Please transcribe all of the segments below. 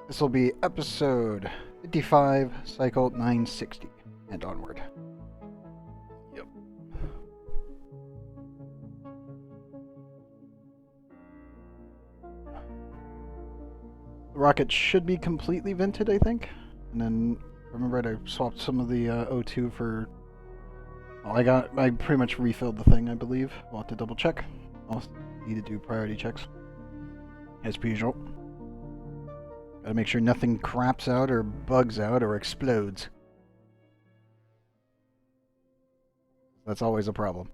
This will be episode 55, cycle 960, and onward. Yep. The rocket should be completely vented, I think. And then, remember I swapped some of the O2 for... Well, I pretty much refilled the thing, I believe. We'll have to double check. I'll need to do priority checks. As per usual. Gotta make sure nothing craps out or bugs out or explodes. That's always a problem.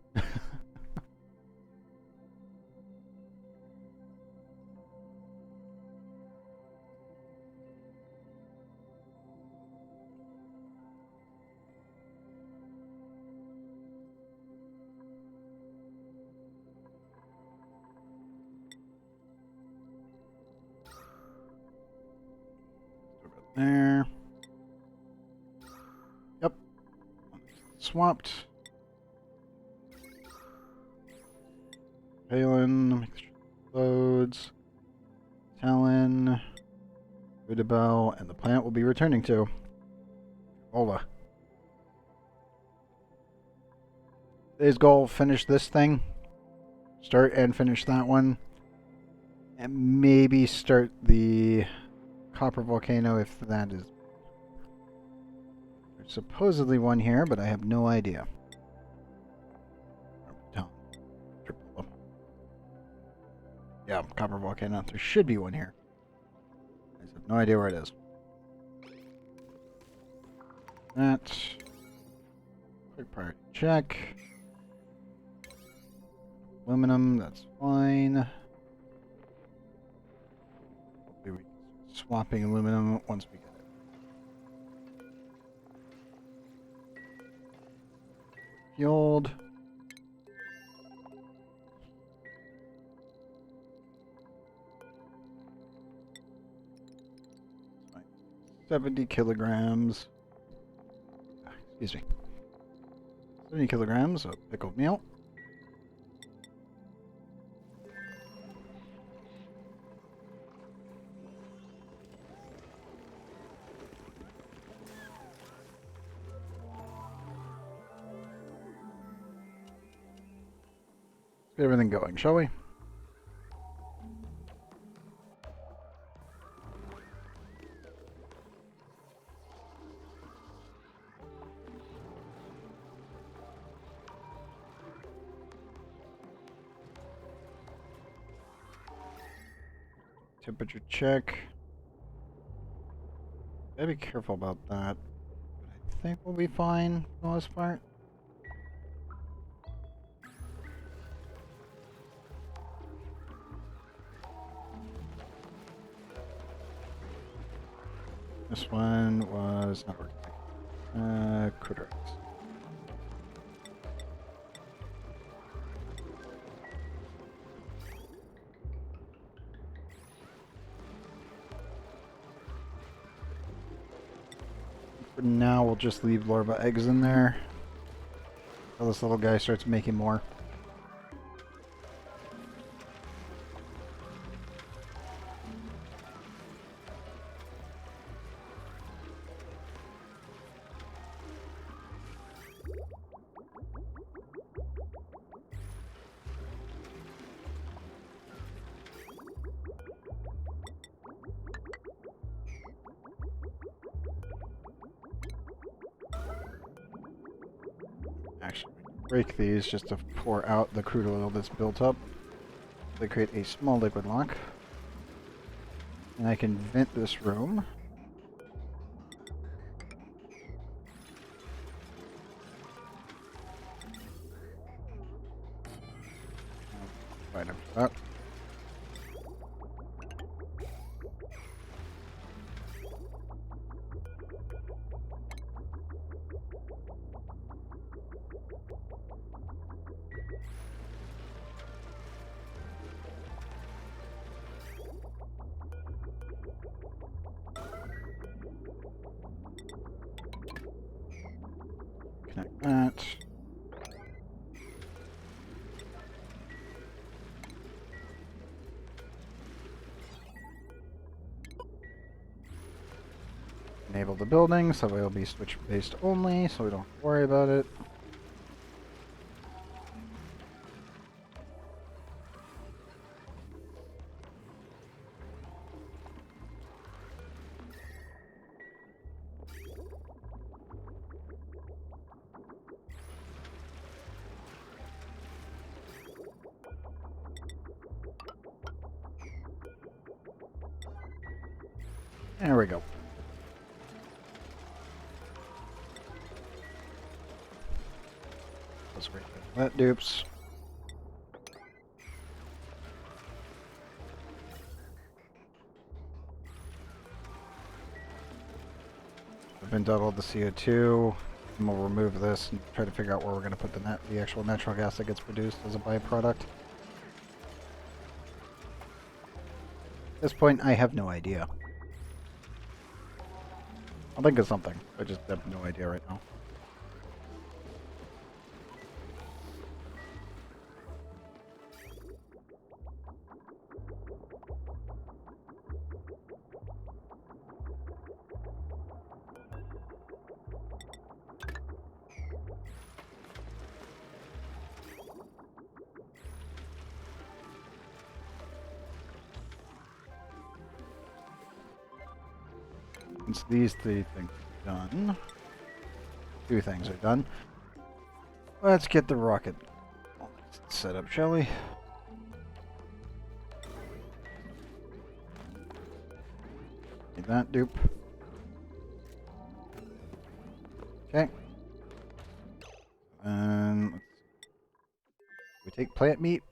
There. Yep. Swapped. Palin, make sure it loads. Talon, Rudabel, and the plant will be returning to Ola. Today's goal, finish this thing. Start and finish that one. And maybe start the Copper Volcano if that is... There's supposedly one here, but I have no idea. Yeah, Copper Volcano. There should be one here. I just have no idea where it is. That. Quick priority check. Aluminum, that's fine. Hopefully we can start swapping aluminum once we get it. Fueled. 70 kilograms. Excuse me. 70 kilograms of pickled meal. Let's get everything going, shall we? Temperature check. Gotta be careful about that. But I think we'll be fine for the most part. This one was not working. Critter. For now, we'll just leave larva eggs in there until this little guy starts making more. Actually, break these just to pour out the crude oil that's built up. They create a small liquid lock. And I can vent this room. Right after that. Connect that. Enable the building, so it'll be switch-based only, so we don't have to worry about it. There we go. Let's break that dupes. I've been double the CO2, and we'll remove this and try to figure out where we're going to put the actual natural gas that gets produced as a byproduct. At this point, I have no idea. I'll think of something. I just have no idea right now. Once these three things are done, two things are done, let's get the rocket set up, shall we? Need that dupe. Okay. And we take plant meat.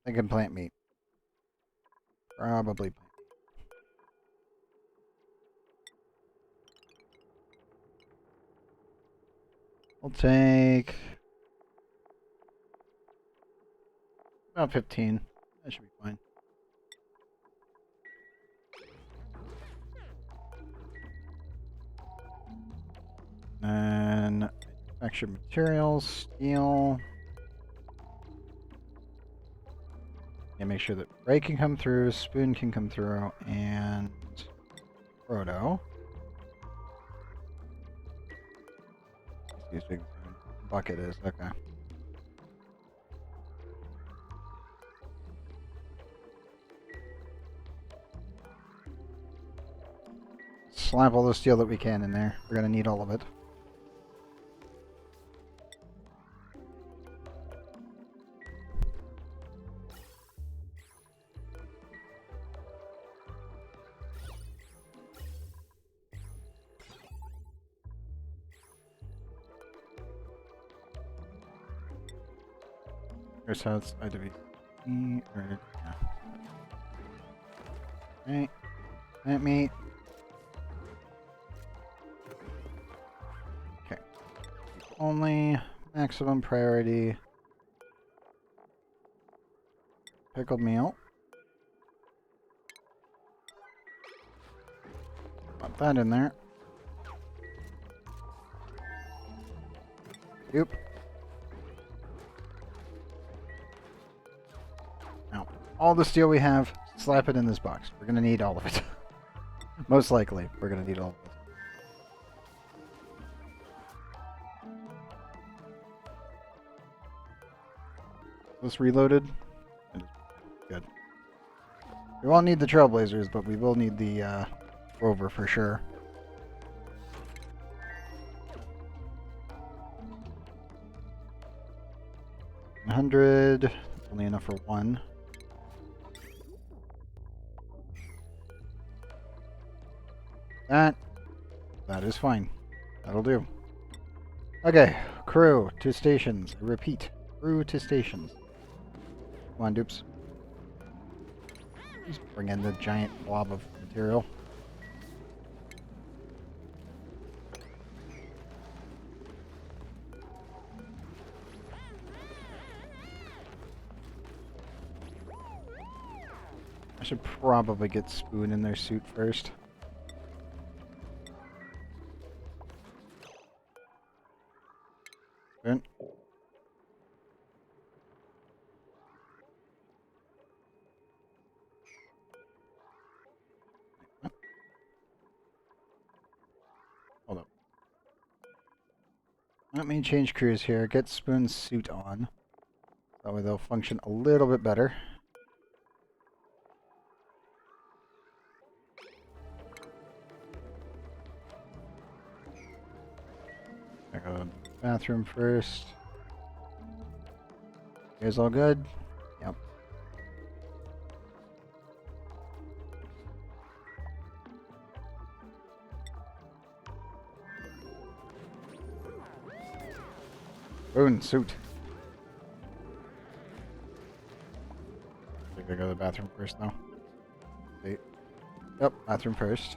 Thinking plant meat. Probably. We'll take about 15. That should be fine. And manufacture materials, steel. And make sure that Ray can come through, Spoon can come through, and Proto. Excuse me, bucket is, okay. Slap all the steel that we can in there. We're gonna need all of it. Here's how it's IWC, or, yeah. Okay, let me. Okay. Only, maximum priority. Pickled meal. Put that in there. Yep. Now, all the steel we have, slap it in this box. We're gonna need all of it. Most likely, we're gonna need all of it. This reloaded? Good. We won't need the Trailblazers, but we will need the Rover for sure. $100. Only enough for one. That is fine. That'll do. Okay, crew to stations. I repeat, crew to stations. Come on, dupes. Just bring in the giant blob of material. I should probably get Spoon in their suit first. Spoon. Let me change crews here. Get Spoon's suit on. That way they'll function a little bit better. I go to the bathroom first. You guys all good? Yep. Spoon, suit. I think I go to the bathroom first now. Wait. Yep, bathroom first.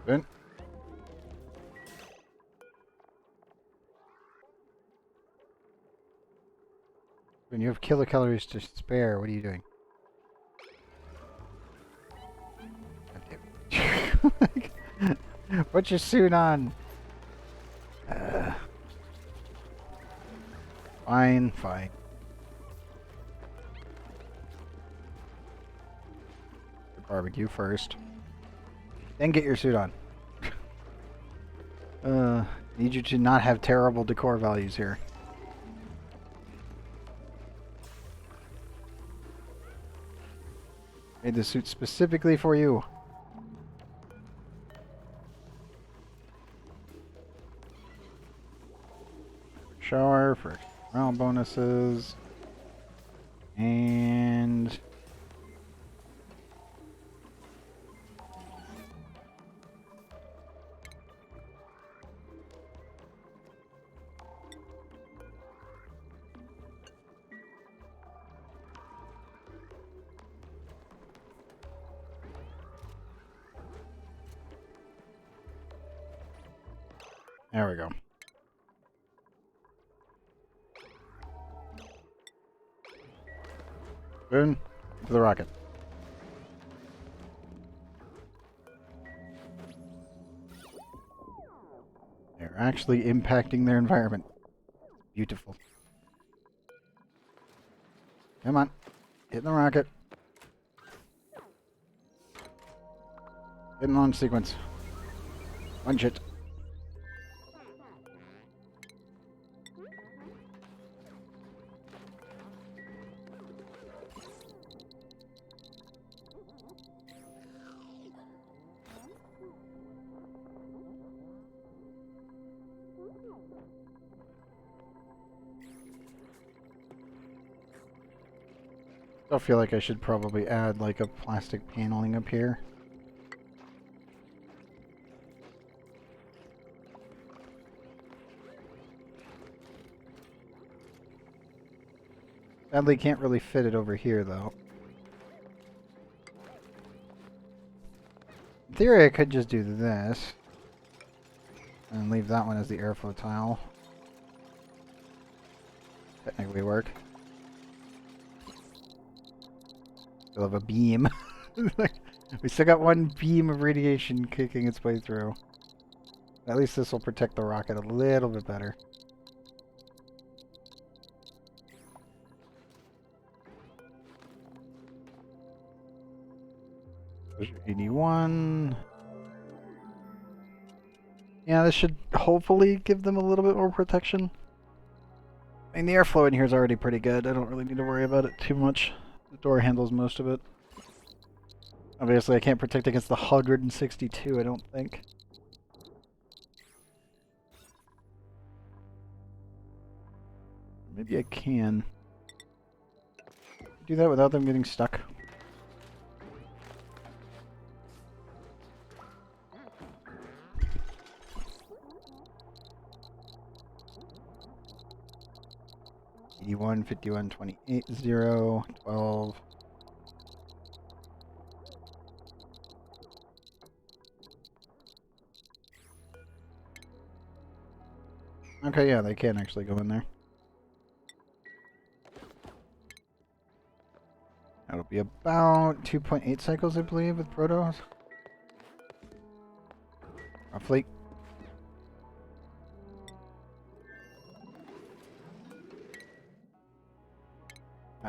Spoon. When you have kilocalories to spare, what are you doing? God damn it. Put your suit on. Fine, fine. Barbecue first. Then get your suit on. Need you to not have terrible decor values here. Made the suit specifically for you. Shower for morale bonuses. And there we go. Spoon to the rocket. They're actually impacting their environment. Beautiful. Come on. Get in the rocket. Get in launch sequence. Punch it. I feel like I should probably add like a plastic paneling up here. Sadly, can't really fit it over here though. In theory, I could just do this and leave that one as the airflow tile. Technically work. Still have a beam. We still got one beam of radiation kicking its way through. At least this will protect the rocket a little bit better. There's your 81. Yeah, this should hopefully give them a little bit more protection. I mean, the airflow in here is already pretty good. I don't really need to worry about it too much. The door handles most of it. Obviously, I can't protect against the 162, I don't think. Maybe I can. Do that without them getting stuck. 81, 51, 28, 0, 12. Okay, yeah, they can actually go in there. That'll be about 2.8 cycles, I believe, with protos. Roughly.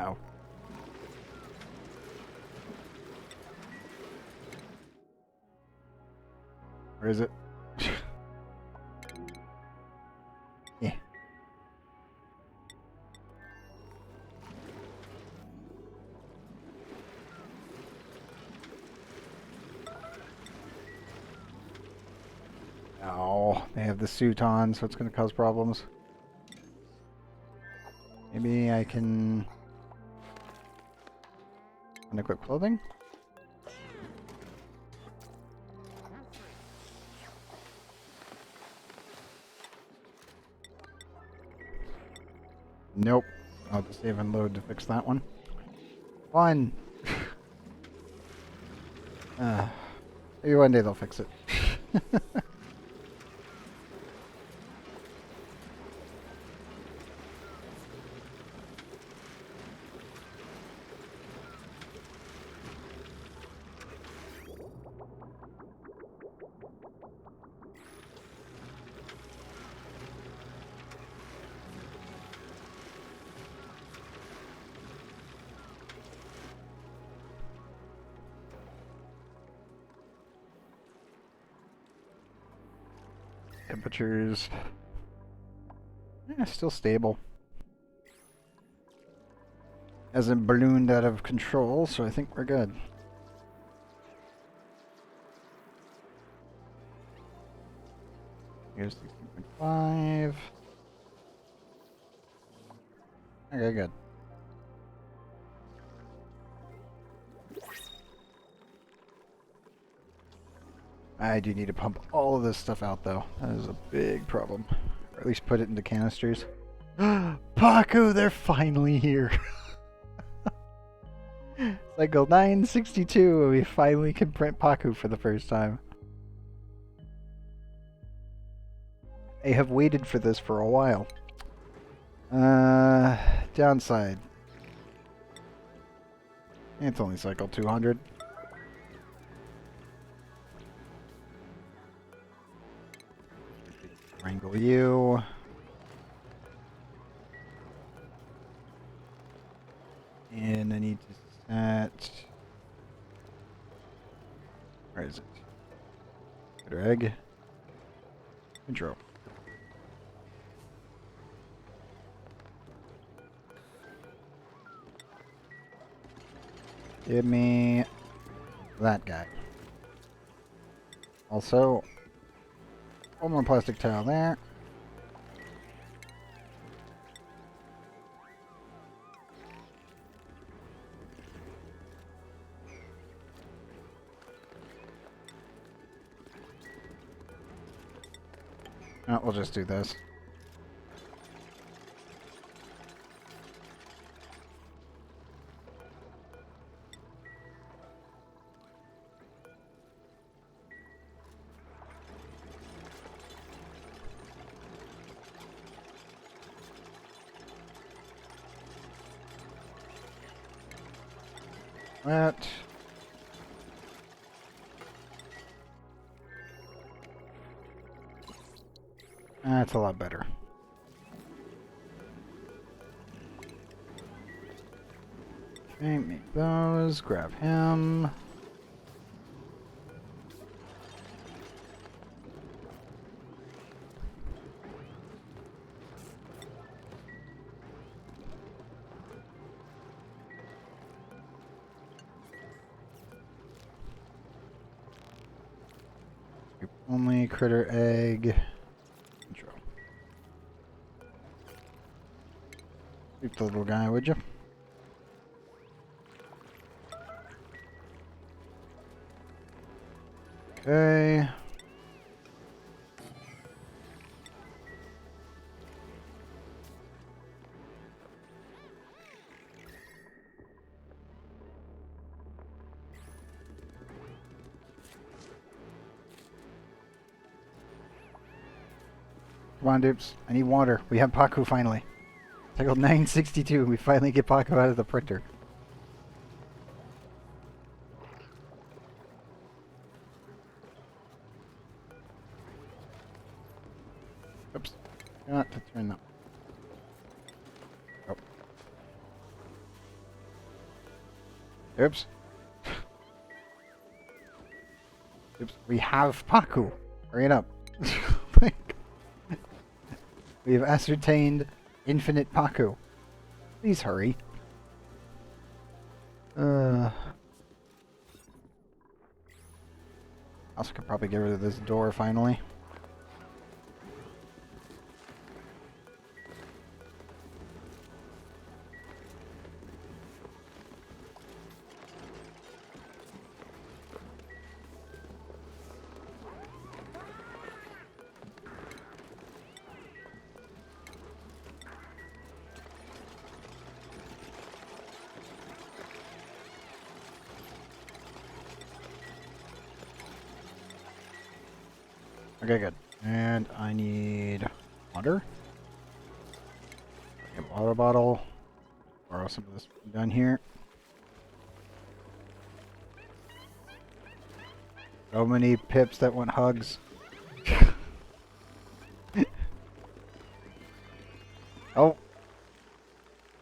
Ow. Where is it? Yeah. Oh, they have the suit on, so it's going to cause problems. Maybe I can unequip clothing? Nope. I'll have to save and load to fix that one. Fun! Maybe one day they'll fix it. Temperatures. Still stable. Hasn't ballooned out of control, so I think we're good. Here's 16.5. Okay, good. I do need to pump all of this stuff out, though. That is a big problem. Or at least put it into canisters. Paku, they're finally here! Cycle 962, we finally can print Paku for the first time. I have waited for this for a while. Downside. It's only cycle 200. Wrangle you. And I need to set... Where is it? Critter egg. Control. Give me that guy. Also, one more plastic towel there. Oh, we'll just do this. That. That's a lot better. Okay, make those. Grab him. Only critter egg. Control. Keep the little guy, would you? Okay. Come on, dupes. I need water. We have Paku finally. Cycle 962. We finally get Paku out of the printer. Oops. Got to turn that. Oh. Oops. Oops. We have Paku. Hurry it up. Like, we've ascertained infinite Paku. Please hurry. Also could probably get rid of this door finally. Okay, good. And I need water. Get a water bottle. Borrow some of this down here. So many pips that want hugs. Oh!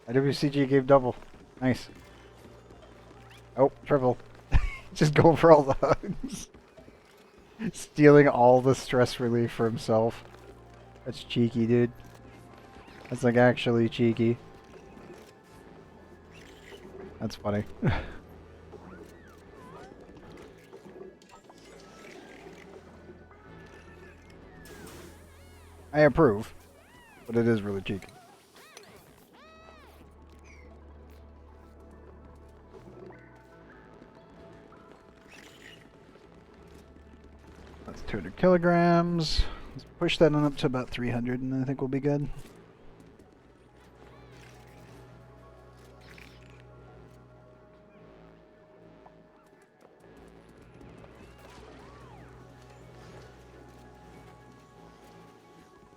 IWCG gave double. Nice. Oh, triple. Just go for all the hugs. Stealing all the stress relief for himself. That's cheeky, dude. That's like actually cheeky. That's funny. I approve, but it is really cheeky. That's 200 kilograms. Let's push that on up to about 300 and I think we'll be good.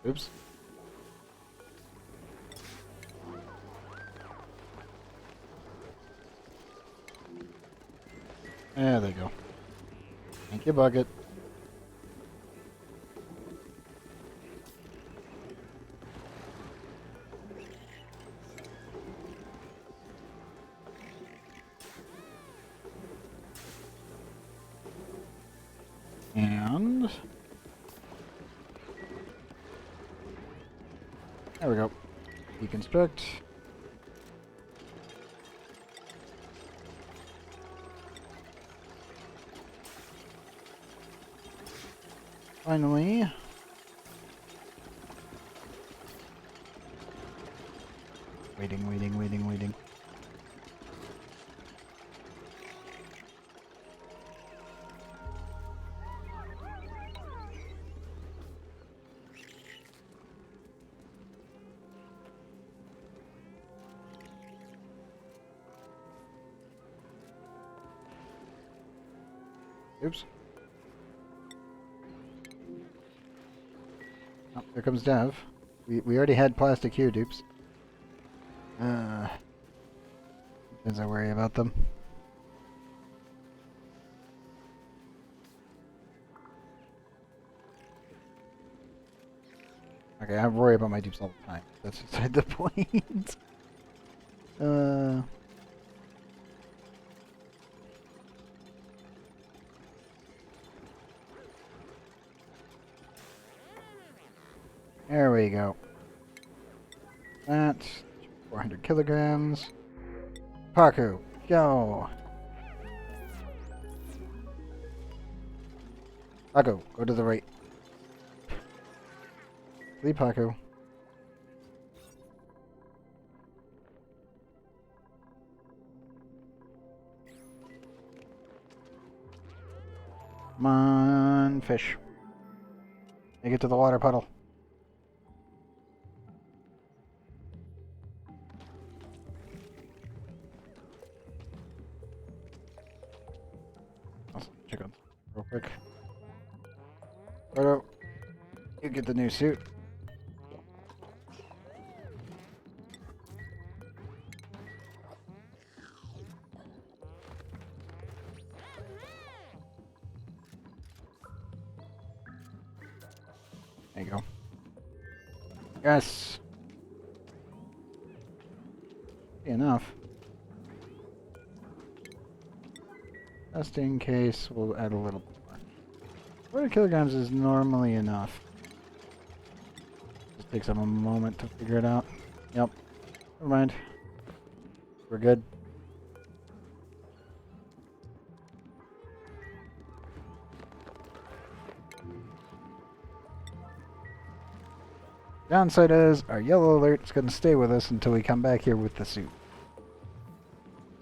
Oops. There they go. Thank you, Bucket. And there we go. Deconstruct. Finally. Waiting. Oops. Oh, there comes Dev. We already had plastic here, dupes. As I worry about them. Okay, I worry about my dupes all the time. That's beside the point. There we go. That's 400 kilograms. Paku, go! Paku, go to the right. Leave Paku. Come on, fish. Make it to the water puddle. Check on real quick. Roto, you get the new suit. There you go. Yes. Enough. Just in case, we'll add a little bit more. 40 kilograms is normally enough. Just takes them a moment to figure it out. Yep. Never mind. We're good. Downside is, our yellow alert is going to stay with us until we come back here with the suit.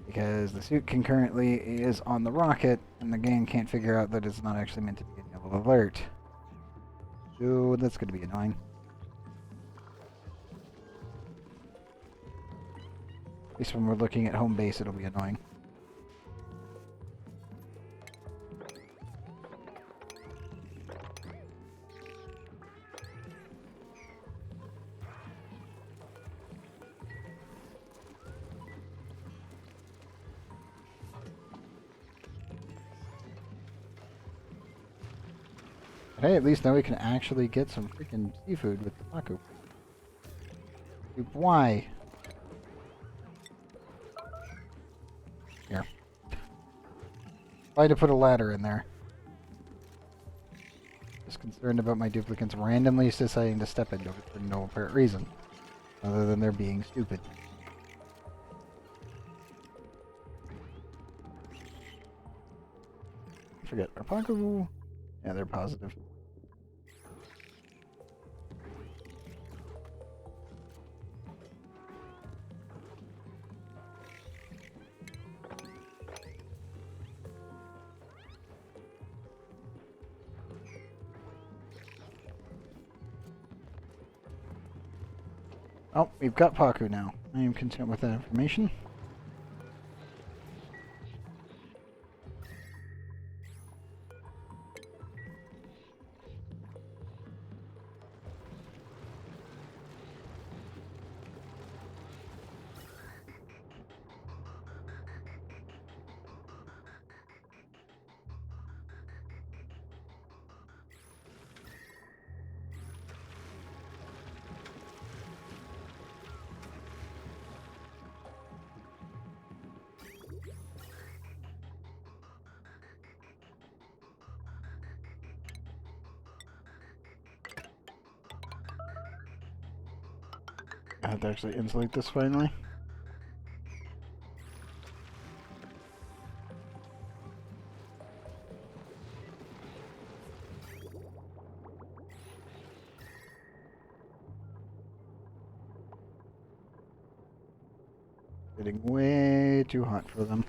Because the suit concurrently is on the rocket, and the game can't figure out that it's not actually meant to be a yellow alert. So that's going to be annoying. At least when we're looking at home base, it'll be annoying. But hey, at least now we can actually get some freaking seafood with the taco. Dude, why? Here. Why to put a ladder in there? Just concerned about my duplicates randomly deciding to step into it for no apparent reason. Other than they're being stupid. Forget our Paco. Yeah, they're positive. Oh, we've got Paku now. I am content with that information. I have to actually insulate this finally. Getting way too hot for them.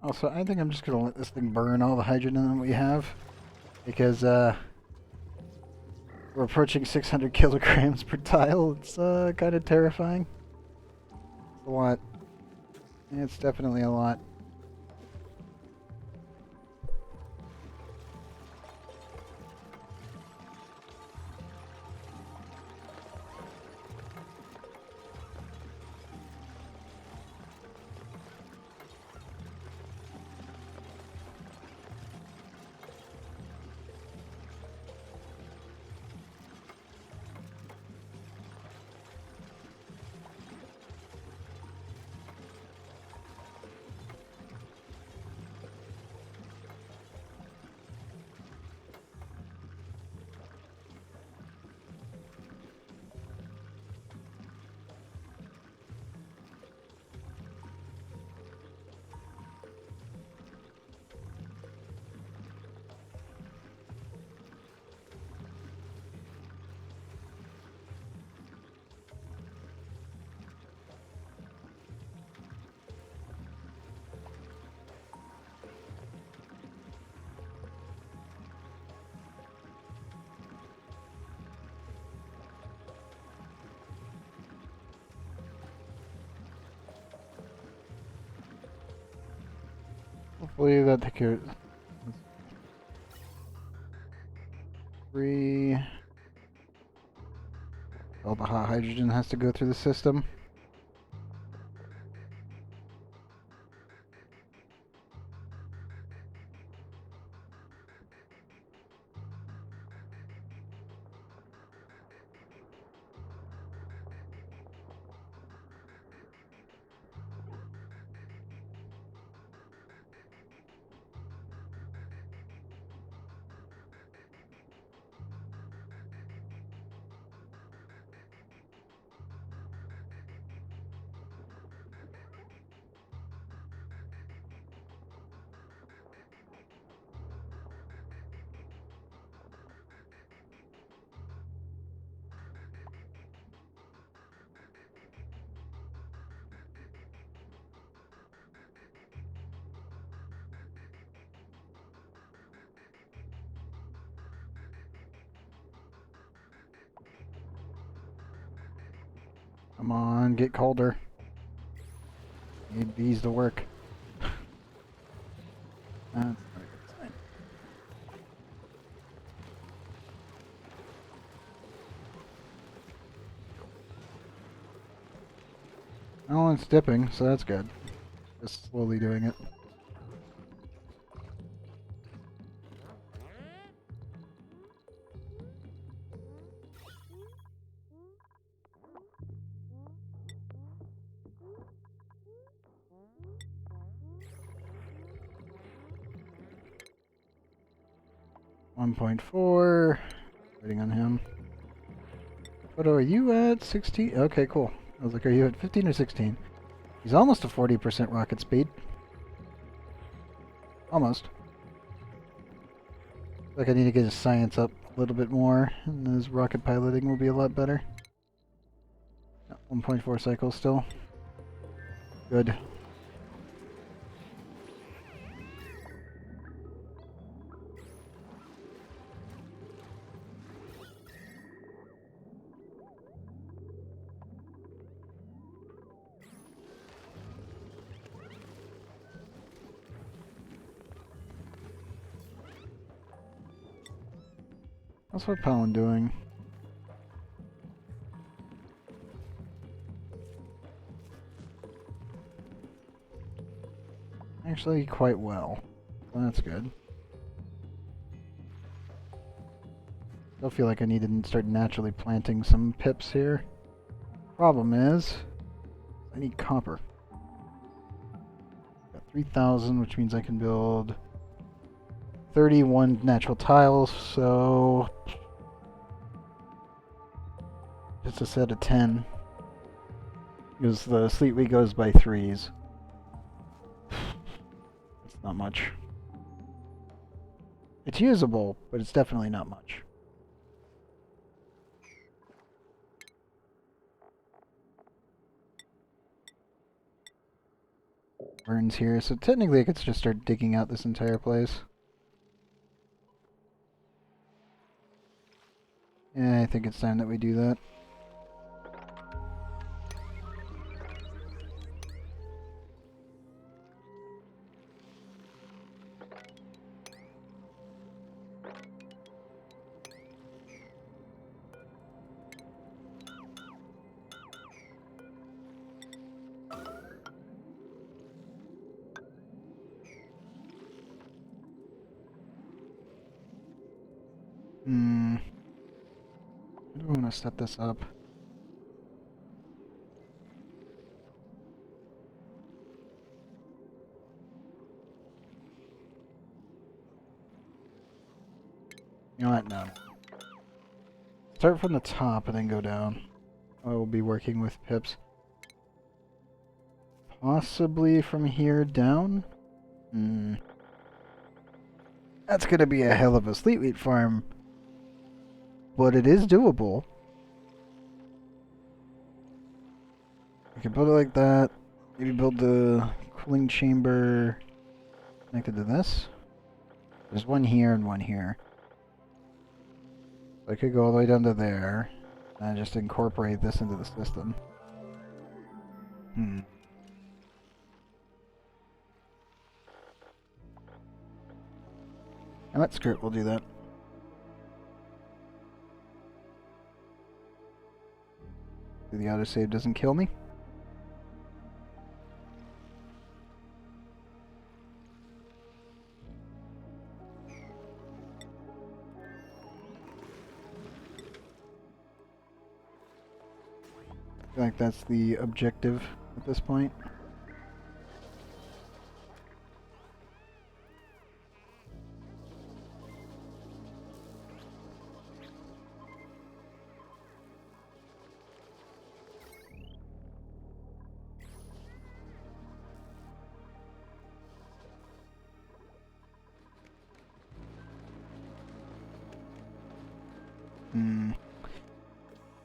Also, I think I'm just gonna let this thing burn all the hydrogen that we have. Because, we're approaching 600 kilograms per tile. It's, kind of terrifying. It's a lot. It's definitely a lot. Hopefully that take care. 3. All the hot hydrogen has to go through the system. Come on, get colder. Need bees to work. That's not a good sign. Oh, it's dipping, so that's good. Just slowly doing it. .4. Waiting on him. What are you at? 16? Okay, cool. I was like, are you at 15 or 16? He's almost to 40% rocket speed. Almost. Like I need to get his science up a little bit more, and his rocket piloting will be a lot better. 1.4 cycles still. Good. What's what Palin doing? Actually, quite well. Well, that's good. I feel like I need to start naturally planting some pips here. Problem is, I need copper. Got 3,000, which means I can build 31 natural tiles, so it's a set of 10. Because the sleet week goes by threes. It's not much. It's usable, but it's definitely not much. Burns here, so technically I could just start digging out this entire place. Yeah, I think it's time that we do that. How do I want to set this up? You know what? No. Start from the top and then go down. I will be working with pips. Possibly from here down? That's gonna be a hell of a sleet wheat farm. But it is doable. I can build it like that. Maybe build the cooling chamber connected to this. There's one here and one here. So I could go all the way down to there and just incorporate this into the system. And let's screw it, we'll do that. So the autosave doesn't kill me. I feel like that's the objective at this point.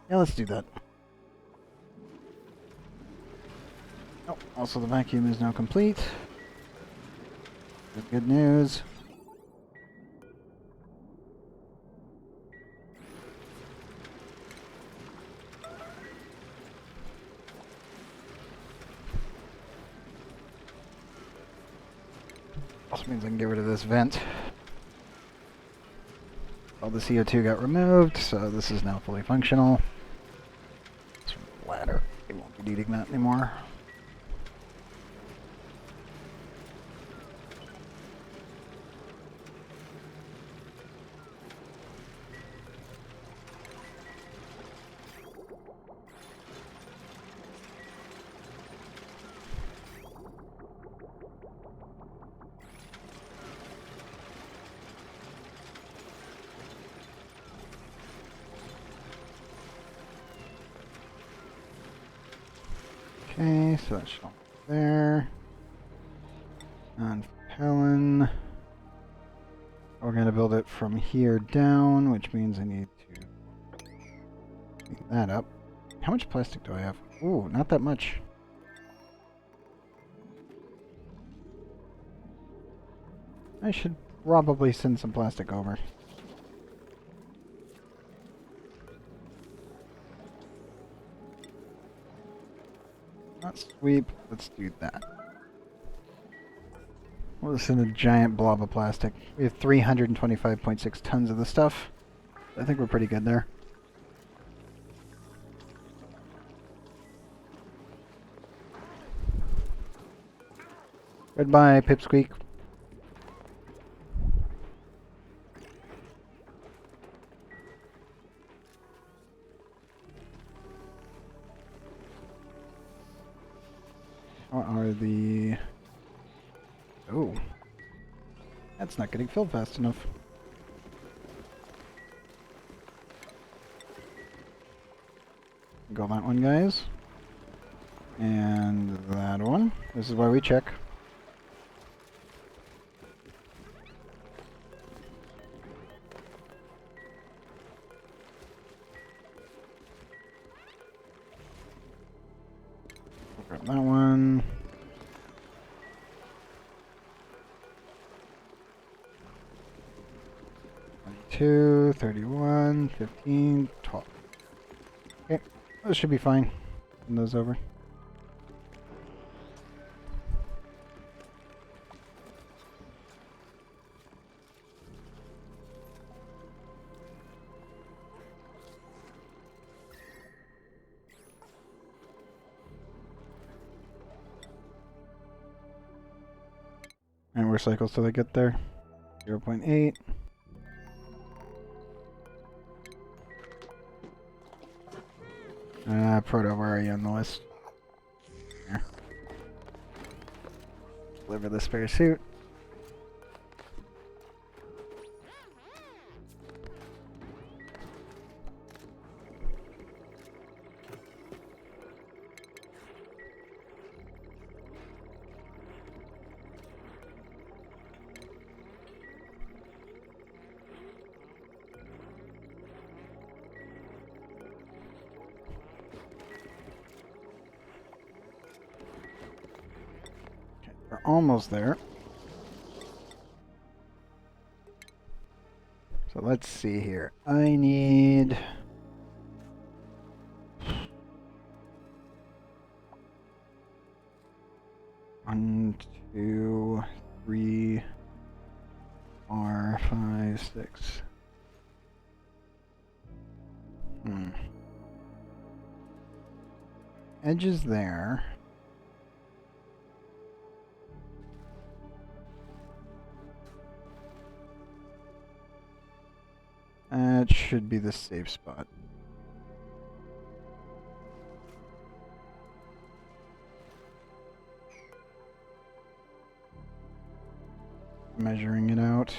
Yeah, let's do that. Oh, also the vacuum is now complete. Good news. Also means I can get rid of this vent. All the CO2 got removed, so this is now fully functional. This ladder, they won't be needing that anymore. Okay, so that's all there. And Helen. We're going to build it from here down, which means I need to clean that up. How much plastic do I have? Ooh, not that much. I should probably send some plastic over. Not sweep, let's do that. We'll send a giant blob of plastic. We have 325.6 tons of the stuff. I think we're pretty good there. Goodbye, Pipsqueak. What are the... Oh. That's not getting filled fast enough. Go that one, guys. And that one. This is why we check. Grab that one. Two, 31, 15, 12. Okay, those should be fine. Send those over. And recycles till they get there. 0.8. Proto, where are you on the list? Here. Deliver the spare suit. We're almost there. So let's see here. I need... One, two, three, four, five, six. Edges there. That should be the safe spot. Measuring it out.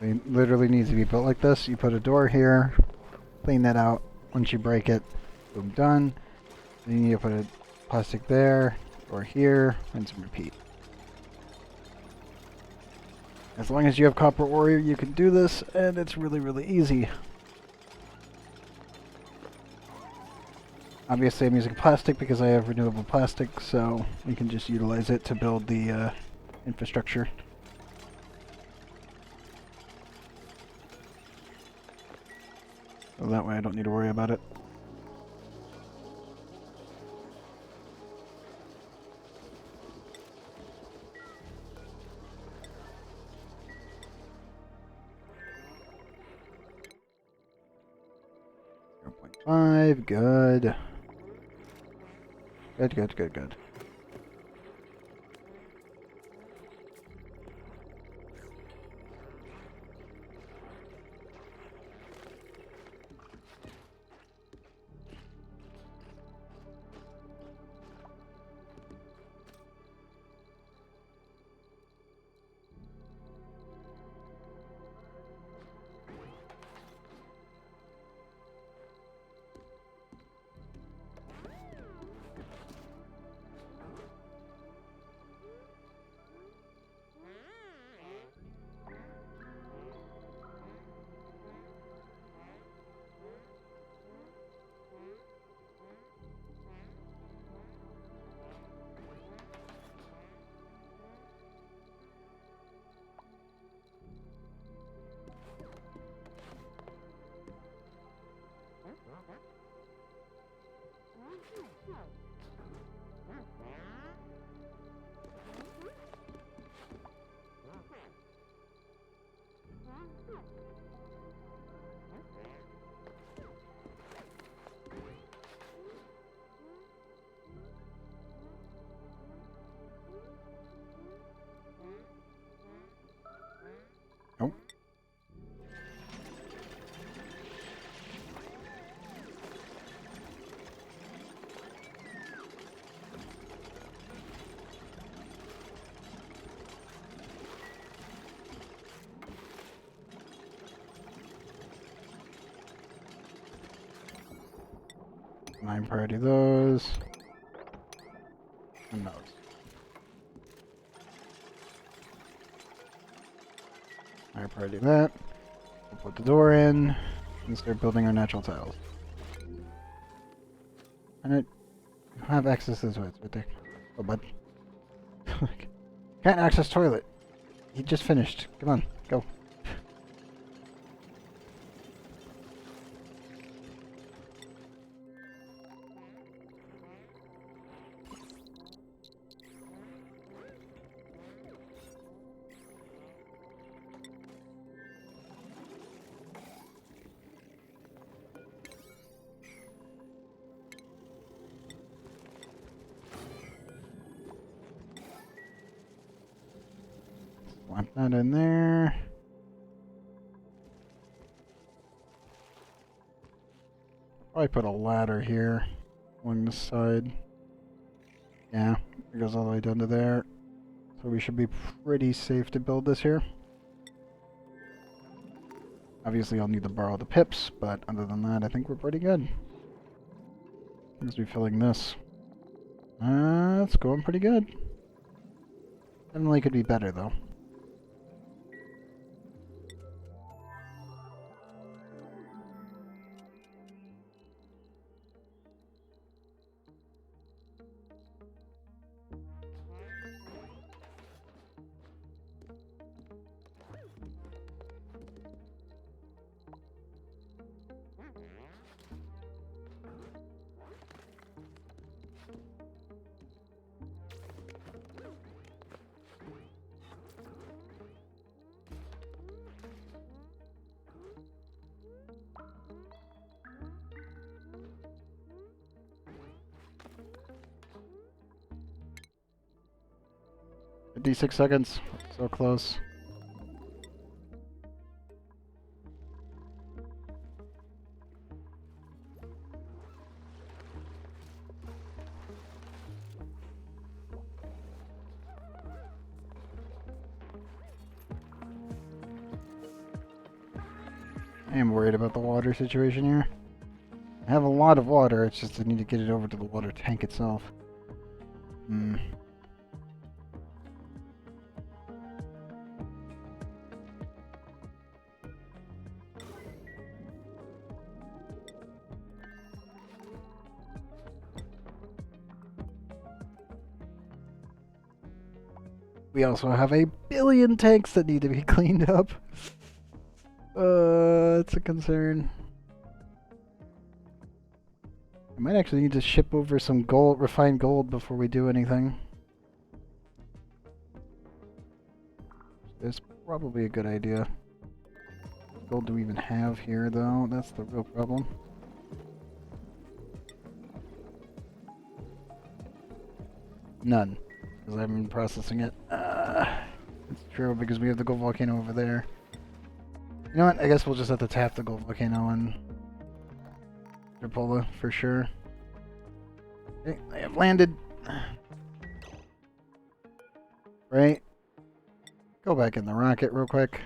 It literally needs to be built like this. You put a door here, clean that out. Once you break it, boom, done. Then you need to put a plastic there, Or here, rinse and repeat. As long as you have copper ore, you can do this, and it's really, really easy. Obviously, I'm using plastic because I have renewable plastic, so we can just utilize it to build the infrastructure. So that way I don't need to worry about it. .5, good. Good, good, good, good. Nope. Nine priority those. And those. Higher priority that. We'll put the door in and start building our natural tiles. And it have access this way, it's right there. Oh, bud. Can't access toilet. He just finished. Come on, go. Want that in there. Probably put a ladder here along the side. Yeah, it goes all the way down to there. So we should be pretty safe to build this here. Obviously I'll need to borrow the pips, but other than that I think we're pretty good. Let's be filling this. It's going pretty good. Definitely could be better though. D6 seconds. So close. I am worried about the water situation here. I have a lot of water, it's just I need to get it over to the water tank itself. Hmm. We also have a billion tanks that need to be cleaned up. It's a concern. I might actually need to ship over some gold, refined gold, before we do anything. It's probably a good idea. What gold do we even have here, though? That's the real problem. None, because I've been processing it. It's true, because we have the gold volcano over there. You know what? I guess we'll just have to tap the gold volcano and Drapola for sure. Okay, I have landed. Right? Go back in the rocket real quick.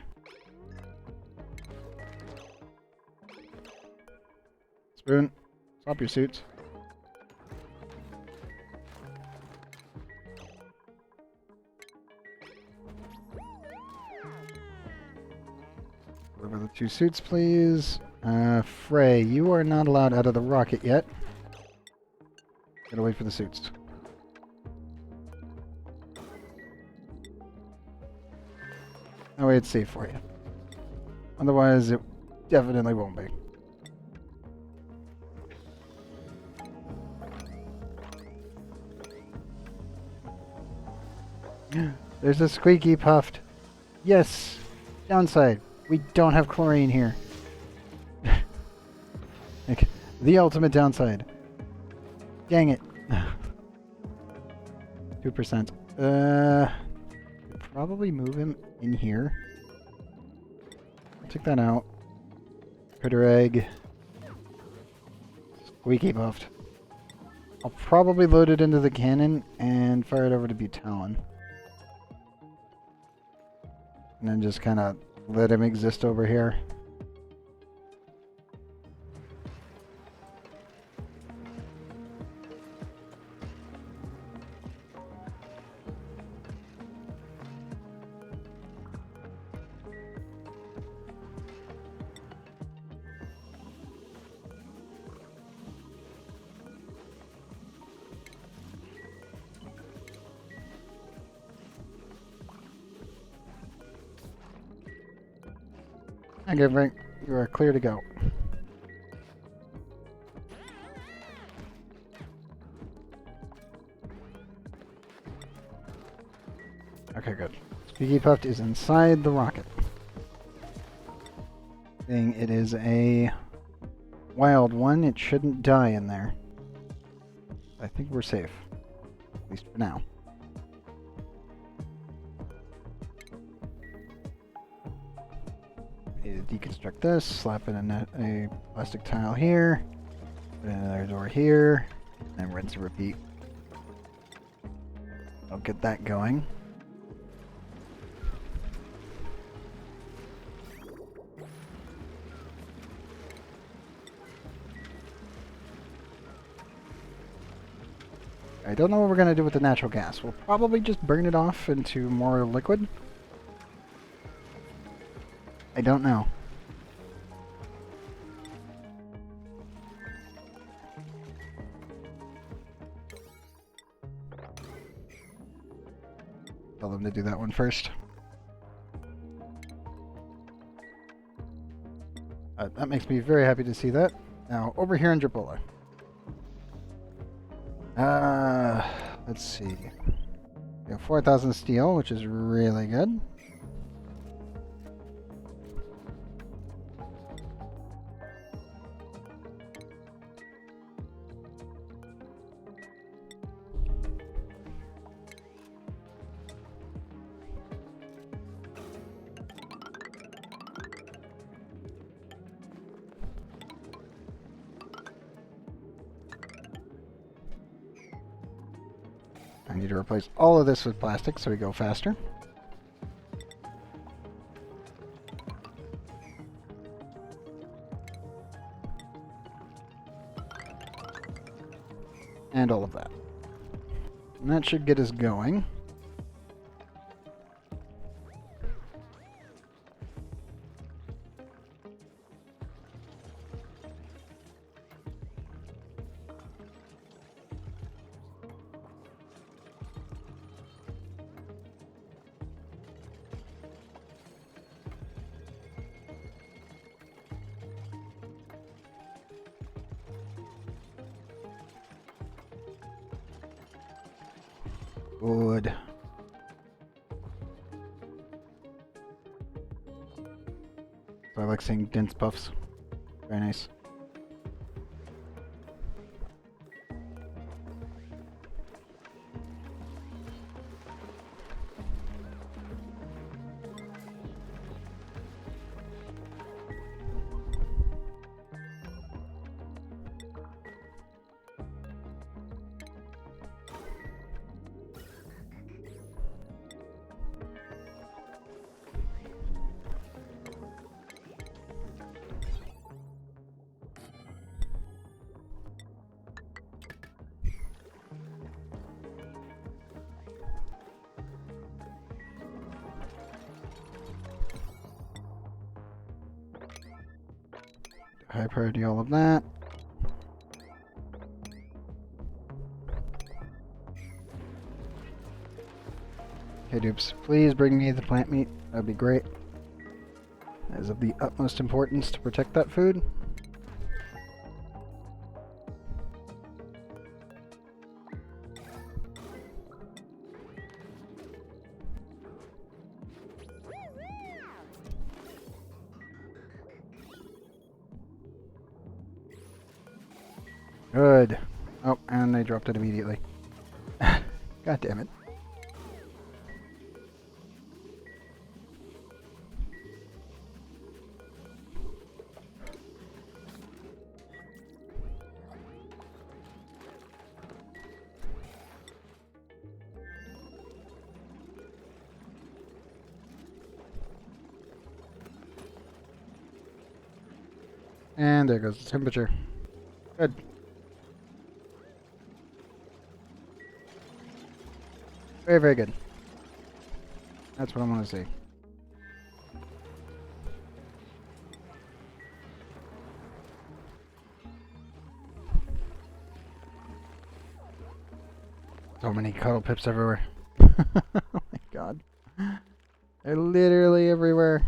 Spoon, swap your suits. Deliver the 2 suits, please. Frey, you are not allowed out of the rocket yet. Gotta wait for the suits. That way it's safe for you. Otherwise, it definitely won't be. There's a squeaky puffed. Yes! Downside. We don't have chlorine here. Like, the ultimate downside. Dang it. 2%. Could probably move him in here. I'll take that out. Critter egg. Squeaky puffed. I'll probably load it into the cannon and fire it over to Butalin. And then just kind of let him exist over here. Okay, Frank, you are clear to go. Okay, good. Squeaky Puffed is inside the rocket. Being it is a wild one, it shouldn't die in there. I think we're safe. At least for now. Need to deconstruct this, slap in a plastic tile here, put in another door here, and rinse and repeat. I'll get that going. I don't know what we're going to do with the natural gas. We'll probably just burn it off into more liquid. I don't know. Tell them to do that one first. That makes me very happy to see that. Now, over here in Drapola. Let's see. We have 4,000 steel, which is really good. I need to replace all of this with plastic so we go faster. And all of that. And that should get us going. Good. I like seeing dense buffs. Very nice. High priority all of that. Okay, dupes, please bring me the plant meat. That'd be great. That is of the utmost importance to protect that food. Good. Oh, and they dropped it immediately. God damn it. And there goes the temperature. Good. Very, very good. That's what I want to see. So many cuddle pips everywhere. Oh my god. They're literally everywhere.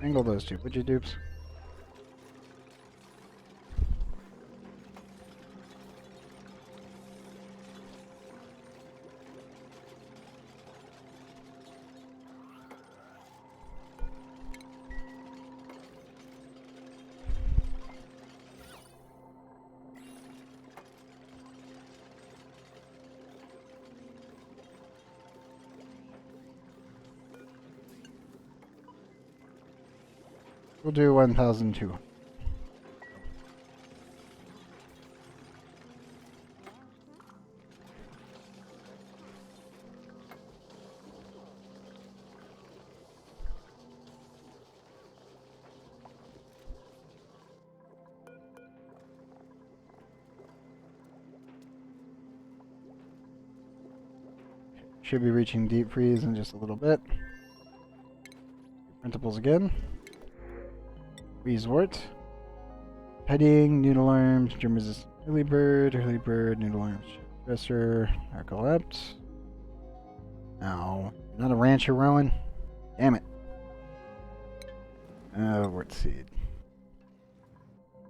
Angle those two, would you, dupes? We'll do 1,002. Should be reaching deep freeze in just a little bit. Printables again. Resort. Heading, noodle arms, germ resistant early bird, noodle arms, dresser, narcolept. No, not a rancher, Rowan. Damn it. Word seed.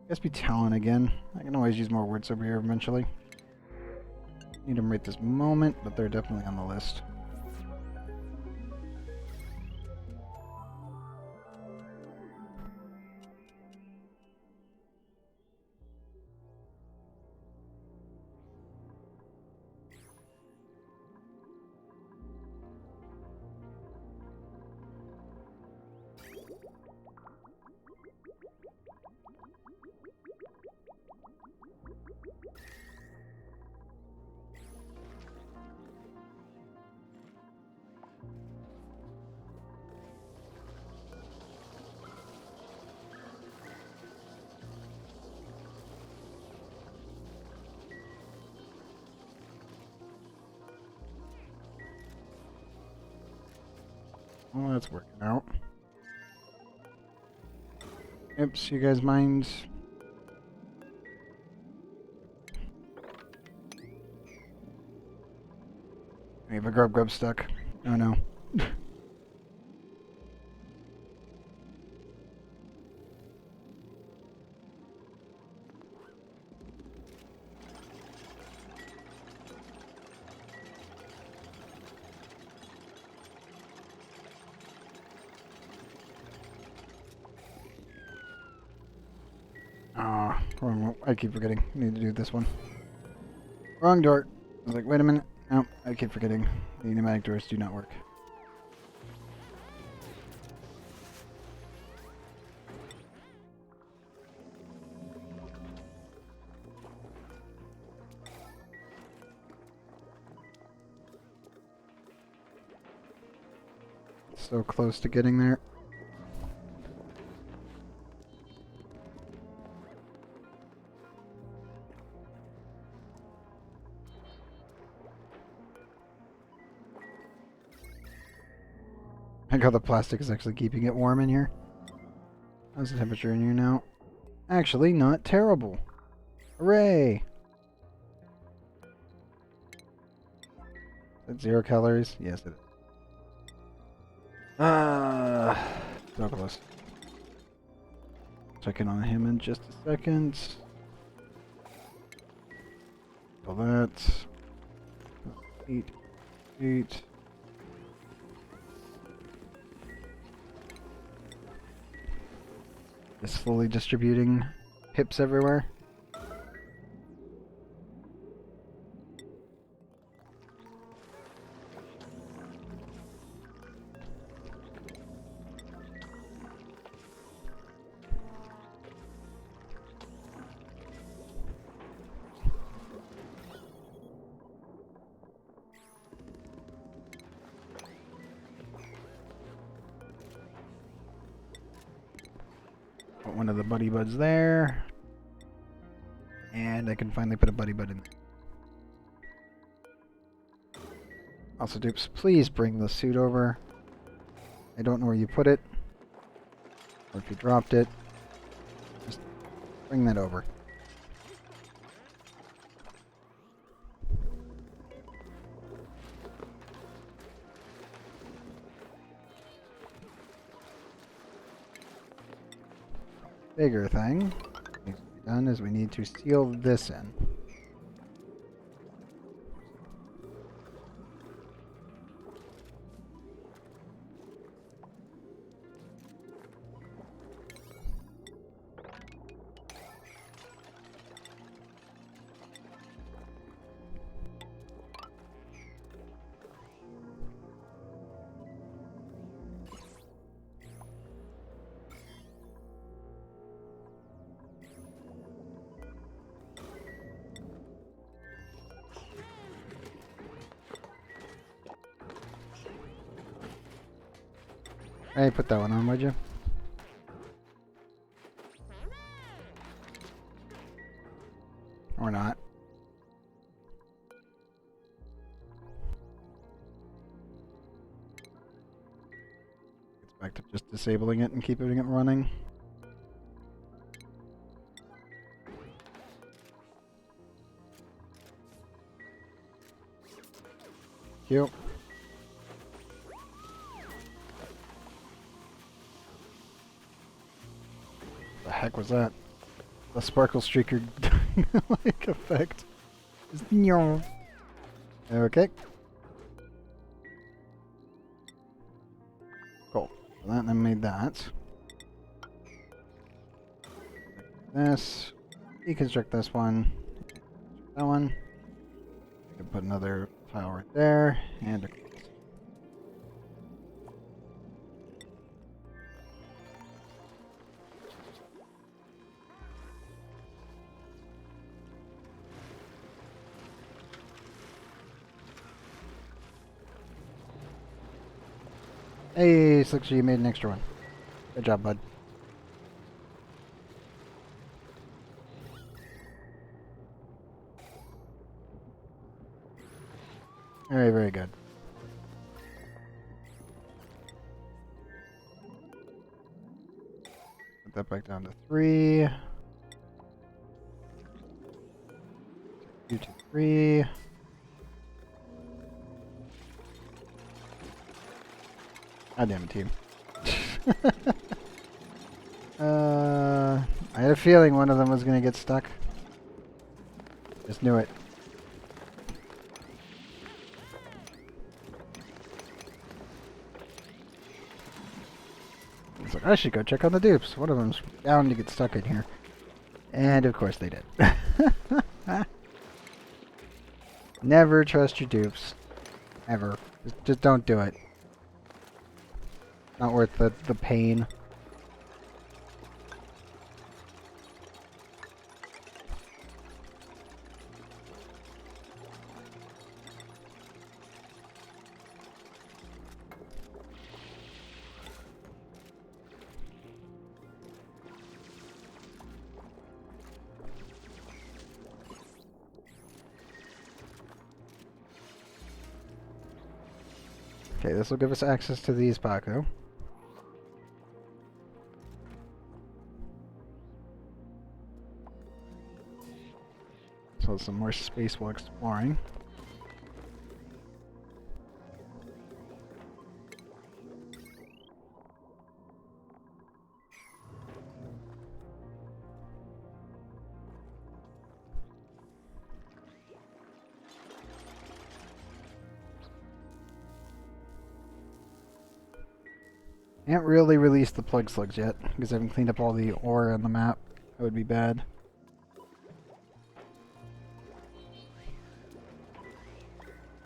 Guess be Talon again. I can always use more words over here eventually. Need them right this moment, but they're definitely on the list. Well, that's working out. Oops, you guys mind? We have a grub stuck. Oh no. Ah, wrong. I keep forgetting. I need to do this one. Wrong door. I was like, wait a minute. No, I keep forgetting. The pneumatic doors do not work. So close to getting there. I like how the plastic is actually keeping it warm in here. How's the temperature in here now? Actually, not terrible. Hooray! Is that 0 calories? Yes, it is. So close. Checking on him in just a second. All that. 8, 8. Just slowly distributing pips everywhere. Put one of the buddy buds there. And I can finally put a buddy bud in. Also, dupes, please bring the suit over. I don't know where you put it. Or if you dropped it. Just bring that over. Bigger thing needs to be done is we need to seal this in. Hey, put that one on, would you? Or not. It's back to just disabling it and keeping it running. Cute. The heck was that? The sparkle streaker like effect. Okay. Cool. So that then made that. This. Deconstruct this one. That one. I can put another tile right there. And a hey, looks like you made an extra one. Good job, bud. Very, very good. Put that back down to 3. 2 to 3. God damn it, team. I had a feeling one of them was gonna get stuck. Just knew it. It's like, I should go check on the dupes. One of them's bound to get stuck in here. And of course they did. Never trust your dupes. Ever. Just don't do it. Not worth the pain. Okay, this will give us access to these Paco. So some more space while exploring. Can't really release the plug slugs yet, because I haven't cleaned up all the ore on the map. That would be bad.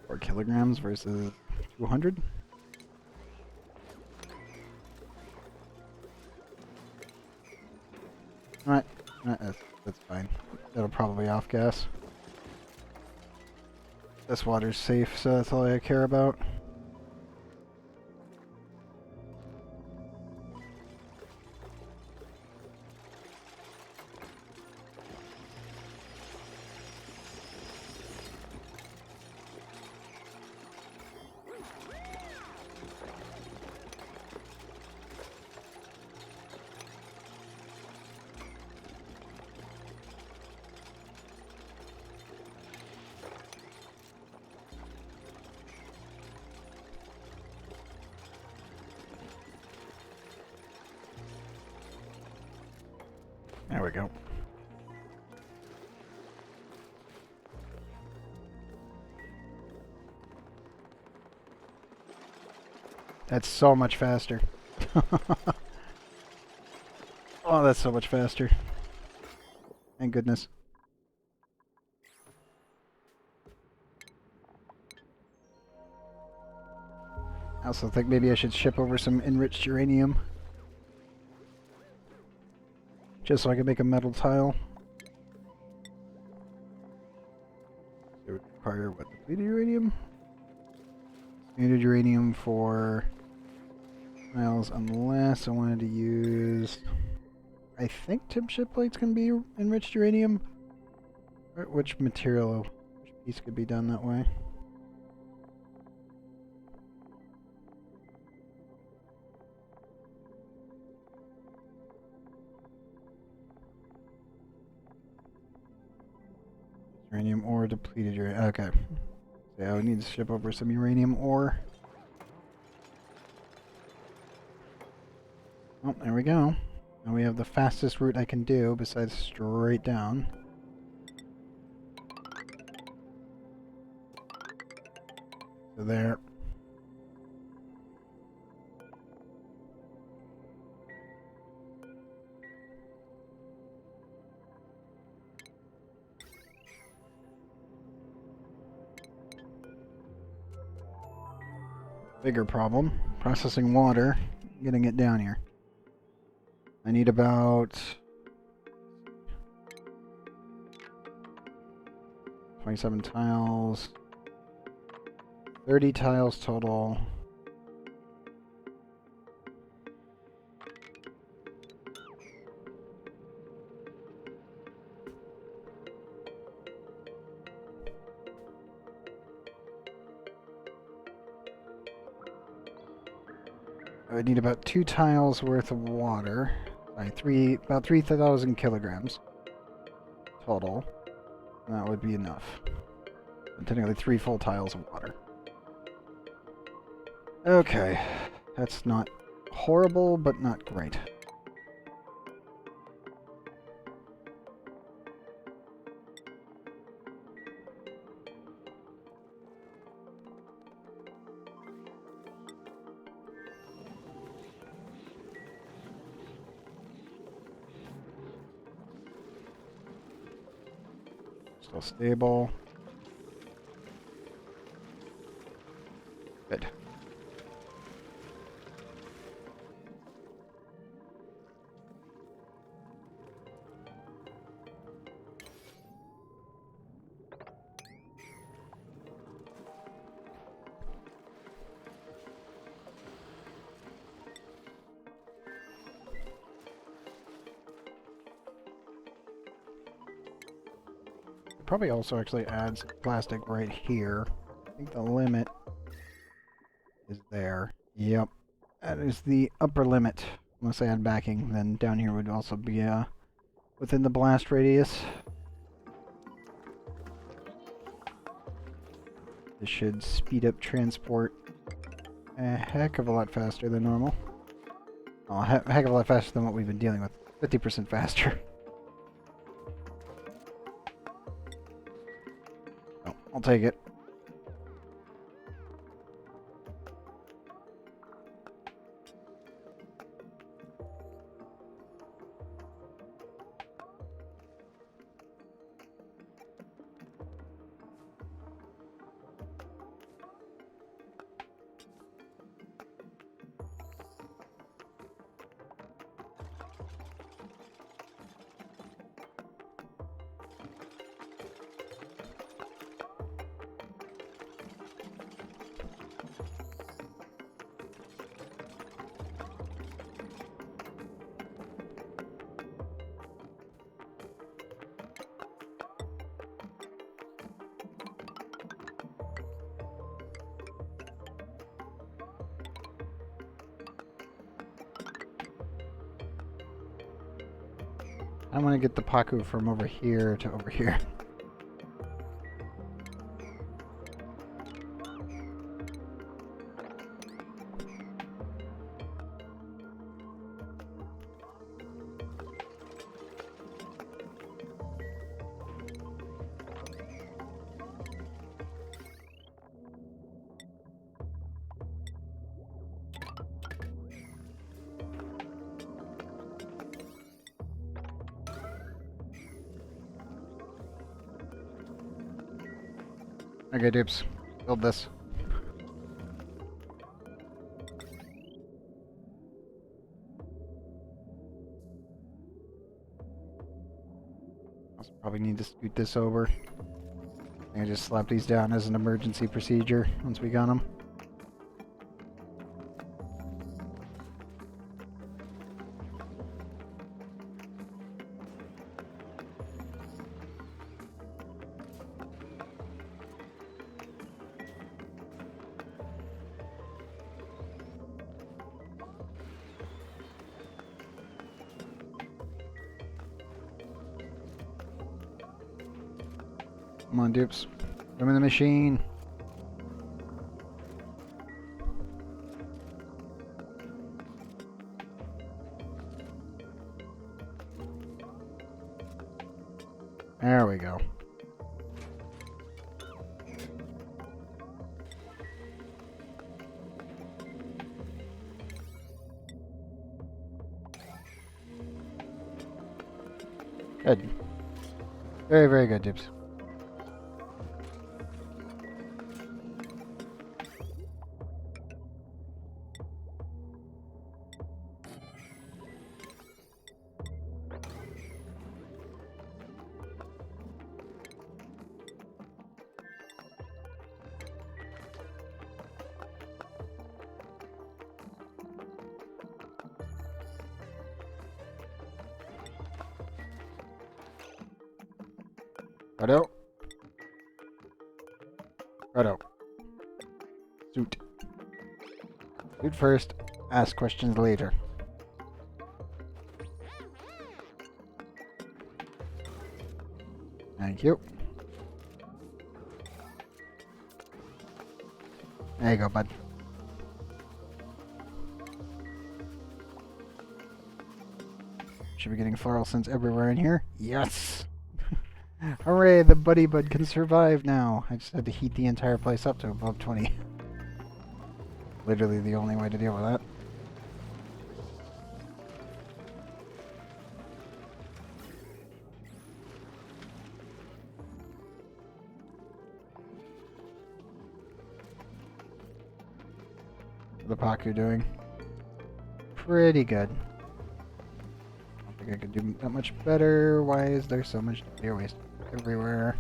Four kilograms versus 200. Alright, that's fine. That'll probably off gas. This water's safe, so that's all I care about. There we go. That's so much faster. Oh, that's so much faster. Thank goodness. I also think maybe I should ship over some enriched uranium. Just so I can make a metal tile. It would require what? Depleted uranium? Standard uranium for tiles, unless I wanted to use... I think tip ship plates can be enriched uranium. Which material, which piece could be done that way? Uranium ore, depleted uranium. Okay. So yeah, I would need to ship over some uranium ore. Oh, there we go. Now we have the fastest route I can do besides straight down. So there. Bigger problem. Processing water, getting it down here. I need about 27 tiles. 30 tiles total. I would need about 2 tiles worth of water. by about 3,000 kilograms total. That would be enough. And technically 3 full tiles of water. Okay, that's not horrible, but not great. Still stable. Good. Probably also actually adds plastic right here. I think the limit is there. Yep. That is the upper limit. Unless I add backing, then down here would also be within the blast radius. This should speed up transport a heck of a lot faster than normal. Oh, a heck of a lot faster than what we've been dealing with. 50% faster. Oh, I'll take it. I want to get the Paku from over here to over here. Okay, dupes. Build this. Also probably need to scoot this over. I just slap these down as an emergency procedure once we got them. Come on, dupes. Put them in the machine. There we go. Good. Very, very good, dupes. Righto. Righto. Suit. Suit first, ask questions later. Thank you. There you go, bud. Should be getting fluorescence everywhere in here. Yes! Hooray, the buddy bud can survive now. I just had to heat the entire place up to above 20. Literally the only way to deal with that. The Paku doing pretty good. I don't think I could do that much better. Why is there so much air waste everywhere?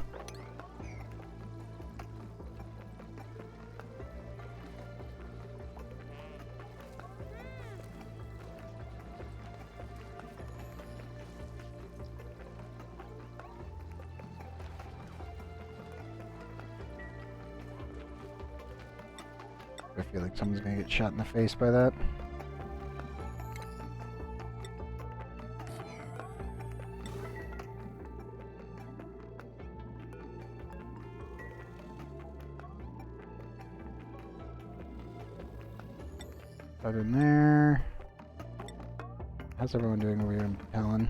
I feel like someone's gonna get shot in the face by that. Other than there. How's everyone doing over here in Helen?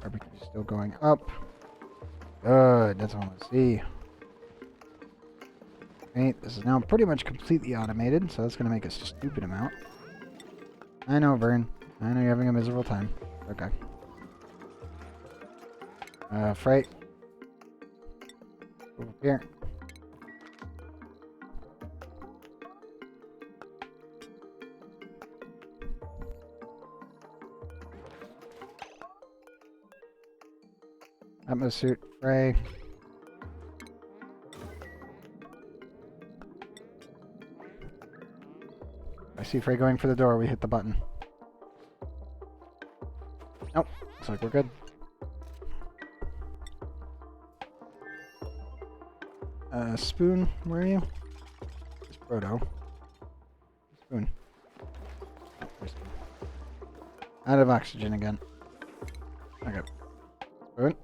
Barbecue's still going up. Good, that's all I want to see. Right, this is now pretty much completely automated, so that's going to make a stupid amount. I know, Vern. I know you're having a miserable time. Okay. Freight. Over here. Atmosuit, Frey. I see Frey going for the door. We hit the button. Nope. Looks like we're good. Spoon, where are you? It's Proto. Spoon. Oh, where's Spoon? Out of oxygen again. Okay. Spoon.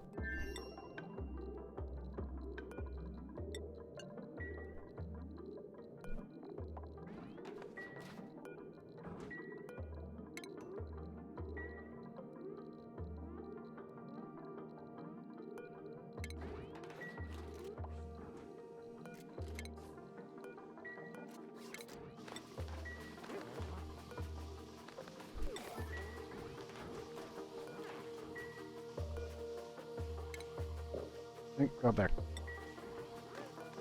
Go up there.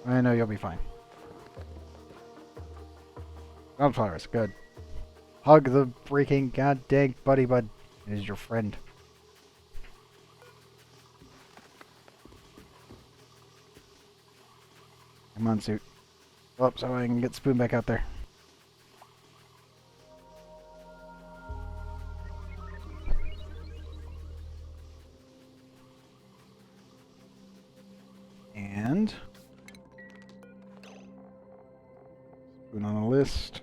I know you'll be fine. Wildflowers, good. Hug the freaking goddamn buddy bud. It is your friend. Come on, suit. Go up so I can get Spoon back out there. And Spoon on the list.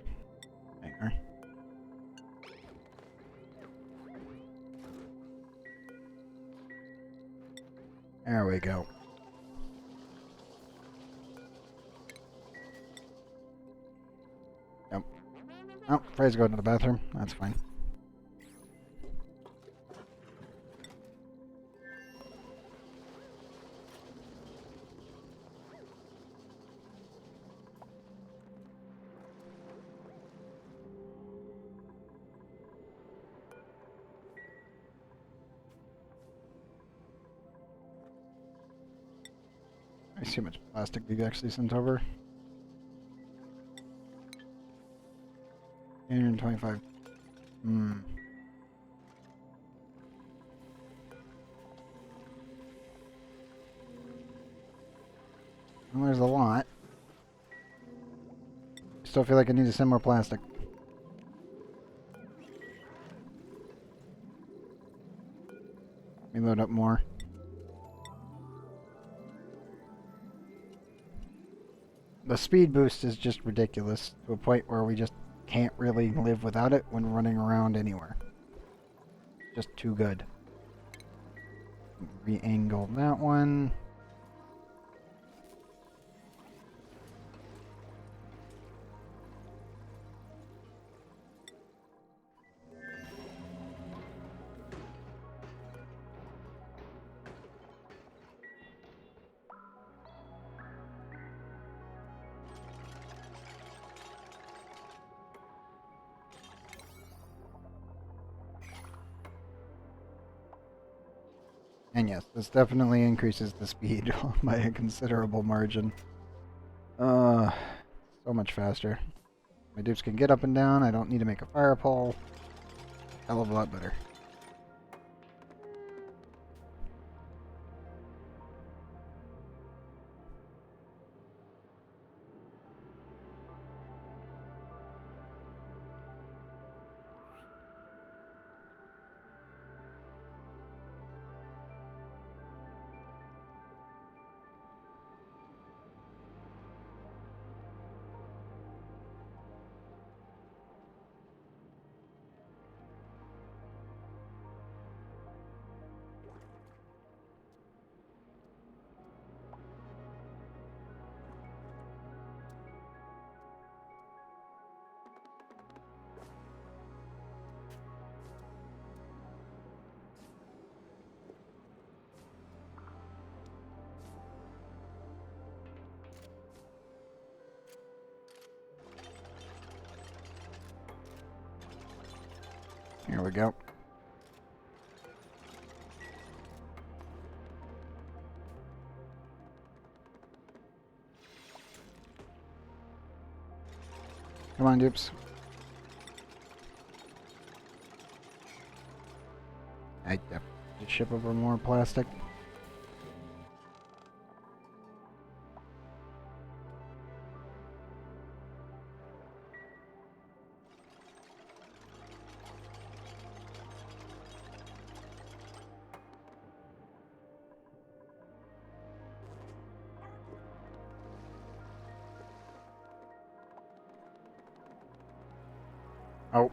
Hang on. There we go. Yep. Oh, Frey's going to the bathroom. That's fine. I see how much plastic we've actually sent over. 825. Well, there's a lot. Still feel like I need to send more plastic. Let me load up more. The speed boost is just ridiculous to a point where we just can't really live without it when running around anywhere. Just too good. Re-angle that one. And yes, this definitely increases the speed by a considerable margin. So much faster. My dupes can get up and down. I don't need to make a fire pole. Hell of a lot better. Here we go. Come on, dupes. I definitely ship over more plastic. Oh.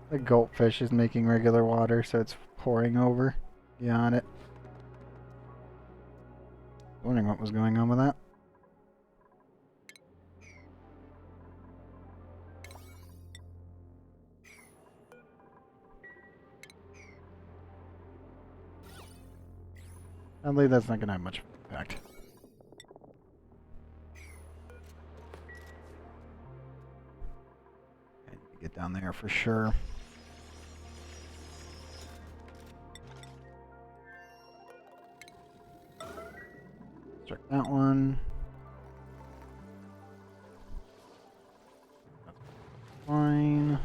The goldfish is making regular water, so it's pouring over beyond it. Wondering what was going on with that. Sadly, that's not going to have much impact. I need to get down there for sure. Check that one. Fine.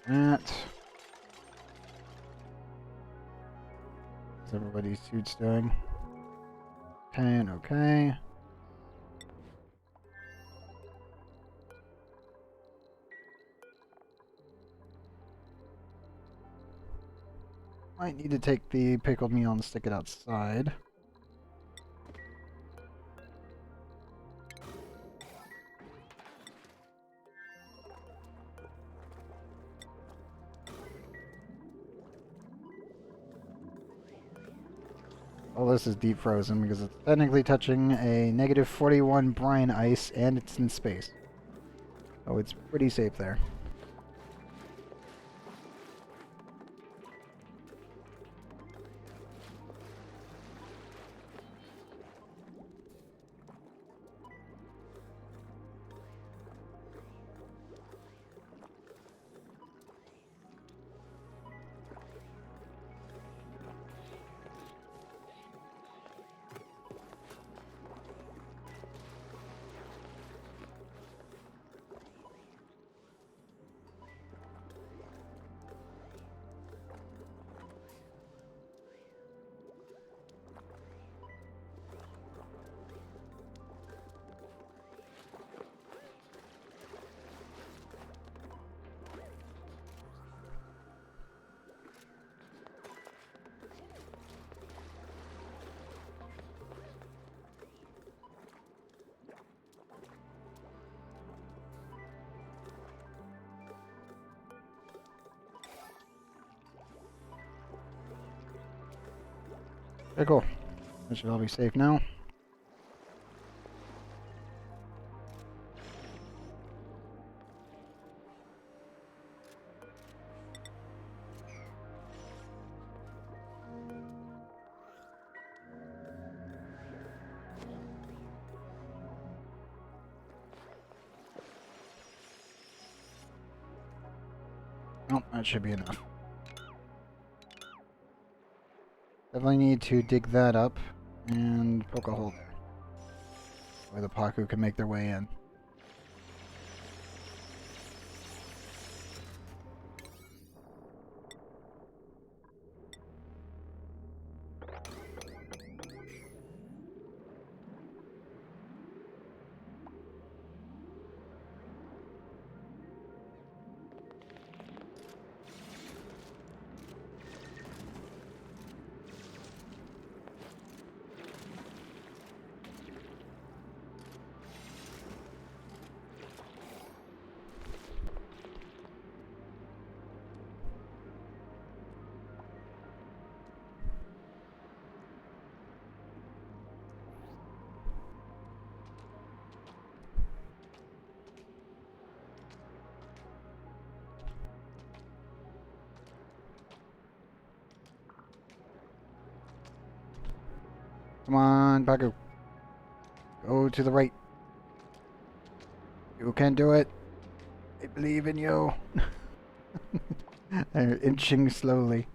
That. How's everybody's suits doing? Okay and okay. Might need to take the pickled meal and stick it outside. Well, this is deep frozen because it's technically touching a -41 brine ice and it's in space. So it's pretty safe there. Okay, cool. That should all be safe now. Nope, that should be enough. Definitely need to dig that up and poke a hole there, where the Paku can make their way in. Come on, Paku. Go to the right. You can do it. I believe in you. They're inching slowly.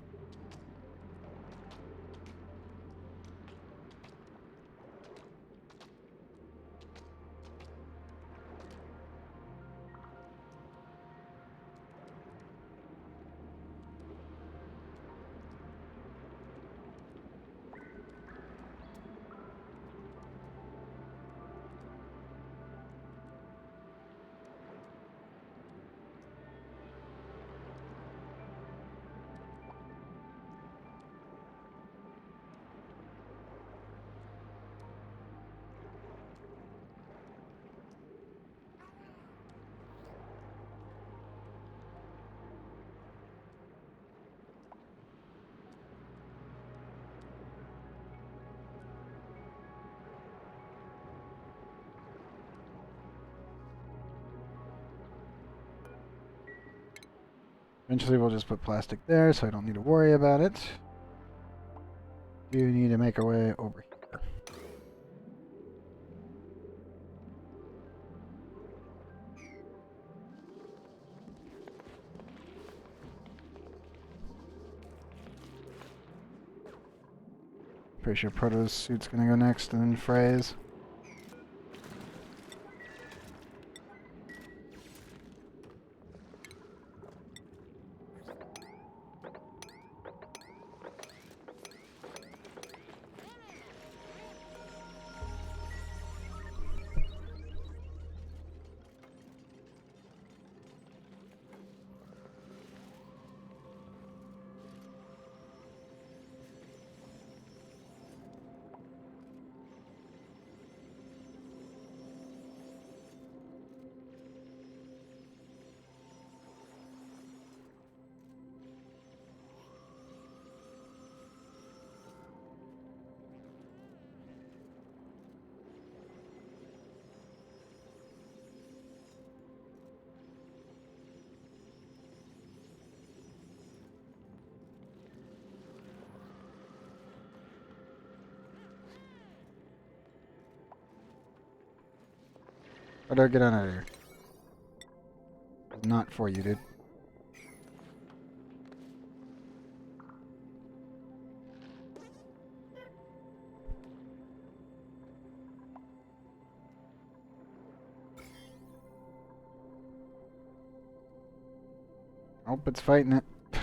Eventually we'll just put plastic there so I don't need to worry about it. Do need to make our way over here. Pretty sure Proto's suit's gonna go next and then Frey's. Proto, get out of here. Not for you, dude. Nope, it's fighting it. The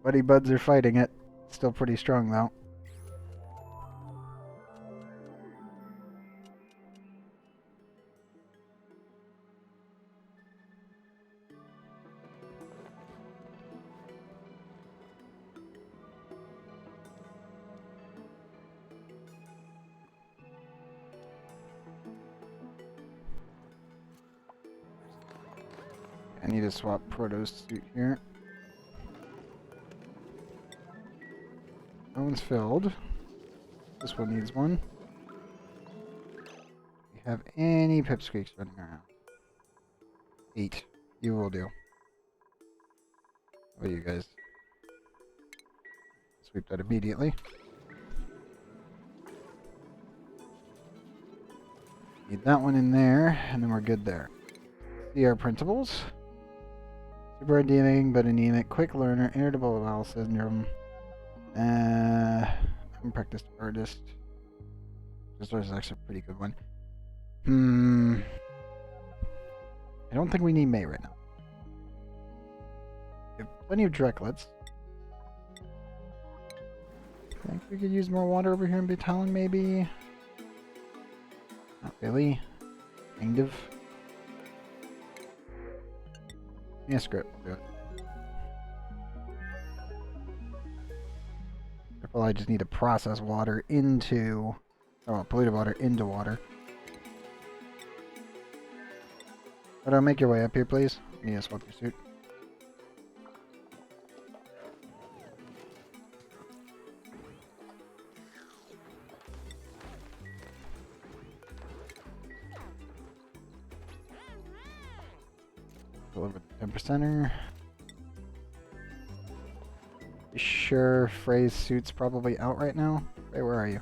buddy buds are fighting it. Still pretty strong, though. I need to swap Proto's suit here. That one's filled. This one needs one. Do you have any pipsqueaks running around? 8. You will do. What are you guys? Sweep that immediately. Need that one in there, and then we're good there. See our principles. Super anemic, but anemic. Quick learner. Irritable bowel syndrome. Unpracticed artist. This is actually a pretty good one. I don't think we need May right now. We have plenty of Drecklets. I think we could use more water over here in Batalon, maybe. Not really. Kind of. Yeah, screw it. Do it. Well, I just need to process water into... Oh, polluted water into water. But make your way up here, please. I need to swap your suit. Deliver the 10%er. You sure Frey's suit's probably out right now? Frey, where are you?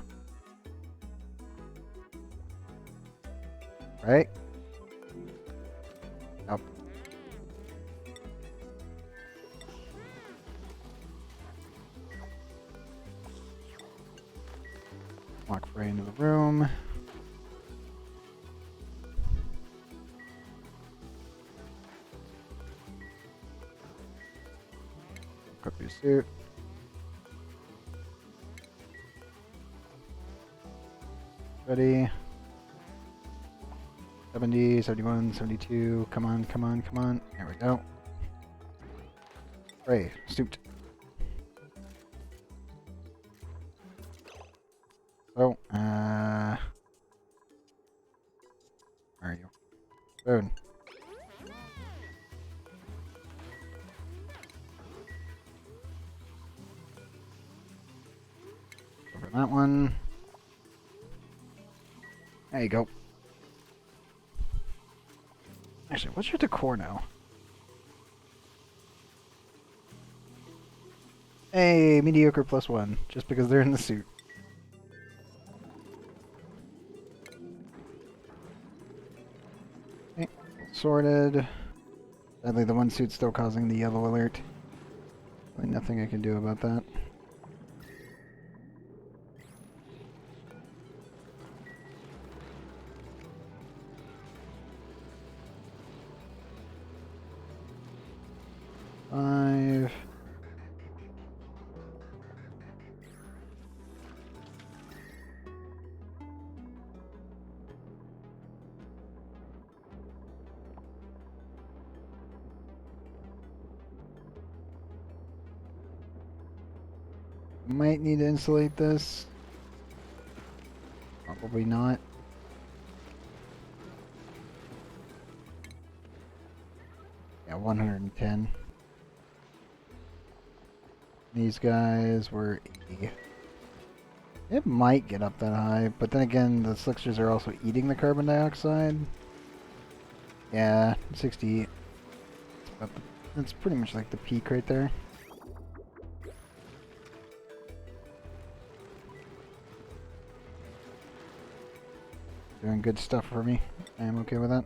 Right? Nope. Walk Frey into the room. Equip your suit. Ready. 70, 71, 72. Come on, come on, come on. There we go. Frey, stooped. So, where are you? Spoon. Over that one. There you go. Actually, what's your decor now? Hey, mediocre +1, just because they're in the suit. Okay, sorted. Sadly, the one suit's still causing the yellow alert. Really nothing I can do about that. Five. Might need to insulate this. Probably not. Yeah, 110. These guys were 80. It might get up that high, but then again, the slicksters are also eating the carbon dioxide. Yeah, 68. That's pretty much like the peak right there. Doing good stuff for me. I am okay with that.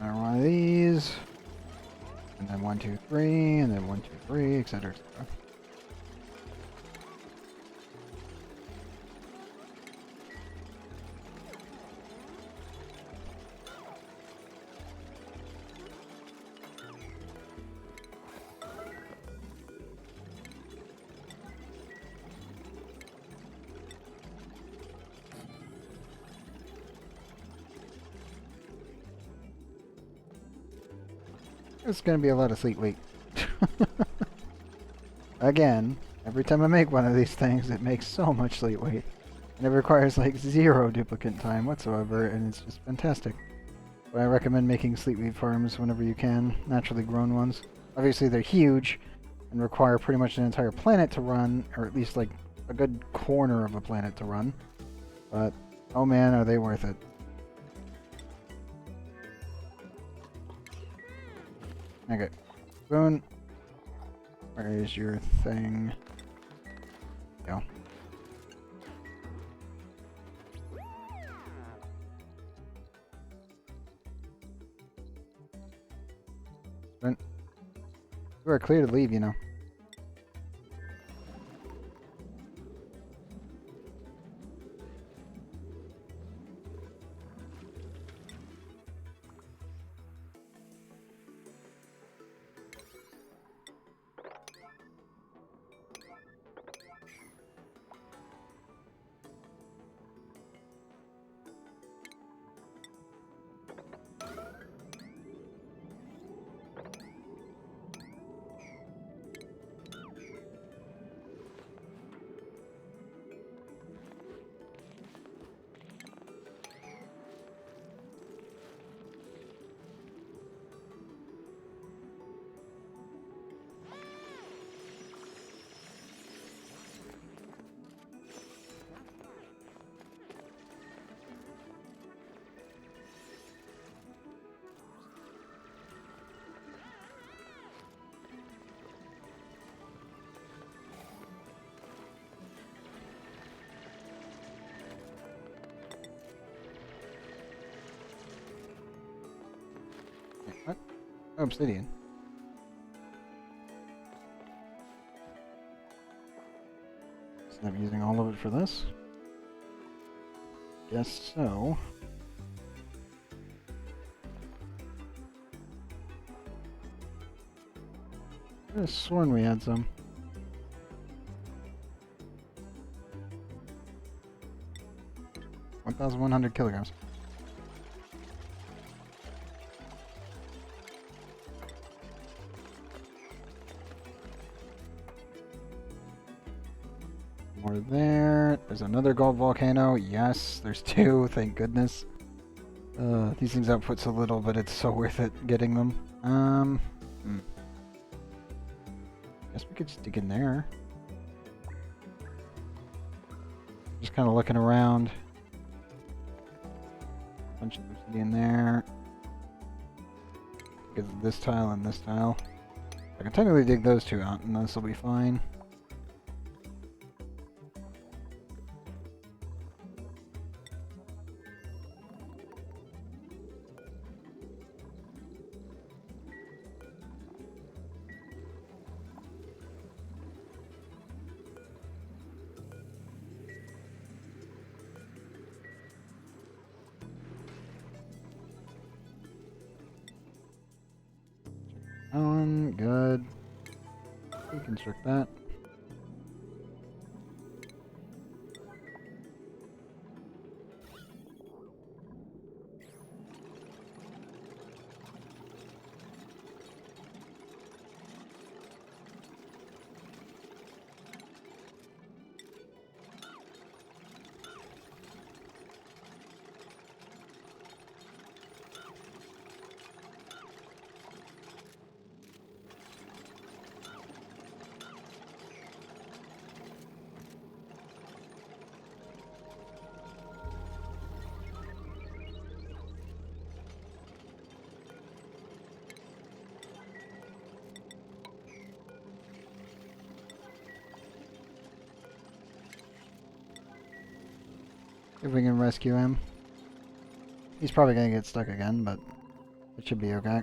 Another one of these. And then 1, 2, 3, and then 1, 2, 3, etc. etc. It's gonna be a lot of sleep weight. Again, every time I make one of these things, it makes so much sleep weight. And it requires like 0 duplicate time whatsoever, and it's just fantastic. But I recommend making sleep weed farms whenever you can, naturally grown ones. Obviously they're huge and require pretty much an entire planet to run, or at least like a good corner of a planet to run. But, oh man, are they worth it. Okay. Spoon. Where is your thing? Go. Spoon. You are clear to leave, you know. What? Oh, obsidian. So I'm using all of it for this? Guess so. I could have sworn we had some. $1,100 kilograms. More there. There's another gold volcano. Yes, there's 2. Thank goodness. These things output so little, but it's so worth it getting them. Guess we could just dig in there. Just kind of looking around. Bunch of obsidian there. Because of this tile and this tile. I can technically dig those 2 out, and this will be fine. Good. Reconstruct that. If we can rescue him. He's probably gonna get stuck again, but it should be okay.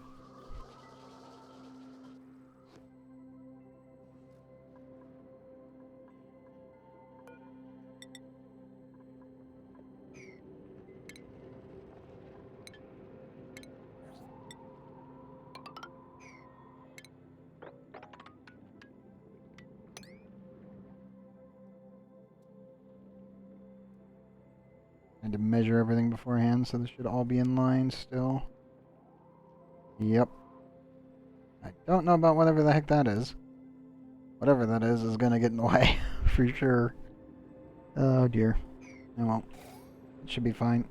I had to measure everything beforehand, so this should all be in line still. Yep. I don't know about whatever the heck that is. Whatever that is gonna get in the way, for sure. Oh dear. Oh well. It should be fine.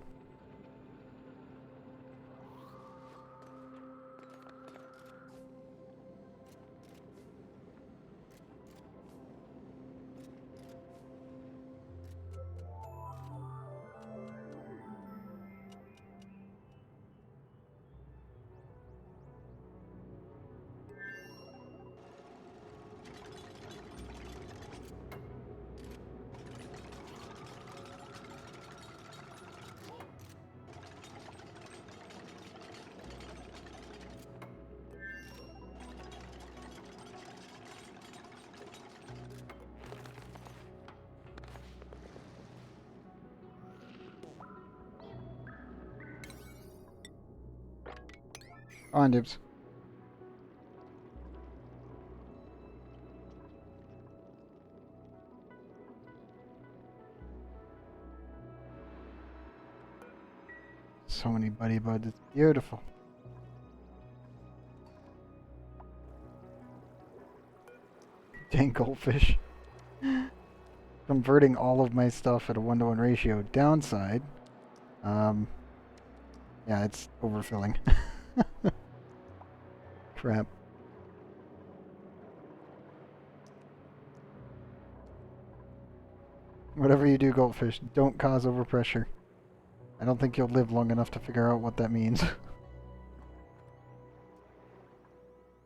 On, Dibs. So many buddy buds. It's beautiful. Dang goldfish. Converting all of my stuff at a 1-to-1 ratio. Downside, yeah, it's overfilling. Crap. Whatever you do, goldfish, don't cause overpressure. I don't think you'll live long enough to figure out what that means.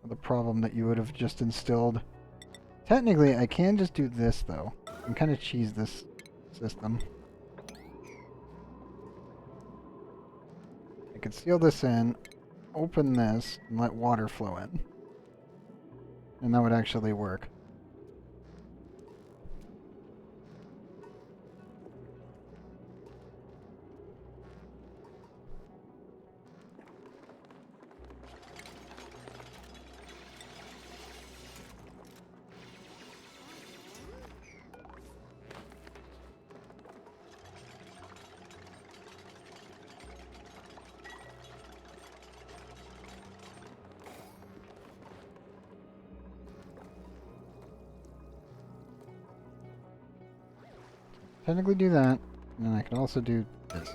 The problem that you would have just instilled. Technically, I can just do this, though. I can kind of cheese this system. I could seal this in, open this, and let water flow in. And that would actually work. Technically do that, and then I can also do this.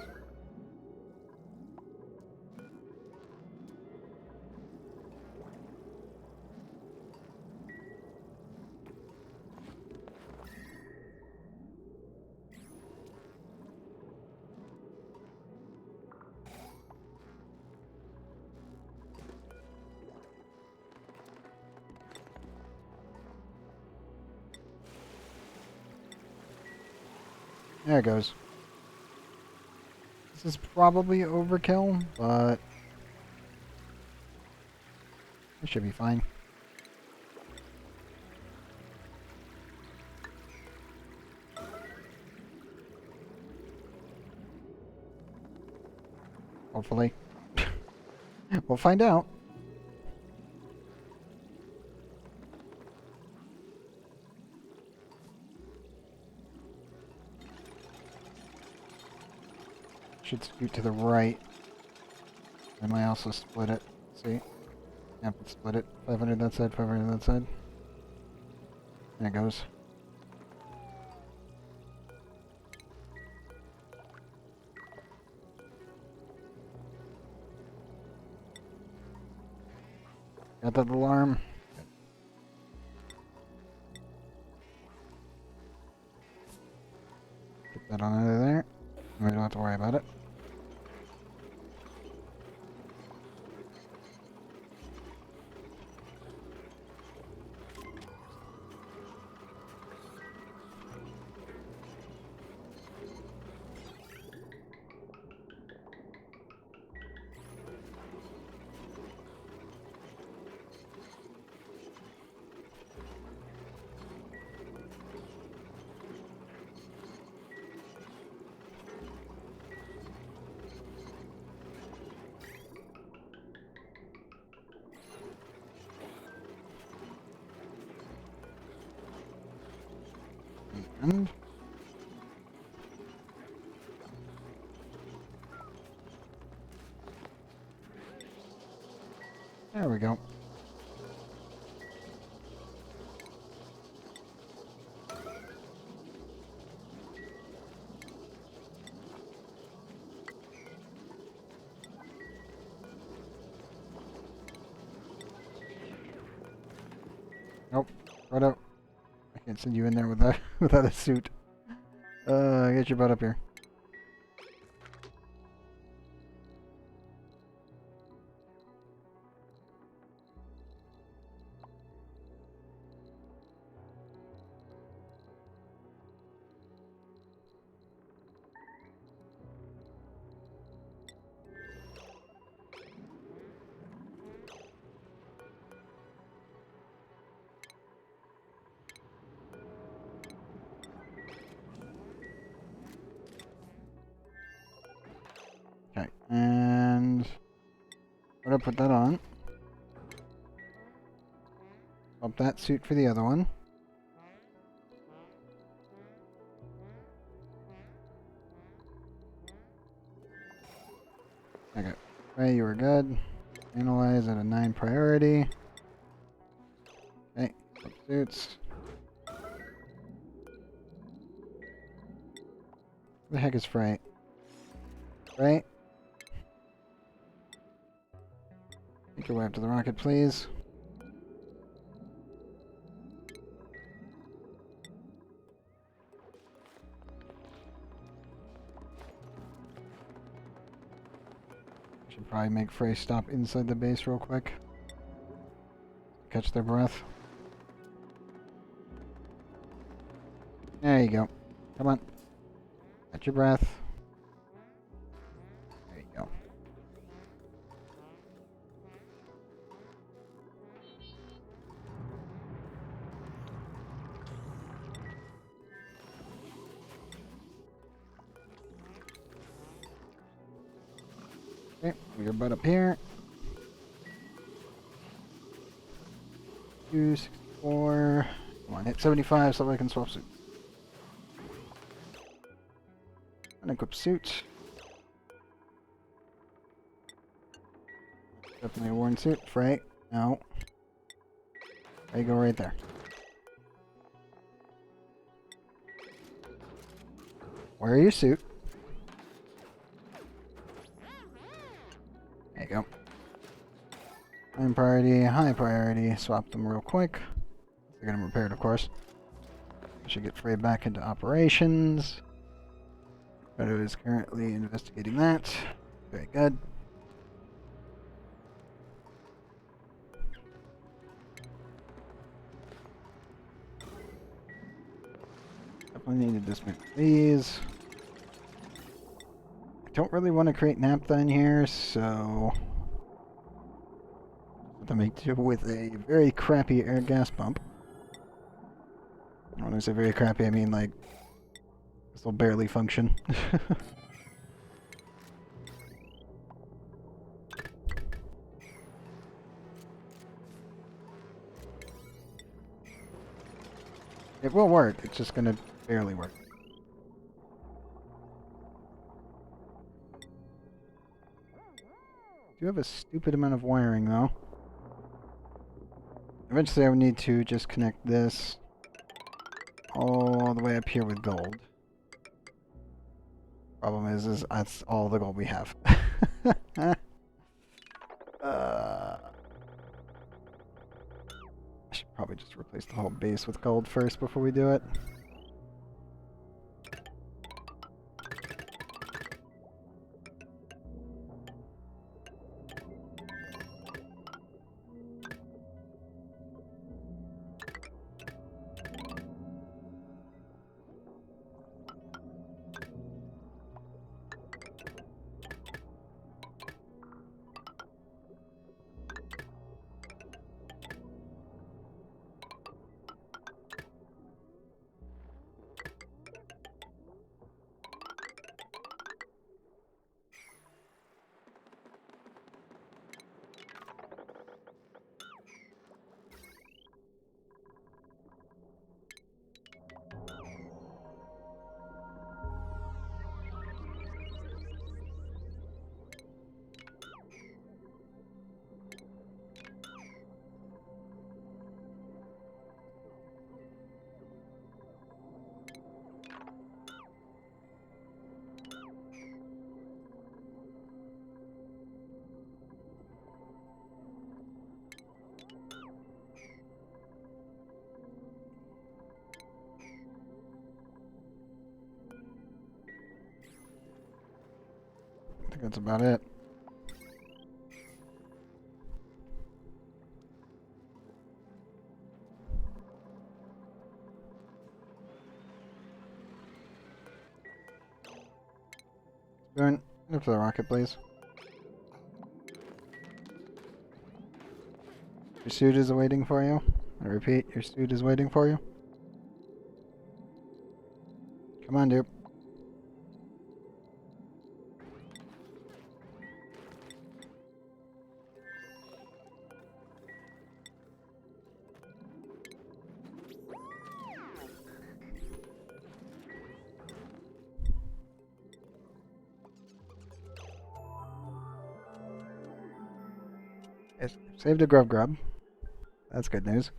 There it goes. This is probably overkill, but it should be fine. Hopefully. We'll find out. Should scoot to the right. I might also split it. See? Yep, let's split it. 500 that side, 500 that side. There it goes. Got that alarm. Get that on out of there. We don't have to worry about it. And there we go. Nope. Right. I can't send you in there without without a suit. Get your butt up here. Okay, and I'm gonna put that on. Swap that suit for the other one. Okay, Ray, you were good. Analyze at a 9 priority. Okay, swap suits. Who the heck is Frey? Frey? Make your way up to the rocket, please. Should probably make Frey stop inside the base real quick. Catch their breath. There you go. Come on. Catch your breath. There you go. Okay, move your butt up here. 264. Come on, hit 75 so I can swap suits. Unequip suit. Definitely a worn suit. Frey. No. Frey, go right there. Wear your suit. There you go. High priority. Swap them real quick. They're getting repaired, of course. I should get Frey back into operations. Radioactive is currently investigating that. Very good. Definitely need to dismiss these. I don't really want to create naphtha in here, so to make do with a very crappy air gas pump. When I say very crappy, I mean like this will barely function. It will work, it's just gonna barely work. Do have a stupid amount of wiring though. Eventually I would need to just connect this all the way up here with gold. Problem is that's all the gold we have. I should probably just replace the whole base with gold first before we do it. think that's about it. Spoon, up to the rocket, please. Your suit is waiting for you. I repeat, your suit is waiting for you. Come on, dude. Yes, saved a grub. That's good news.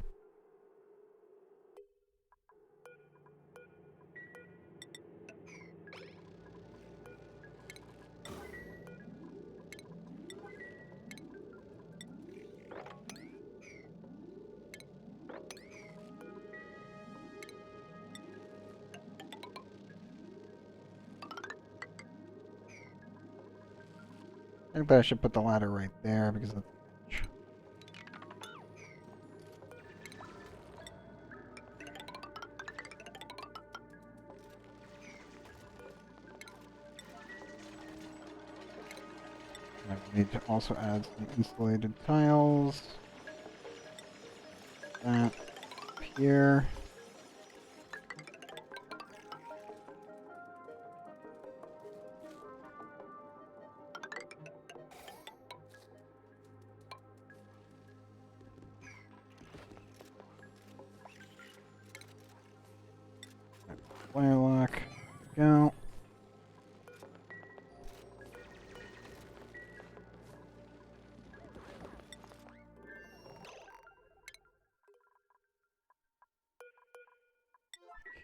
I think I should put the ladder right there because of... I need to also add some insulated tiles. That up here. Firelock. Go.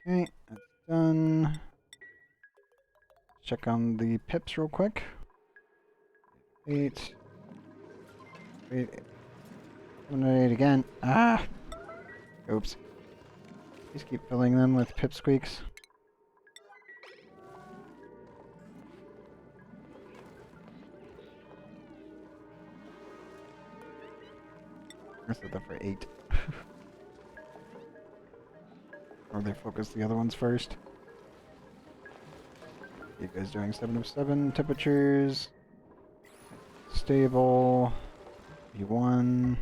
Okay, that's done. Check on the pips real quick. 8. Wait. 8 again. Ah! Oops. Please keep filling them with pipsqueaks. I set that for 8. Or they focus the other ones first. You guys doing 7 of 7 temperatures. Stable. B1.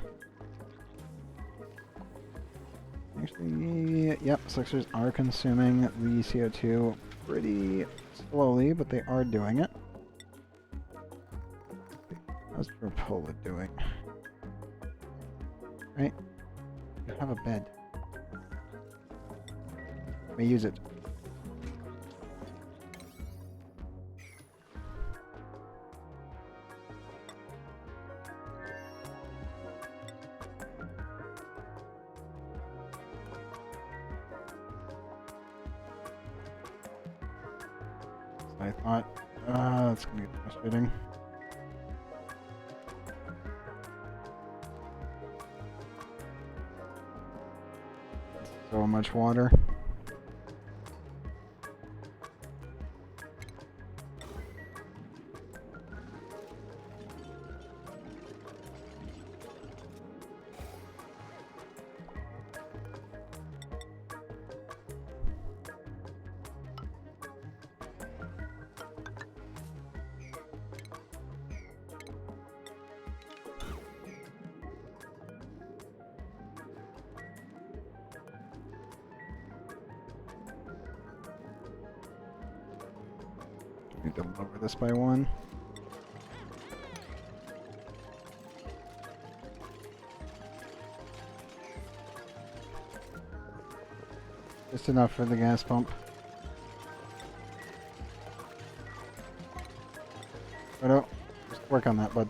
Actually, yep, Sixers are consuming the CO2 pretty slowly, but they are doing it. How's Rapola doing? Right? You have a bed. May use it. I thought, that's gonna be frustrating. So much water. Need to lower this by 1. Just enough for the gas pump. Oh no, just work on that, bud.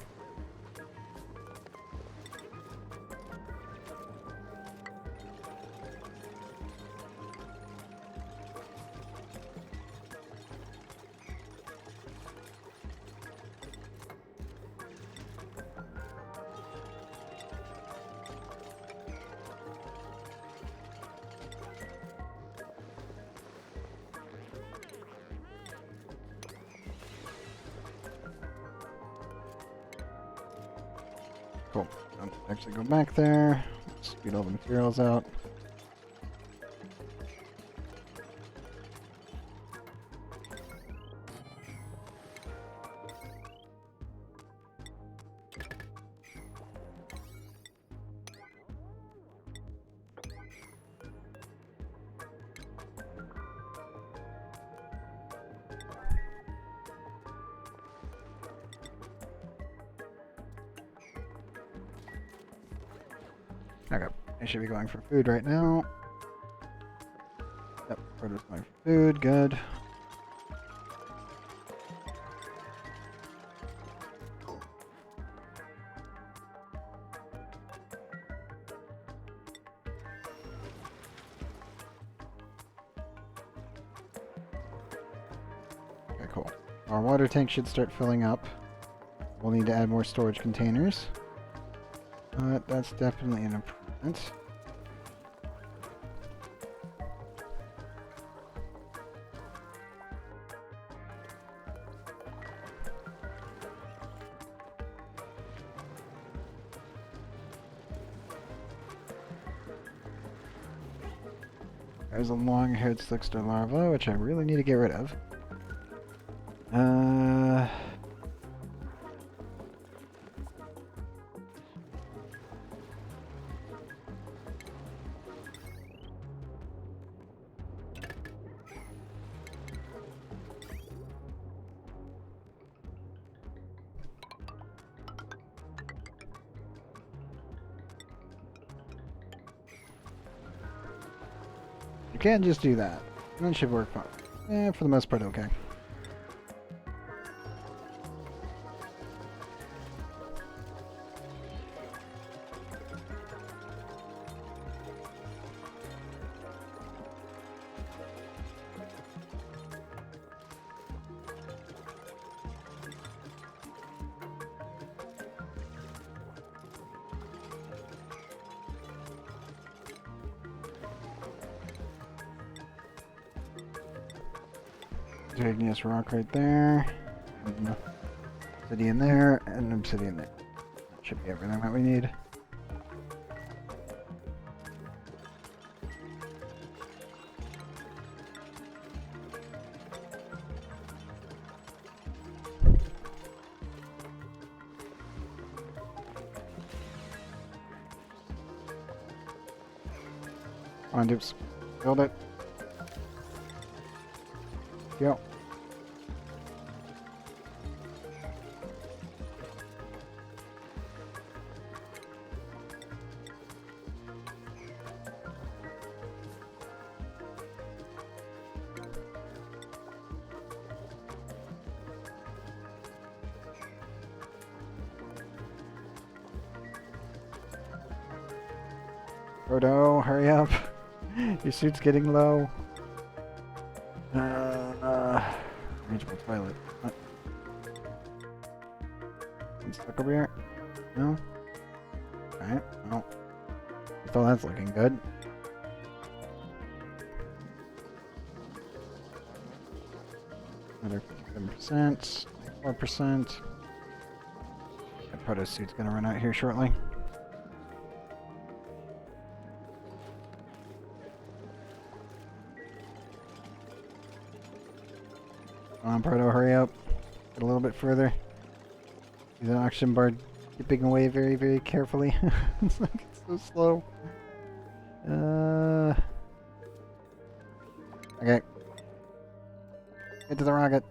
Cool. I'll actually go back there. Speed all the materials out. Okay, I should be going for food right now. Yep, Proto's going for food, good. Okay, cool. Our water tank should start filling up. We'll need to add more storage containers. But that's definitely an improvement. There's a long-haired slickster larva, which I really need to get rid of. You can't just do that. And it should work fine. For the most part, okay. Igneous rock right there. And obsidian there, and obsidian there. That should be everything that we need. Come on, dupes. Build it. Go. Frodo, hurry up. Your suit's getting low. Reachable toilet. What? I'm stuck over here? No? Alright, well. So that's looking good. Another 57%, 4%. That proto suit's gonna run out here shortly. Come on, Proto, hurry up. Get a little bit further. See the oxygen bar dipping away very, very carefully. It's like it's so slow. Okay. Get to the rocket.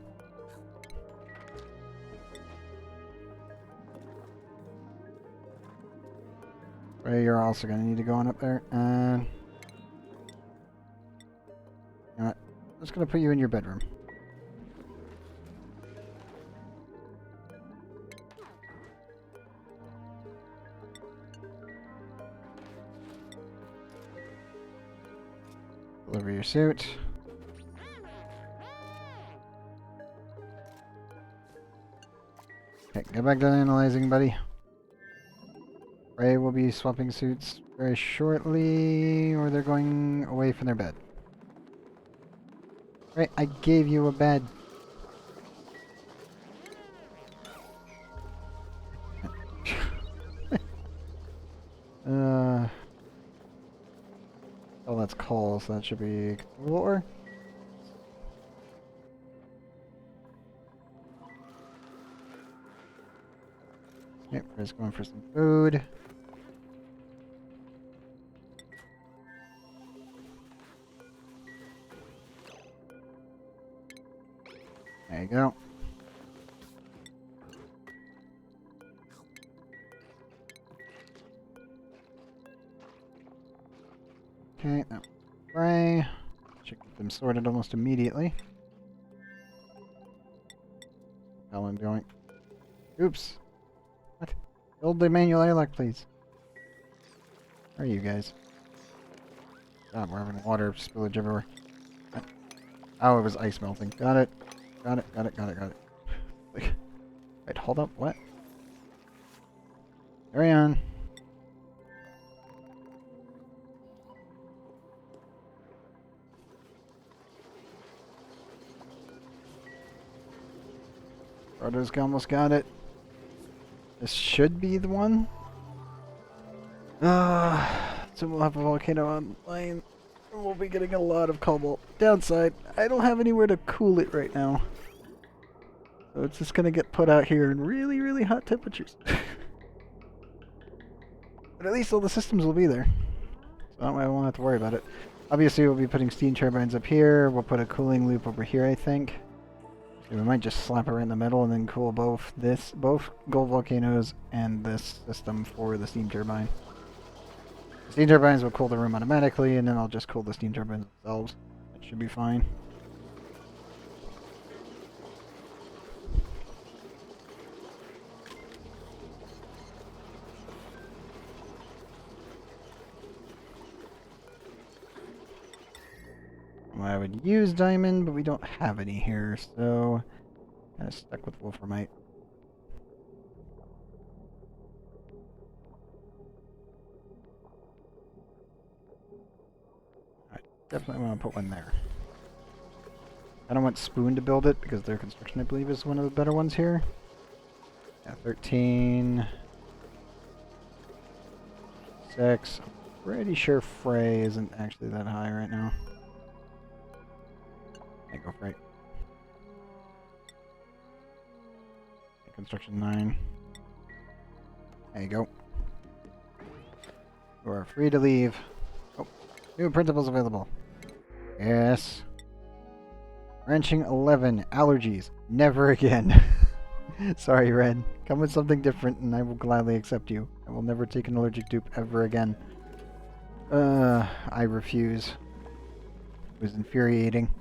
Ray, you're also gonna need to go on up there. You know what? I'm just gonna put you in your bedroom. Deliver your suit. Okay, get back to analyzing, buddy. Ray will be swapping suits very shortly, or they're going away from their bed. Ray, I gave you a bed. full, so that should be war. Okay, we're just going for some food. There you go. Okay, that spray. Should get them sorted almost immediately. Hell, I'm going. Oops. What? Build the manual airlock, please. Where are you guys? God, we're having water spillage everywhere. Oh, it was ice melting. Got it. Got it, got it, got it, got it. Wait, hold up, what? Carry on. Brothers almost got it. This should be the one. So we'll have a volcano online. And we'll be getting a lot of cobalt. Downside, I don't have anywhere to cool it right now. So it's just gonna get put out here in really, really hot temperatures. But at least all the systems will be there. So that way I won't have to worry about it. Obviously we'll be putting steam turbines up here. We'll put a cooling loop over here, I think. We might just slap it right in the middle and then cool both gold volcanoes and this system for the steam turbine. The steam turbines will cool the room automatically, and then I'll just cool the steam turbines themselves. That should be fine. Well, I would use diamond, but we don't have any here, so kind of stuck with wolframite. I definitely want to put one there. I don't want Spoon to build it because their construction, I believe, is one of the better ones here. Yeah, 13. 6. I'm pretty sure Frey isn't actually that high right now. I go Frey. Construction 9. There you go. You are free to leave. Oh, new principles available. Yes. Wrenching 11. Allergies. Never again. Sorry, Red. Come with something different and I will gladly accept you. I will never take an allergic dupe ever again. I refuse. It was infuriating.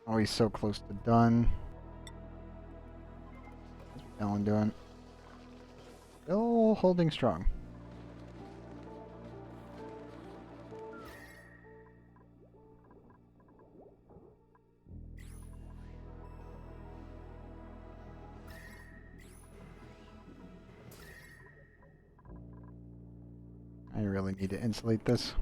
Oh, he's so close to done. What's Alan doing? Still holding strong. I really need to insulate this.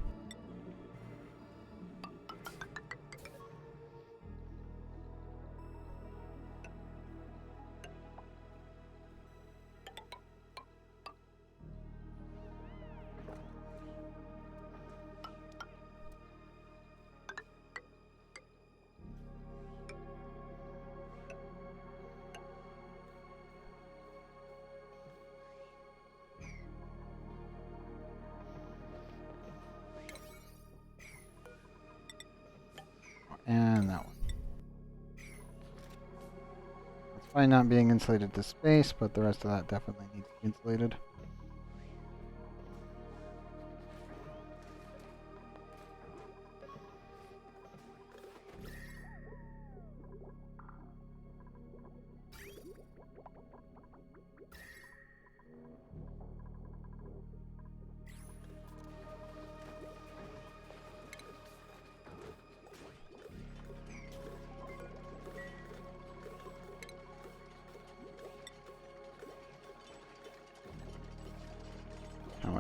And that one. It's fine not being insulated to space, but the rest of that definitely needs to be insulated.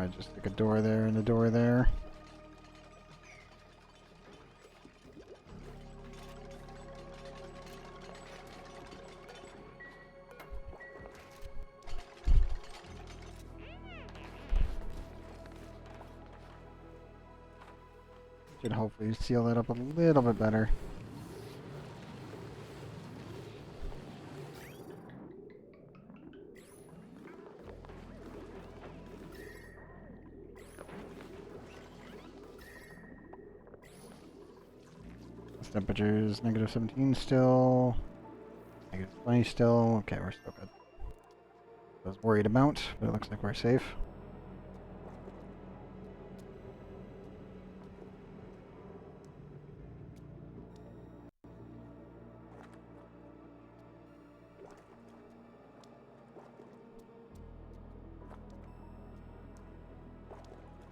I just stick a door there and a door there. Should hopefully seal that up a little bit better. This temperature is negative 17 still. Negative 20 still. Okay, we're still good. I was worried about, but it looks like we're safe.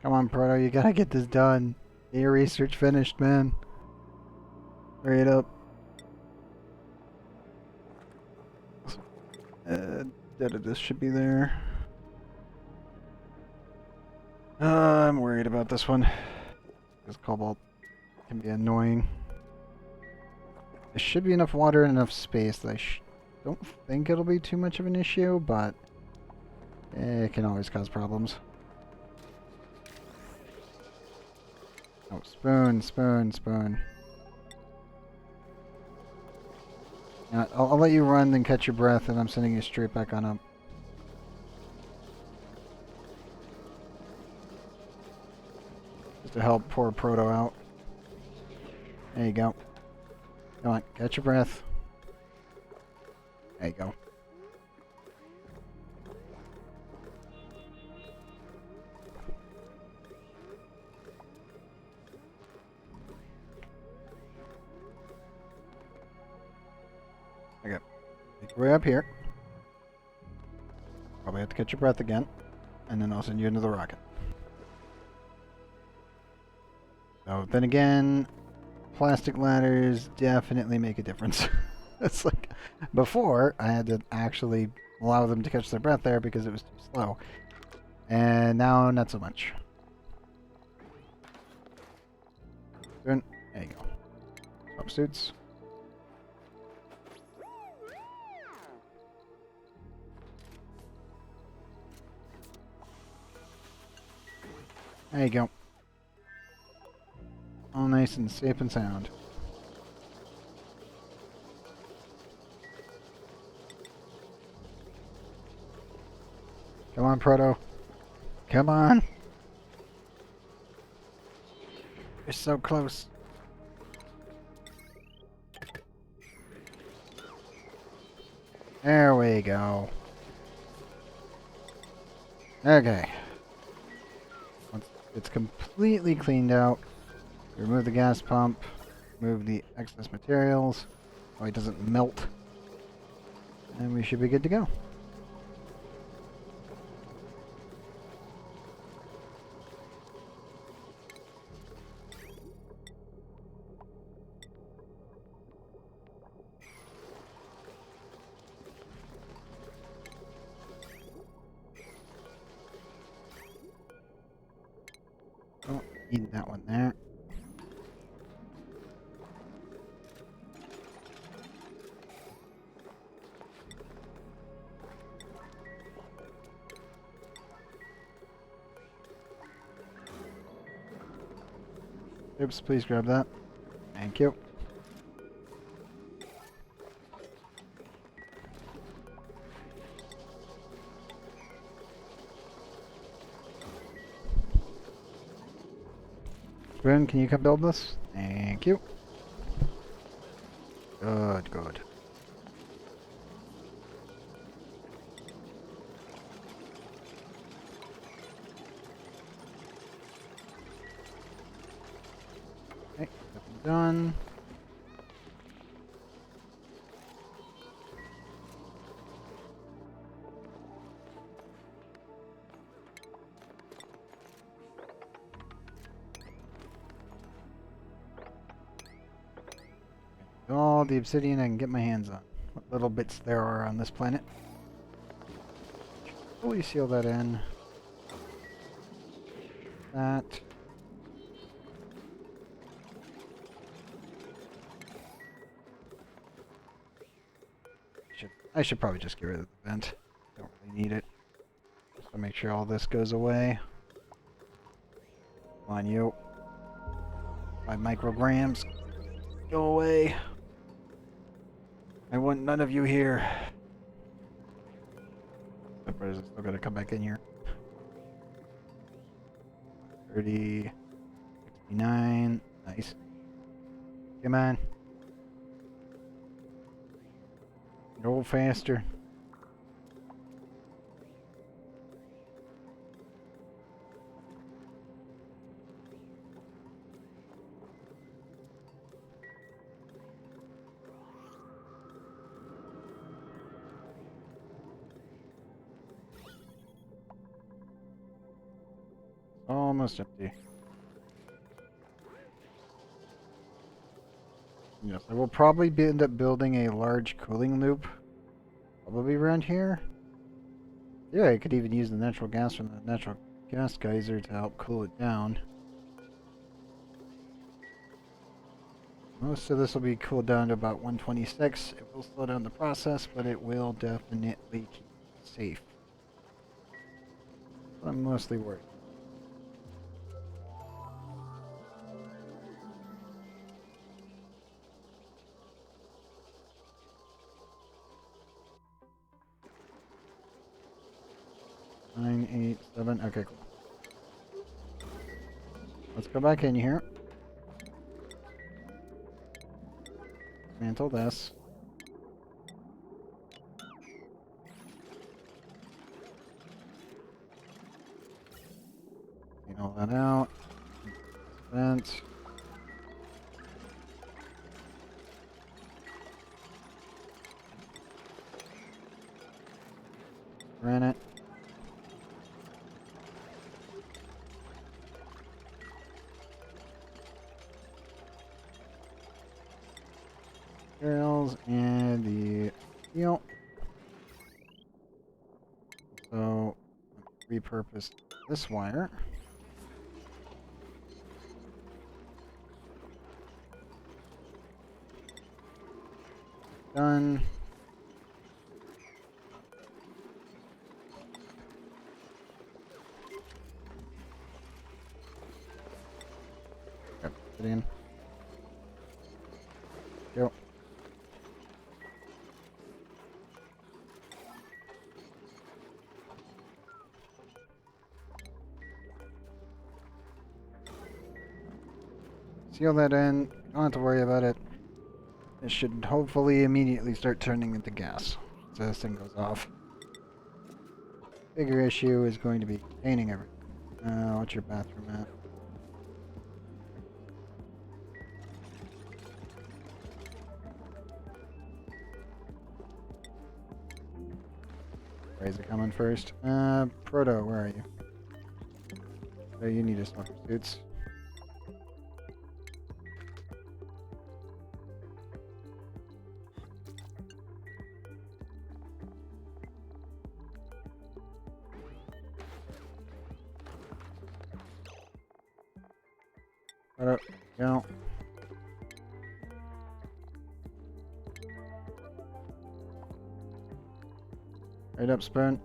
Come on, Proto, you gotta get this done. Get your research finished, man. Hurry it up. This should be there. I'm worried about this one. This cobalt can be annoying. There should be enough water and enough space that I don't think it'll be too much of an issue, but it can always cause problems. Oh, spoon, spoon, spoon. Yeah, I'll let you run, then catch your breath, and I'm sending you straight back on up. Just to help poor Proto out. There you go. Come on, catch your breath. There you go. Okay. Make your way up here. Probably have to catch your breath again. And then I'll send you into the rocket. So then again, plastic ladders definitely make a difference. It's like before I had to actually allow them to catch their breath there because it was too slow. And now not so much. There you go. Swap suits. There you go. All nice and safe and sound. Come on, Proto. Come on. You're so close. There we go. Okay. Once it's completely cleaned out, remove the gas pump, remove the excess materials so it doesn't melt, and we should be good to go. Oh, need that one there. Oops, please grab that. Thank you. Spoon, can you come build this? Thank you. Good, good. Okay, done. All the obsidian I can get my hands on. What little bits there are on this planet. Fully seal that in. that. I should probably just get rid of the vent. Don't really need it. Just to make sure all this goes away. Come on, you. 5 micrograms. Go away. I want none of you here. Is it still gonna come back in here? 30, 69. Nice. Come on. Go faster. Almost empty. Yes, I will probably end up building a large cooling loop. Probably around here. Yeah, I could even use the natural gas from the natural gas geyser to help cool it down. Most of this will be cooled down to about 126. It will slow down the process, but it will definitely keep it safe. But I'm mostly worried. Nine, 8, 7. Okay, cool. Let's go back in here. Dismantle this. Clean all that out. Vent. Granite. Materials and the steel. So, repurpose this wire. Done. Yep, put it in. Go. Seal that in. Don't have to worry about it. It should hopefully immediately start turning into gas. So this thing goes off. Bigger issue is going to be painting everything. What's your bathroom at? Where is it coming first? Proto, where are you? Oh, you need to swap your suits. Proto, go. Right up, spoon.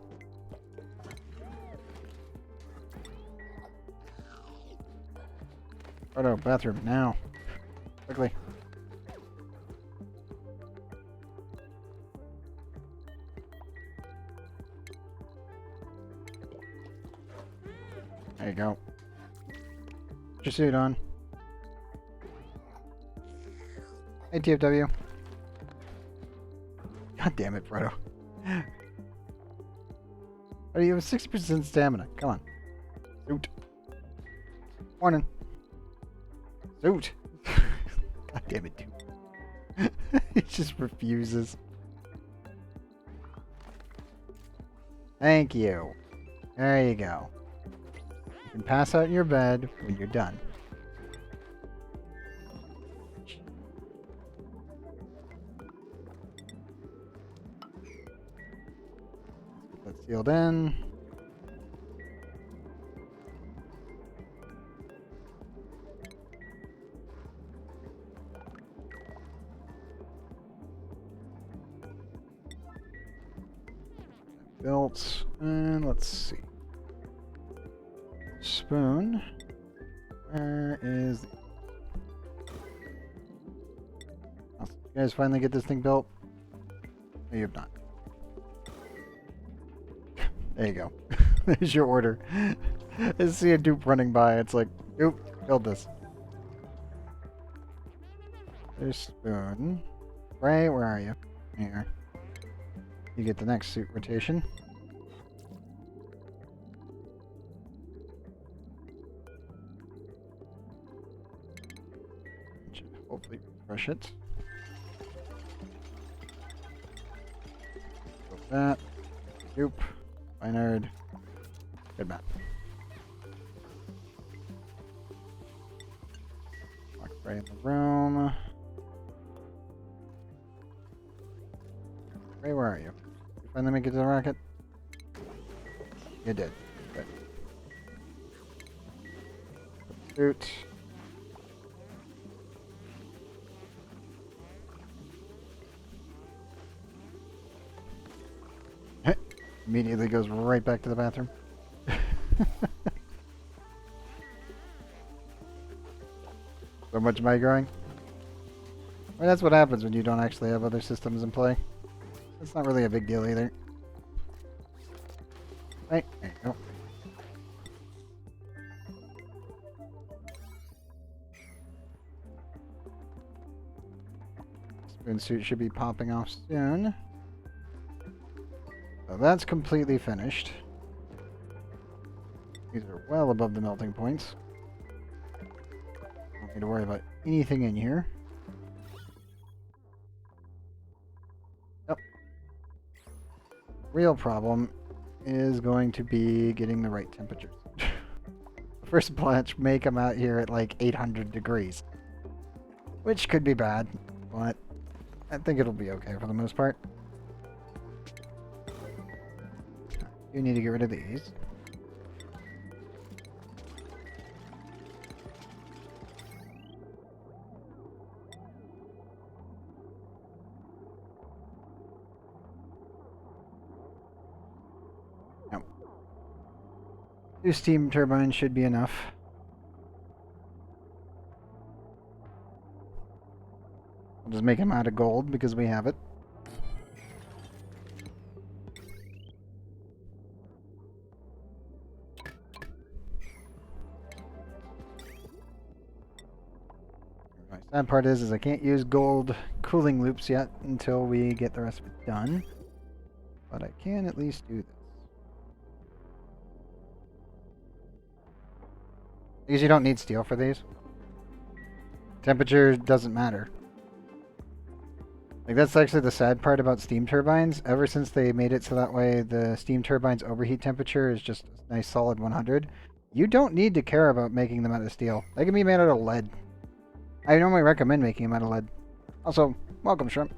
Proto, bathroom, now. Quickly. There you go. Put your suit on. Hey, TFW. God damn it, Proto. Oh, you have 60% stamina. Come on. Suit. Morning. Suit. God damn it, dude. He just refuses. Thank you. There you go. You can pass out in your bed when you're done. Get that sealed in. built. And let's see. Spoon. Where is... You guys finally get this thing built? No, you have not. There you go. There's your order. I see a dupe running by. It's like, dupe, build this. There's Spoon. Ray, where are you? Here. You get the next suit rotation. Should hopefully refresh it. Build that. Dupe. Bye, nerd. Good map. Walk right in the room. Ray, where are you? You finally make it to the rocket? You did. Good. Suit. Immediately goes right back to the bathroom. So much migraine. Well, that's what happens when you don't actually have other systems in play. It's not really a big deal either. Right, there you go. Spoon suit should be popping off soon. So that's completely finished. These are well above the melting points. Don't need to worry about anything in here. Yep. Real problem is going to be getting the right temperatures. The first batch may come out here at like 800 degrees. Which could be bad, but I think it'll be okay for the most part. You need to get rid of these. No. 2 steam turbines should be enough. I'll just make them out of gold because we have it. Sad part is I can't use gold cooling loops yet until we get the rest of it done. But I can at least do this. Because you don't need steel for these. Temperature doesn't matter. Like, that's actually the sad part about steam turbines. Ever since they made it so that way the steam turbine's overheat temperature is just a nice solid 100, you don't need to care about making them out of steel. They can be made out of lead. I normally recommend making them out of lead. Also, welcome, shrimp.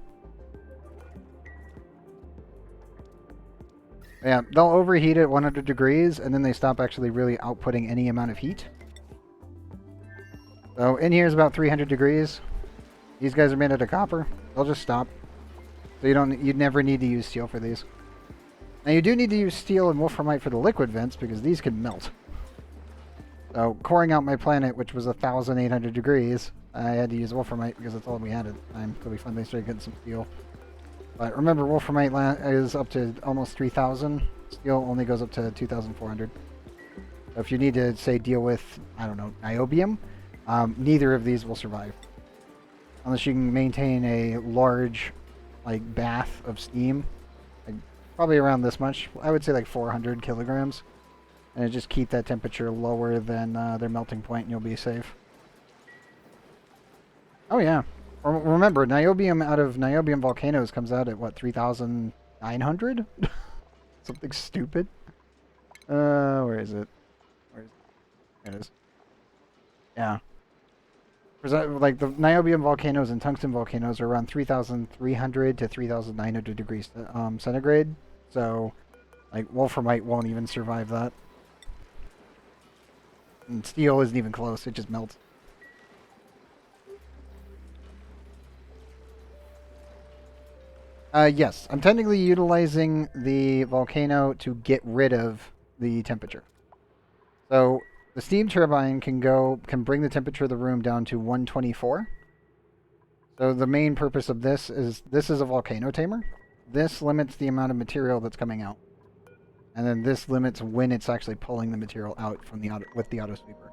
Yeah, they'll overheat at 100 degrees, and then they stop actually really outputting any amount of heat. So in here is about 300 degrees. These guys are made out of copper. They'll just stop. So you'd never need to use steel for these. Now you do need to use steel and wolframite for the liquid vents because these can melt. So coring out my planet, which was 1,800 degrees, I had to use wolframite because that's all we had at the time. So we finally started getting some steel. But remember, wolframite is up to almost 3,000. Steel only goes up to 2,400. So if you need to, say, deal with, I don't know, niobium, neither of these will survive. Unless you can maintain a large, like, bath of steam. Like, probably around this much. I would say like 400 kilograms. And just keep that temperature lower than their melting point and you'll be safe. Oh yeah. Remember, niobium out of niobium volcanoes comes out at what, 3,900? Something stupid. Where is it? There it is. Yeah. Like the niobium volcanoes and tungsten volcanoes are around 3,300 to 3,900 degrees centigrade. So, like, wolframite won't even survive that. And steel isn't even close, it just melts. Yes, I'm technically utilizing the volcano to get rid of the temperature. So the steam turbine can bring the temperature of the room down to 124. So the main purpose of this is a volcano tamer. This limits the amount of material that's coming out, and then this limits when it's actually pulling the material out from the with the auto sweeper.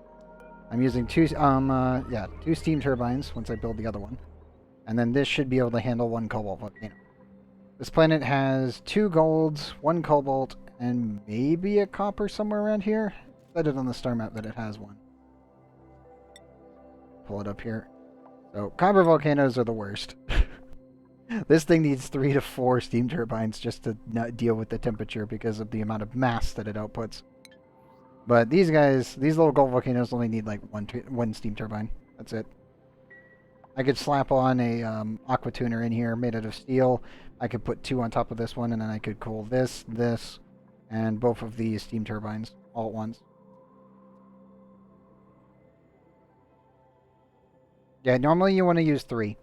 I'm using two steam turbines once I build the other one, and then this should be able to handle one cobalt volcano. This planet has 2 golds, 1 cobalt, and maybe a copper somewhere around here. It said it on the star map that it has one. Pull it up here. So copper volcanoes are the worst. This thing needs 3 to 4 steam turbines just to not deal with the temperature because of the amount of mass that it outputs. But these guys, these little gold volcanoes only need like one steam turbine. That's it. I could slap on a aqua tuner in here made out of steel. I could put 2 on top of this one, and then I could cool this, and both of these steam turbines all at once. Yeah, normally you want to use 3.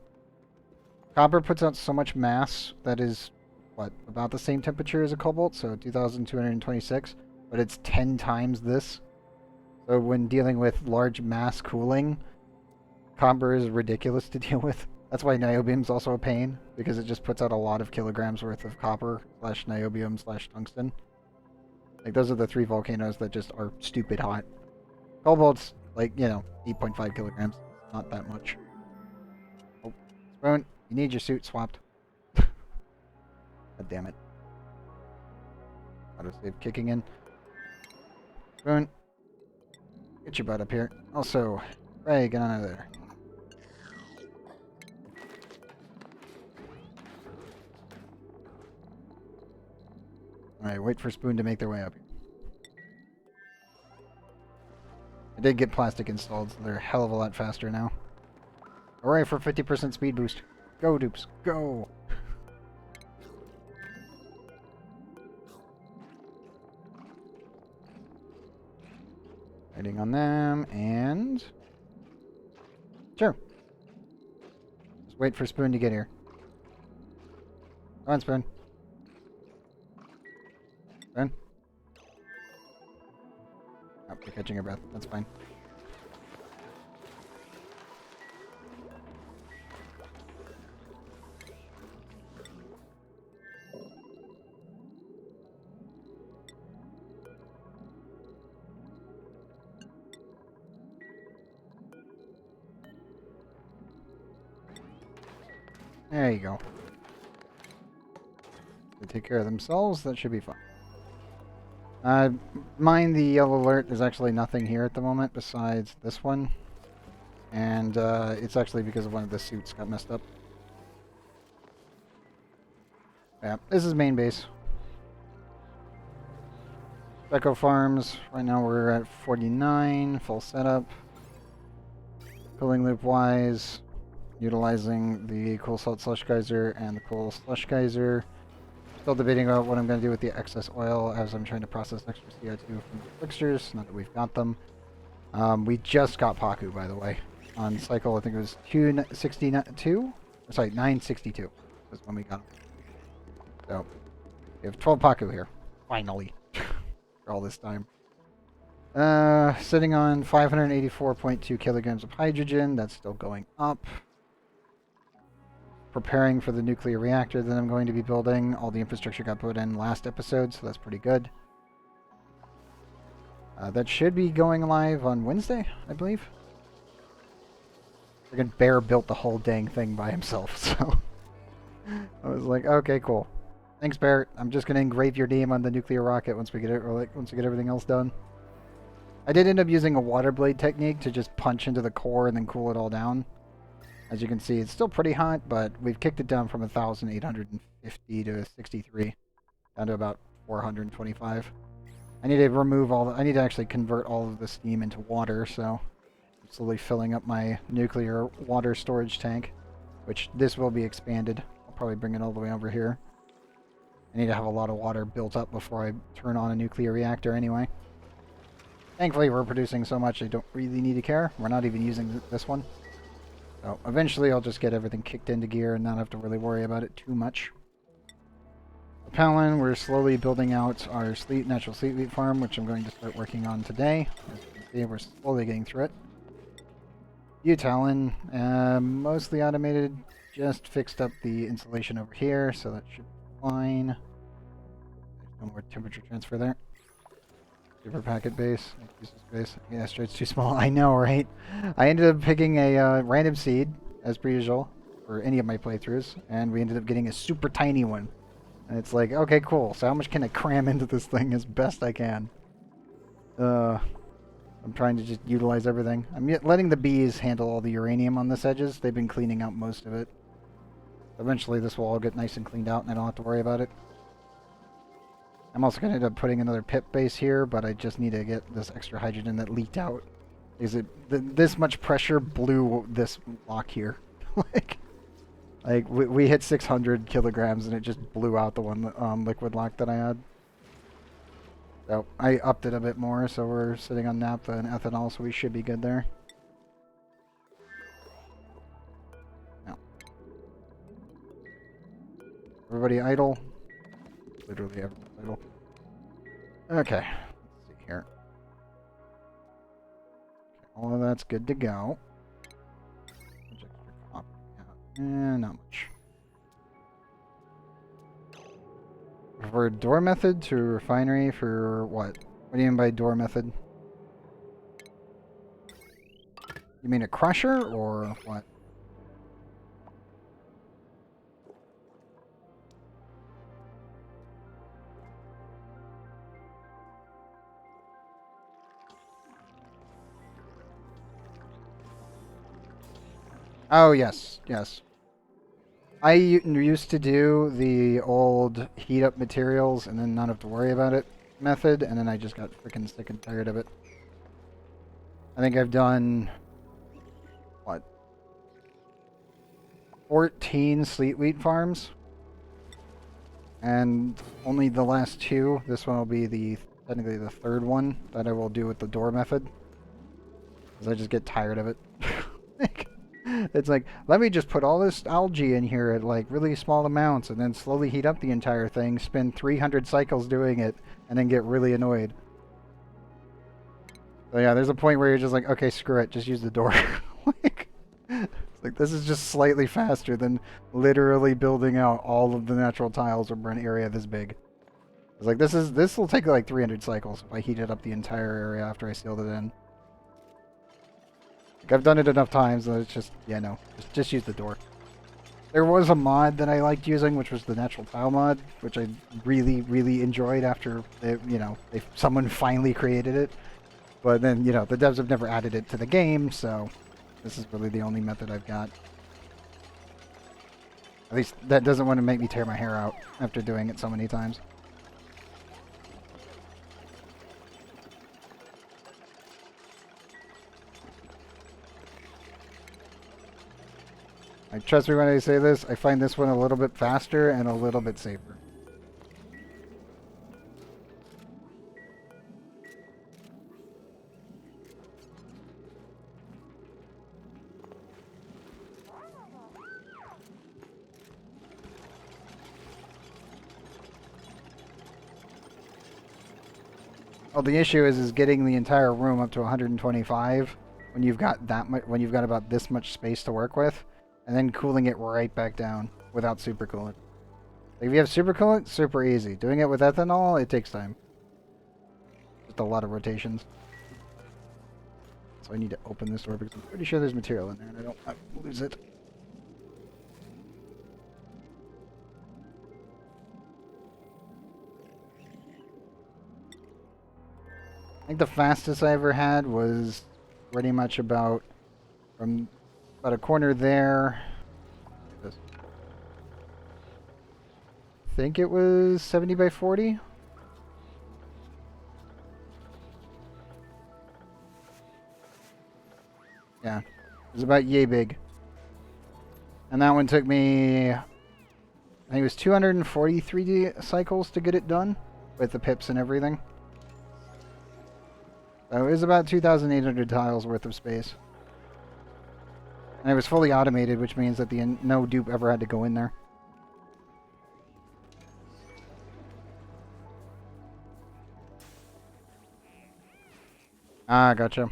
Copper puts out so much mass that is, what, about the same temperature as a cobalt, so 2,226, but it's 10 times this. So when dealing with large mass cooling, copper is ridiculous to deal with. That's why niobium's also a pain, because it just puts out a lot of kilograms worth of copper slash niobium slash tungsten. Like, those are the 3 volcanoes that just are stupid hot. Cobalt's, like, 8.5 kilograms. Not that much. Oh, Spoon, you need your suit swapped. God damn it. Autosave kicking in. Spoon, get your butt up here. Also, Ray, get on out of there. Alright, wait for Spoon to make their way up. I did get plastic installed, so they're a hell of a lot faster now. Alright, for 50% speed boost. Go, dupes, go! Waiting on them, and... Sure. Just wait for Spoon to get here. Come on, Spoon. Spoon? Oh, you're catching your breath. That's fine. There you go. They take care of themselves, that should be fine. Mind the yellow alert, there's actually nothing here at the moment besides this one. And it's actually because of one of the suits got messed up. Yeah, this is main base. Echo Farms, right now we're at 49, full setup. Cooling loop wise, utilizing the cool salt slush geyser and the cool slush geyser. Still debating about what I'm going to do with the excess oil as I'm trying to process extra CO2 from the fixtures, now that we've got them. We just got Paku, by the way. On cycle, I think it was 262? Sorry, 962 was when we got them. So, we have 12 Paku here. Finally. For all this time. Sitting on 584.2 kilograms of hydrogen. That's still going up. Preparing for the nuclear reactor that I'm going to be building. All the infrastructure got put in last episode, so that's pretty good. That should be going live on Wednesday, I believe. Friggin' Bear built the whole dang thing by himself, so... I was like, okay, cool. Thanks, Bear. I'm just going to engrave your name on the nuclear rocket once we get it, or like, once we get everything else done. I did end up using a water blade technique to just punch into the core and then cool it all down. As you can see, it's still pretty hot, but we've kicked it down from 1,850 to 63, down to about 425. I need to remove I need to actually convert all of the steam into water, so I'm slowly filling up my nuclear water storage tank, which this will be expanded. I'll probably bring it all the way over here. I need to have a lot of water built up before I turn on a nuclear reactor anyway. Thankfully, we're producing so much I don't really need to care. We're not even using this one. So eventually I'll just get everything kicked into gear and not have to really worry about it too much. Palin, we're slowly building out our natural sleet wheat farm, which I'm going to start working on today. As you can see, we're slowly getting through it. You, Talon, mostly automated, just fixed up the insulation over here, so that should be fine. There's no more temperature transfer there. Super packet base, increases space. Yeah, it's too small. I know, right? I ended up picking a random seed, as per usual, for any of my playthroughs, and we ended up getting a super tiny one. And it's like, okay, cool. So how much can I cram into this thing as best I can? I'm trying to just utilize everything. I'm letting the bees handle all the uranium on this edges. They've been cleaning out most of it. Eventually this will all get nice and cleaned out and I don't have to worry about it. I'm also going to end up putting another pip base here, but I just need to get this extra hydrogen that leaked out. Is it this much pressure blew this lock here? like we hit 600 kilograms and it just blew out the one liquid lock that I had. So I upped it a bit more, so we're sitting on naphtha and ethanol, so we should be good there. No. Everybody idle? Literally everyone's idle. Okay. Let's see here. Okay, all of that's good to go. Not much. For door method to refinery for what? What do you mean by door method? You mean a crusher or what? Oh, yes, yes. I used to do the old heat up materials and then not have to worry about it method, and then I just got freaking sick and tired of it. I think I've done, what, 14 sleet wheat farms, and only the last two. This one will be technically the third one that I will do with the door method, because I just get tired of it. It's like, let me just put all this algae in here at like really small amounts and then slowly heat up the entire thing, spend 300 cycles doing it, and then get really annoyed. So yeah, there's a point where you're just like, okay, screw it, just use the door. Like this is just slightly faster than literally building out all of the natural tiles over an area this big. It's like this will take like 300 cycles if I heated up the entire area after I sealed it in. Like, I've done it enough times that it's just, yeah, no, just use the door. There was a mod that I liked using, which was the natural tile mod, which I really, really enjoyed after, someone finally created it. But then, the devs have never added it to the game, so this is really the only method I've got. At least that doesn't want to make me tear my hair out after doing it so many times. Trust me when I say this, I find this one a little bit faster and a little bit safer. Well, the issue is getting the entire room up to 125 when you've got that much, when you've got about this much space to work with, and then cooling it right back down without supercoolant. Like if you have supercoolant, super easy. Doing it with ethanol, it takes time. Just a lot of rotations. So I need to open this door because I'm pretty sure there's material in there and I don't want to lose it. I think the fastest I ever had was pretty much about from about a corner there. I think it was 70 by 40. Yeah, it was about yay big. And that one took me, I think it was 243 cycles to get it done with the pips and everything. So it was about 2,800 tiles worth of space. And it was fully automated, which means that no dupe ever had to go in there. Ah, gotcha.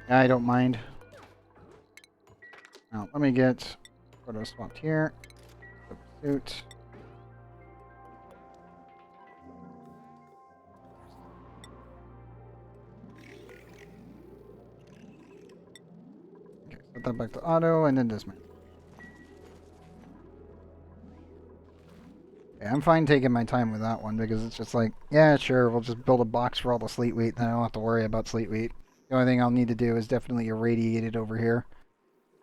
Yeah, I don't mind. Now, let me get photo swapped here. Suit. Okay, put that back to auto and then dismount. Yeah, I'm fine taking my time with that one because it's just like, yeah, sure, we'll just build a box for all the sleet wheat, then I don't have to worry about sleet wheat. The only thing I'll need to do is definitely irradiate it over here.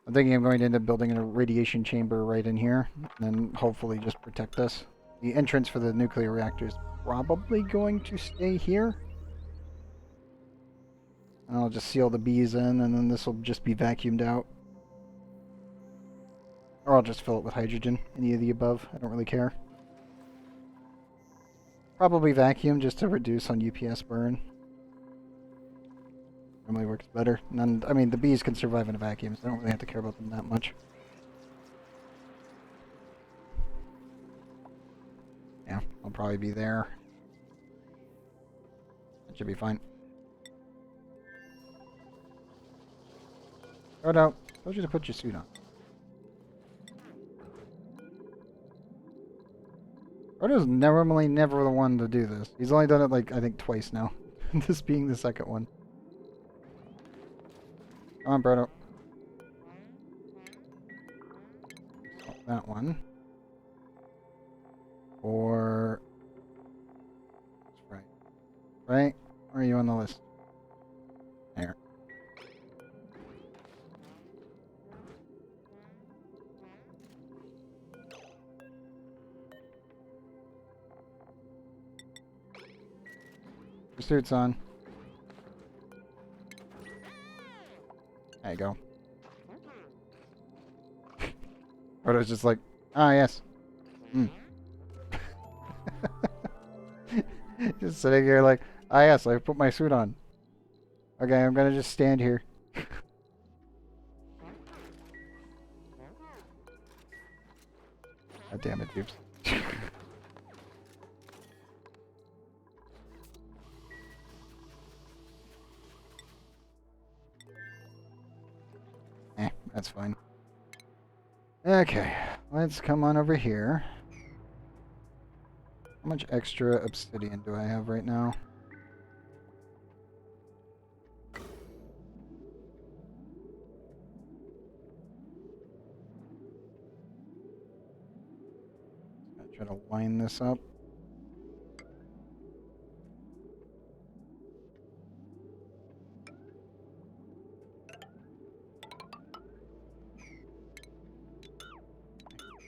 I'm thinking I'm going to end up building a radiation chamber right in here, and then hopefully just protect us. The entrance for the nuclear reactor is probably going to stay here. And I'll just seal the bees in, and then this will just be vacuumed out. Or I'll just fill it with hydrogen, any of the above, I don't really care. Probably vacuum just to reduce on UPS burn. Normally works better. And I mean, the bees can survive in a vacuum, so I don't really have to care about them that much. Yeah, I'll probably be there. That should be fine. Oh no, I told you to put your suit on. Odo's normally never the one to do this. He's only done it like, I think twice now. This being the second one. Come on, Brodo. That one. Or... Right. Right? Where are you on the list? There. Your suit's on. There you go. Odo's just like, ah, yes. Mm. Just sitting here like, ah, yes, I put my suit on. Okay, I'm gonna just stand here. God damn it, Dupes. That's fine. Okay, let's come on over here. How much extra obsidian do I have right now? I'll try to line this up.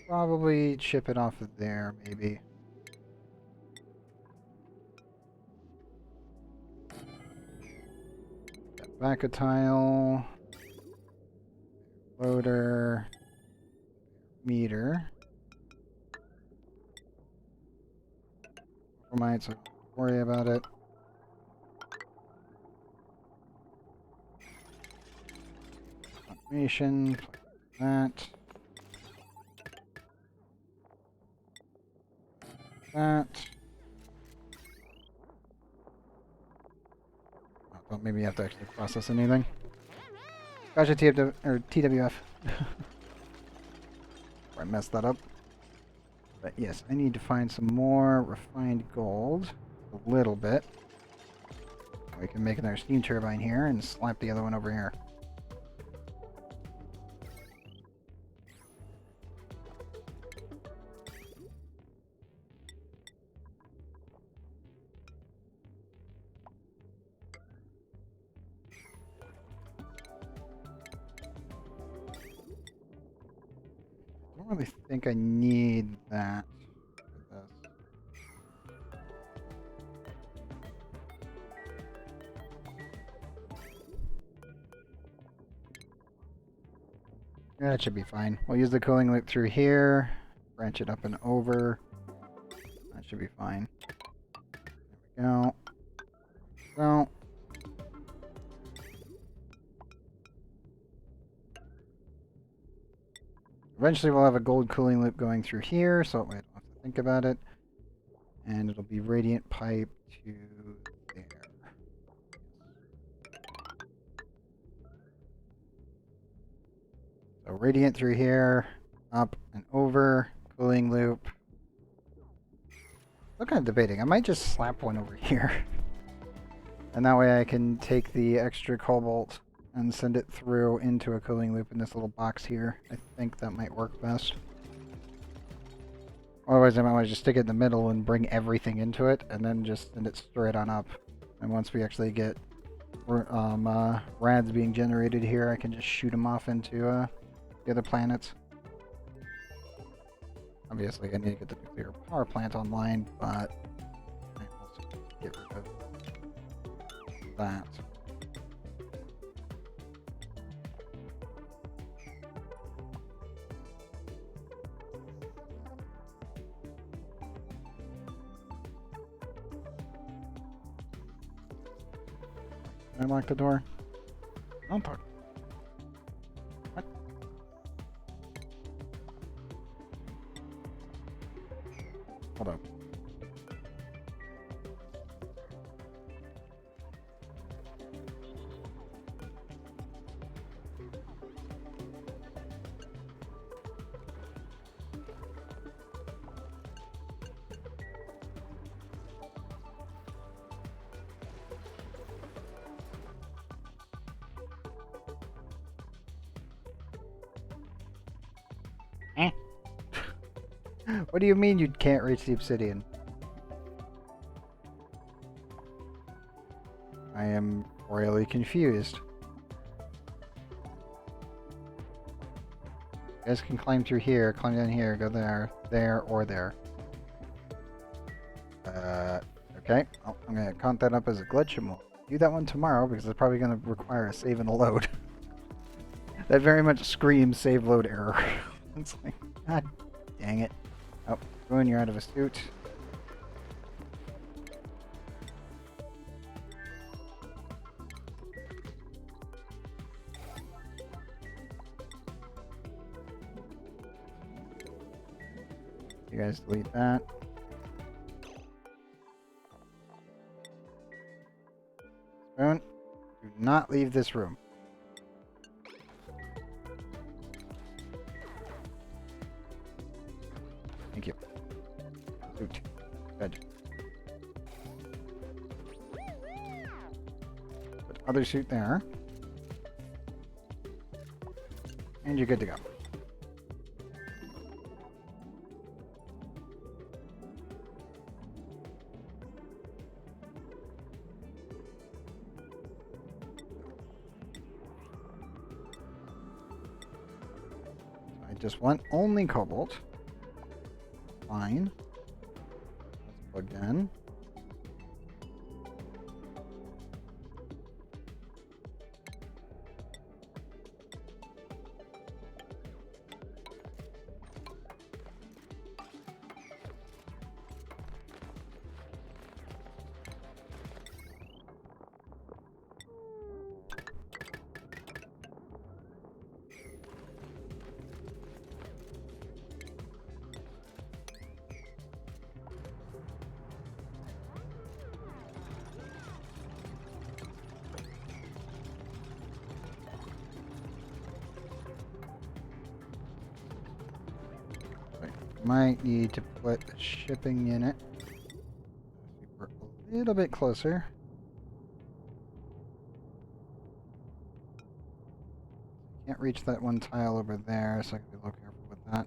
Probably chip it off of there, maybe. Back a tile. Loader. Meter. Might, so don't worry about it. Automation. That. That. Oh, don't maybe have to actually process anything. Gotcha, TWF. I messed that up. But yes, I need to find some more refined gold. A little bit. We can make another steam turbine here and slap the other one over here. I don't really think I need that for this. Yeah, that should be fine. We'll use the cooling loop through here, branch it up and over. That should be fine. There we go. So, eventually we'll have a gold cooling loop going through here, so I don't have to think about it. And it'll be radiant pipe to there. So radiant through here, up and over, cooling loop. I'm kind of debating. I might just slap one over here. And that way I can take the extra cobalt and send it through into a cooling loop in this little box here. I think that might work best. Otherwise I might want to just stick it in the middle and bring everything into it and then just send it straight on up. And once we actually get rads being generated here, I can just shoot them off into the other planets. Obviously I need to get the nuclear power plant online, but I also get rid of that. Can I lock the door? Don't talk. What? Hold up. What do you mean you can't reach the obsidian? I am royally confused. You guys can climb through here, climb down here, go there, there, or there. Okay. Oh, I'm gonna count that up as a glitch and we'll do that one tomorrow because it's probably gonna require a save and a load. That very much screams save load error. It's like, god dang it. Oh, Boone, you're out of a suit. You guys delete that. Boone, do not leave this room. Thank you. Suit. Good. Put other suit there. And you're good to go. I just want only cobalt. Fine. Let's plug in. Might need to put a shipping unit a little bit closer. Can't reach that one tile over there, so I can be a little careful with that.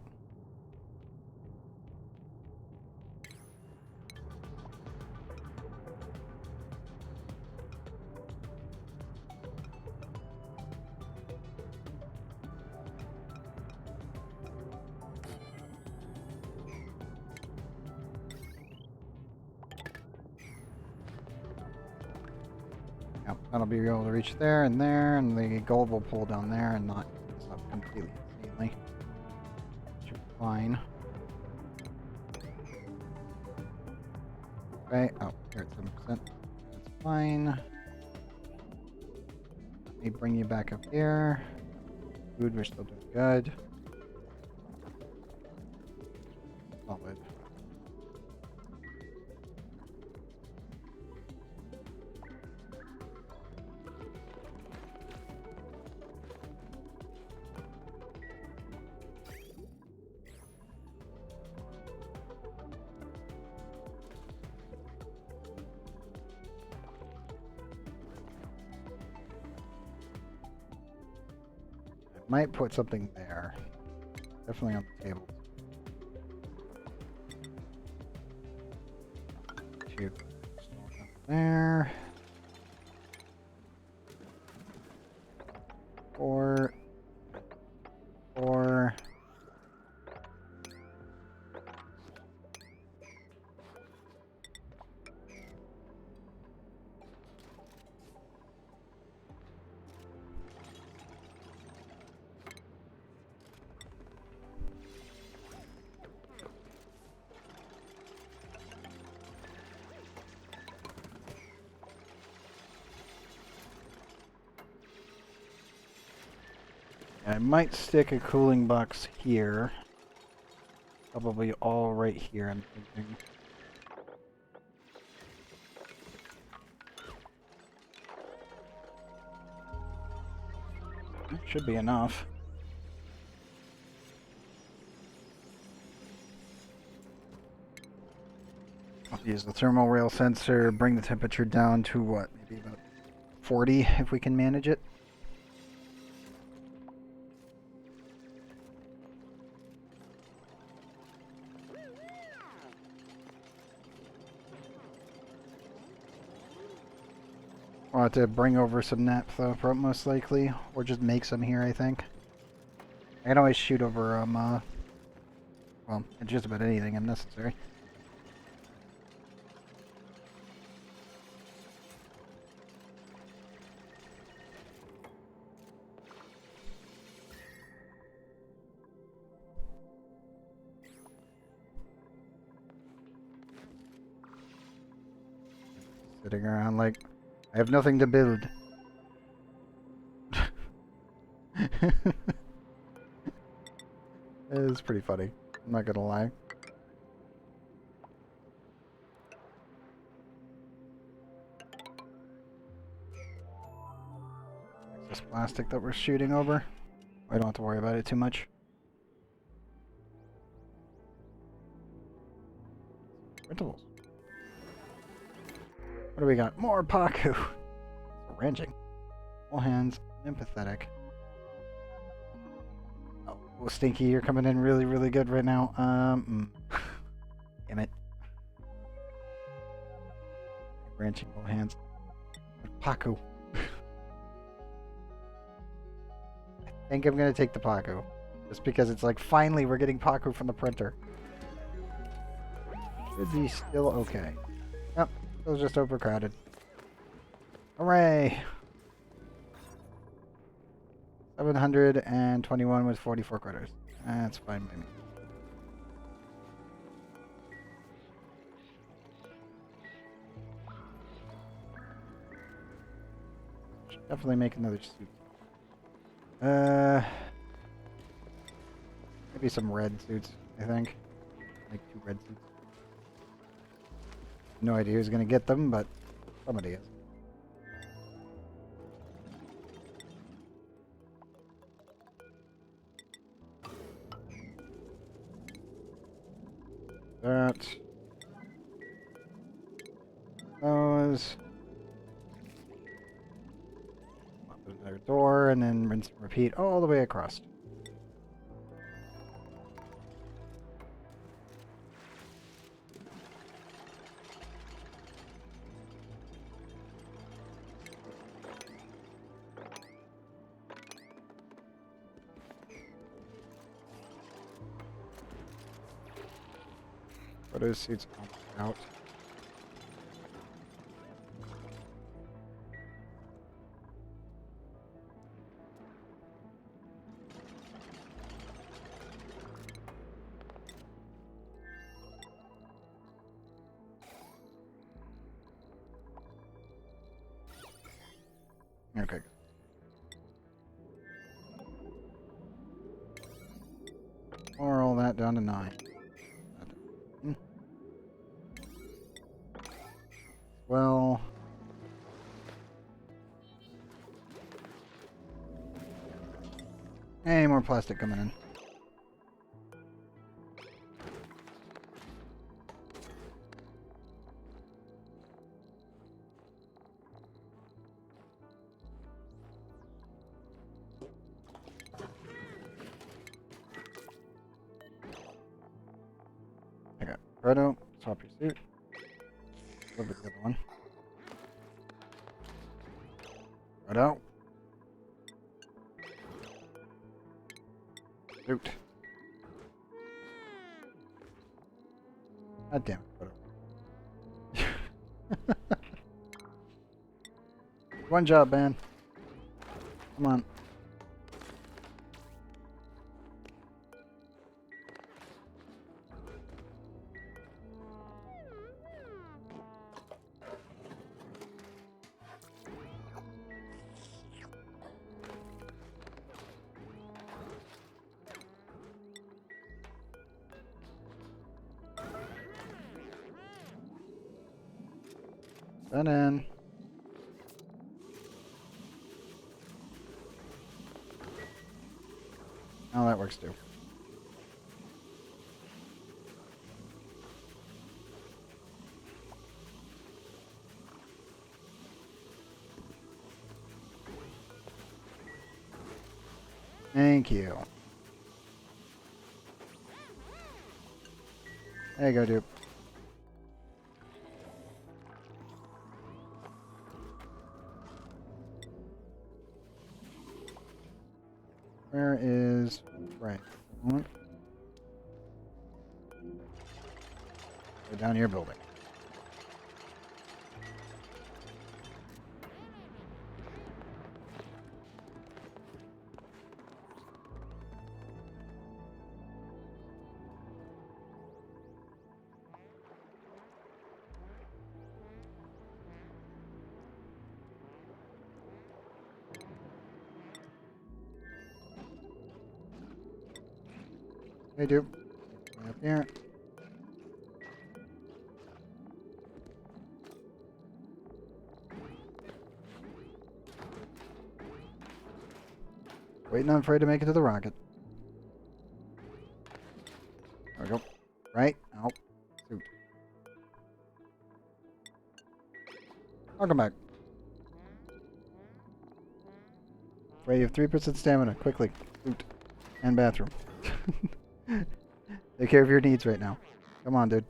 Yep, that'll be able to reach there, and the gold will pull down there and not mess up completely insanely. Should be fine. Okay, oh, here it's 7%. That's fine. Let me bring you back up here. Food, we're still doing good. Solid. Might put something there. Definitely on the table. Two. There. 4. 4. I might stick a cooling box here. Probably all right here, I'm thinking. Should be enough. I'll use the thermal rail sensor, bring the temperature down to what? Maybe about 40 if we can manage it. I'll have to bring over some nap though, most likely, or just make some here, I think. I can always shoot over, well, just about anything if necessary. Sitting around like, I have nothing to build. It's pretty funny, I'm not gonna lie. This plastic that we're shooting over, I don't have to worry about it too much. Printables. What do we got? More Paku! Ranching. All hands, empathetic. Oh, Stinky, you're coming in really, really good right now. Damn it. Ranching, all hands. Paku. I think I'm gonna take the Paku. Just because it's like, finally we're getting Paku from the printer. Should be still okay. Yep, it was just overcrowded. Hooray! 721 with 44 quarters. That's fine by me. Should definitely make another suit. Maybe some red suits, I think. Like 2 red suits. No idea who's gonna get them, but somebody is. That. Those. Open another door and then rinse and repeat all the way across. Photo suits out. Okay. Or all that down to 9. Well, hey, more plastic coming in. Fredo, swap your suit. Deliver the other one. Fredo. Suit. God damn it, Fredo. One job, man. Come on. Done in. Oh, that works too. Thank you. There you go, dude. Where is... Right. Go down your building. Hey, dude. Up here. Waiting on Fred to make it to the rocket. There we go. Right. Out. Suit. Welcome back. Fred, you have 3% stamina. Quickly. Suit. And bathroom. Take care of your needs right now. Come on, dude.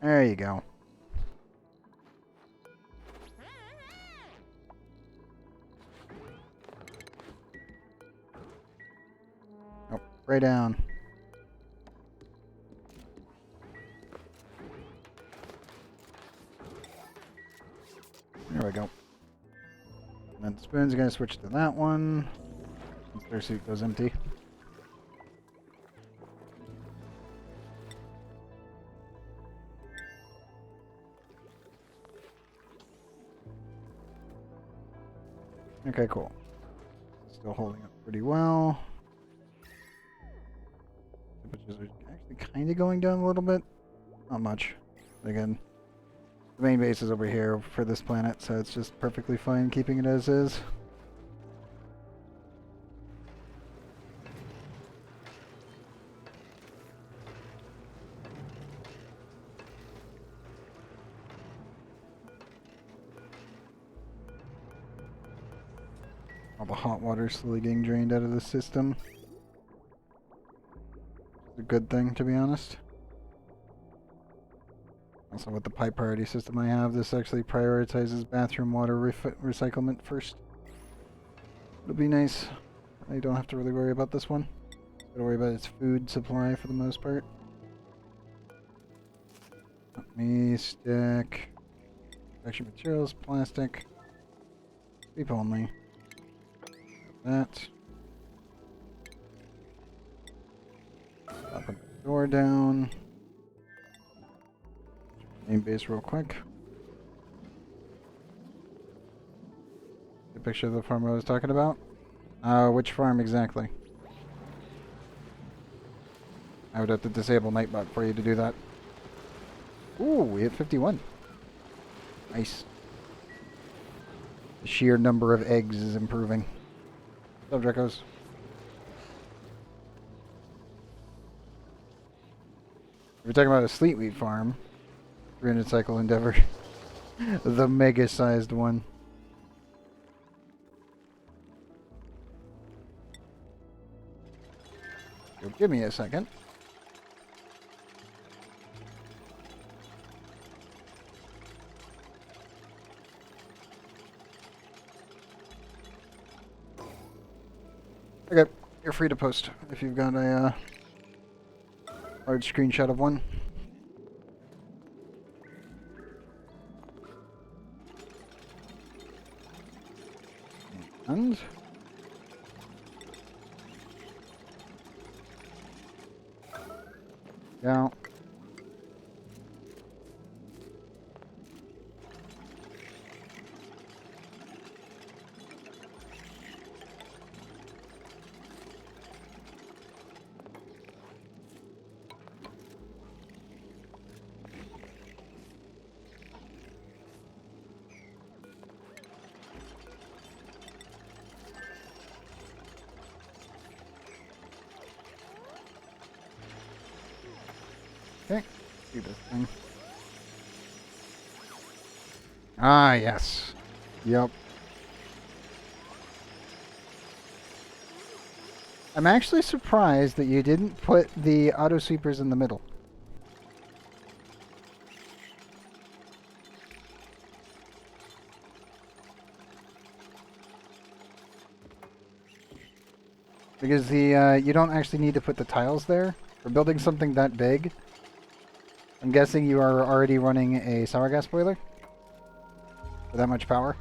There you go. Oh, right down. There we go. And then the spoon's gonna switch to that one. Once their suit goes empty. Okay, cool. Still holding up pretty well. Temperatures are actually kind of going down a little bit. Not much. Again, the main base is over here for this planet, so it's just perfectly fine keeping it as is. All the hot water slowly getting drained out of the system. It's a good thing, to be honest. Also, with the pipe priority system I have, this actually prioritizes bathroom water recyclement first. It'll be nice. I don't have to really worry about this one. Gotta worry about its food supply for the most part. Let me stick protection materials, plastic, sleep only. That. Open the door down. Main base real quick. The picture of the farm I was talking about? Which farm exactly? I would have to disable Nightbot for you to do that. Ooh, we hit 51. Nice. The sheer number of eggs is improving. What's up, Drekos? We're talking about a sleet wheat farm. 300 cycle endeavor. The mega-sized one. Give me a second. Okay, you're free to post if you've got a hard screenshot of one. And yeah. Okay, do this thing. Ah, yes. Yep. I'm actually surprised that you didn't put the auto sweepers in the middle. Because the you don't actually need to put the tiles there. For building something that big, I'm guessing you are already running a sour gas boiler? For that much power?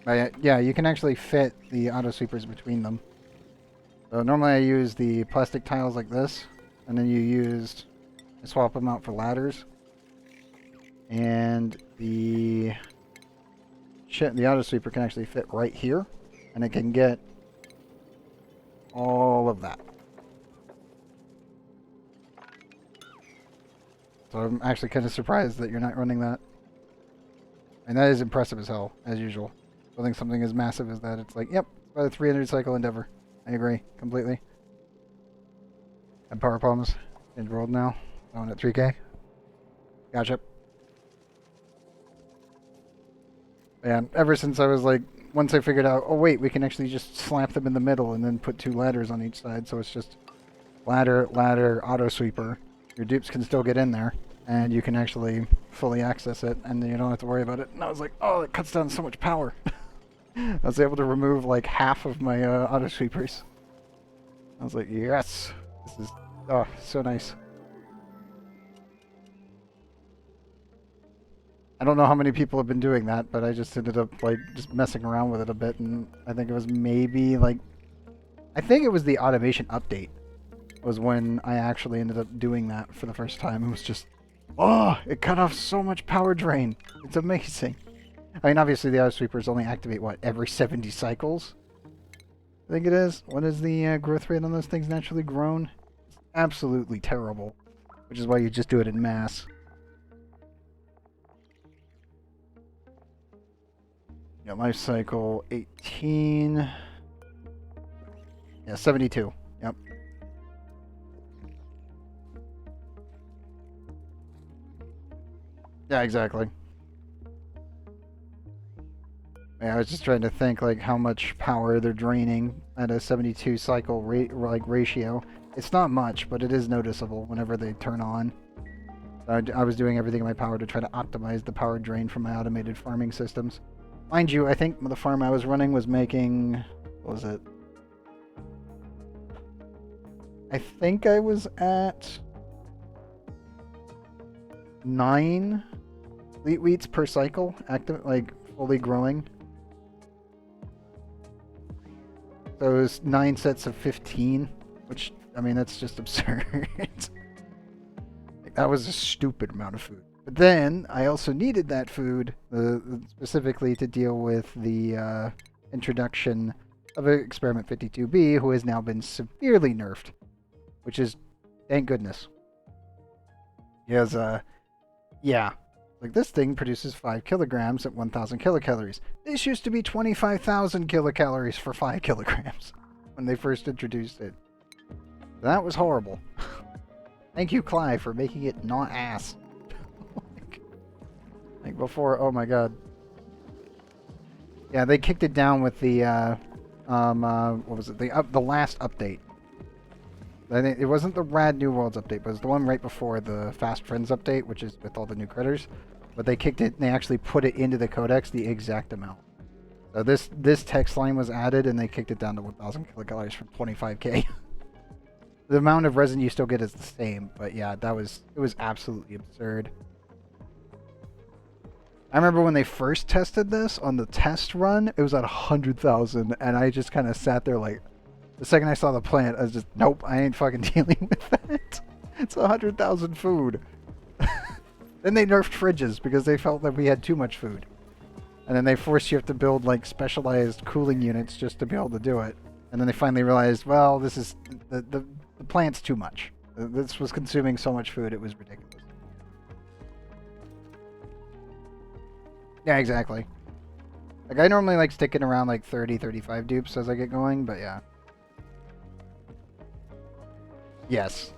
Yeah, you can actually fit the auto sweepers between them. So normally I use the plastic tiles like this, and then I swap them out for ladders. And the auto sweeper can actually fit right here, and it can get all of that. So I'm actually kind of surprised that you're not running that. And that is impressive as hell, as usual. Building something as massive as that, it's like, yep, it's about a 300 cycle endeavor. I agree, completely. And power palms enrolled now. Going at 3K. Gotcha. And ever since I was like, once I figured out, oh wait, we can actually just slap them in the middle and then put 2 ladders on each side, so it's just ladder, ladder, auto sweeper. Your dupes can still get in there, and you can actually fully access it, and then you don't have to worry about it. And I was like, oh, it cuts down so much power. I was able to remove like half of my auto sweepers. I was like, yes, this is so nice. I don't know how many people have been doing that, but I just ended up like just messing around with it a bit, and I think it was maybe like, I think it was the automation update was when I actually ended up doing that for the first time. It was just, oh, it cut off so much power drain. It's amazing. I mean, obviously the auto sweepers only activate, what, every 70 cycles? I think it is. What is the growth rate on those things naturally grown? It's absolutely terrible, which is why you just do it in mass. Yeah, life cycle 18. Yeah, 72. Yep. Yeah, exactly. Yeah, I was just trying to think like how much power they're draining at a 72 cycle ratio. It's not much, but it is noticeable whenever they turn on. I was doing everything in my power to try to optimize the power drain from my automated farming systems. Mind you, I think the farm I was running was making, what was it? I think I was at 9 wheat wheats per cycle, active, like fully growing. So it was 9 sets of 15, which, I mean, that's just absurd. Like, that was a stupid amount of food. But then I also needed that food specifically to deal with the introduction of Experiment 52B, who has now been severely nerfed, which is, thank goodness. He has, yeah, like this thing produces 5 kilograms at 1,000 kilocalories. This used to be 25,000 kilocalories for 5 kilograms when they first introduced it. That was horrible. Thank you, Clive, for making it not ass. like before, oh my god. Yeah, they kicked it down with the, what was it? The last update. I think it wasn't the Rad New Worlds update, but it was the one right before the Fast Friends update, which is with all the new critters. But they kicked it and they actually put it into the codex the exact amount. So this text line was added and they kicked it down to 1,000 kilocalories from 25k. The amount of resin you still get is the same, but yeah, it was absolutely absurd. I remember when they first tested this on the test run, it was at 100,000, and I just kind of sat there like, the second I saw the plant, I was just, nope, I ain't fucking dealing with that. It's 100,000 food. Then they nerfed fridges because they felt that we had too much food. And then they forced you to build like specialized cooling units just to be able to do it. And then they finally realized, well, this is, the plant's too much. This was consuming so much food, it was ridiculous. Yeah, exactly. Like, I normally like sticking around like 30, 35 dupes as I get going, but yeah. Yes.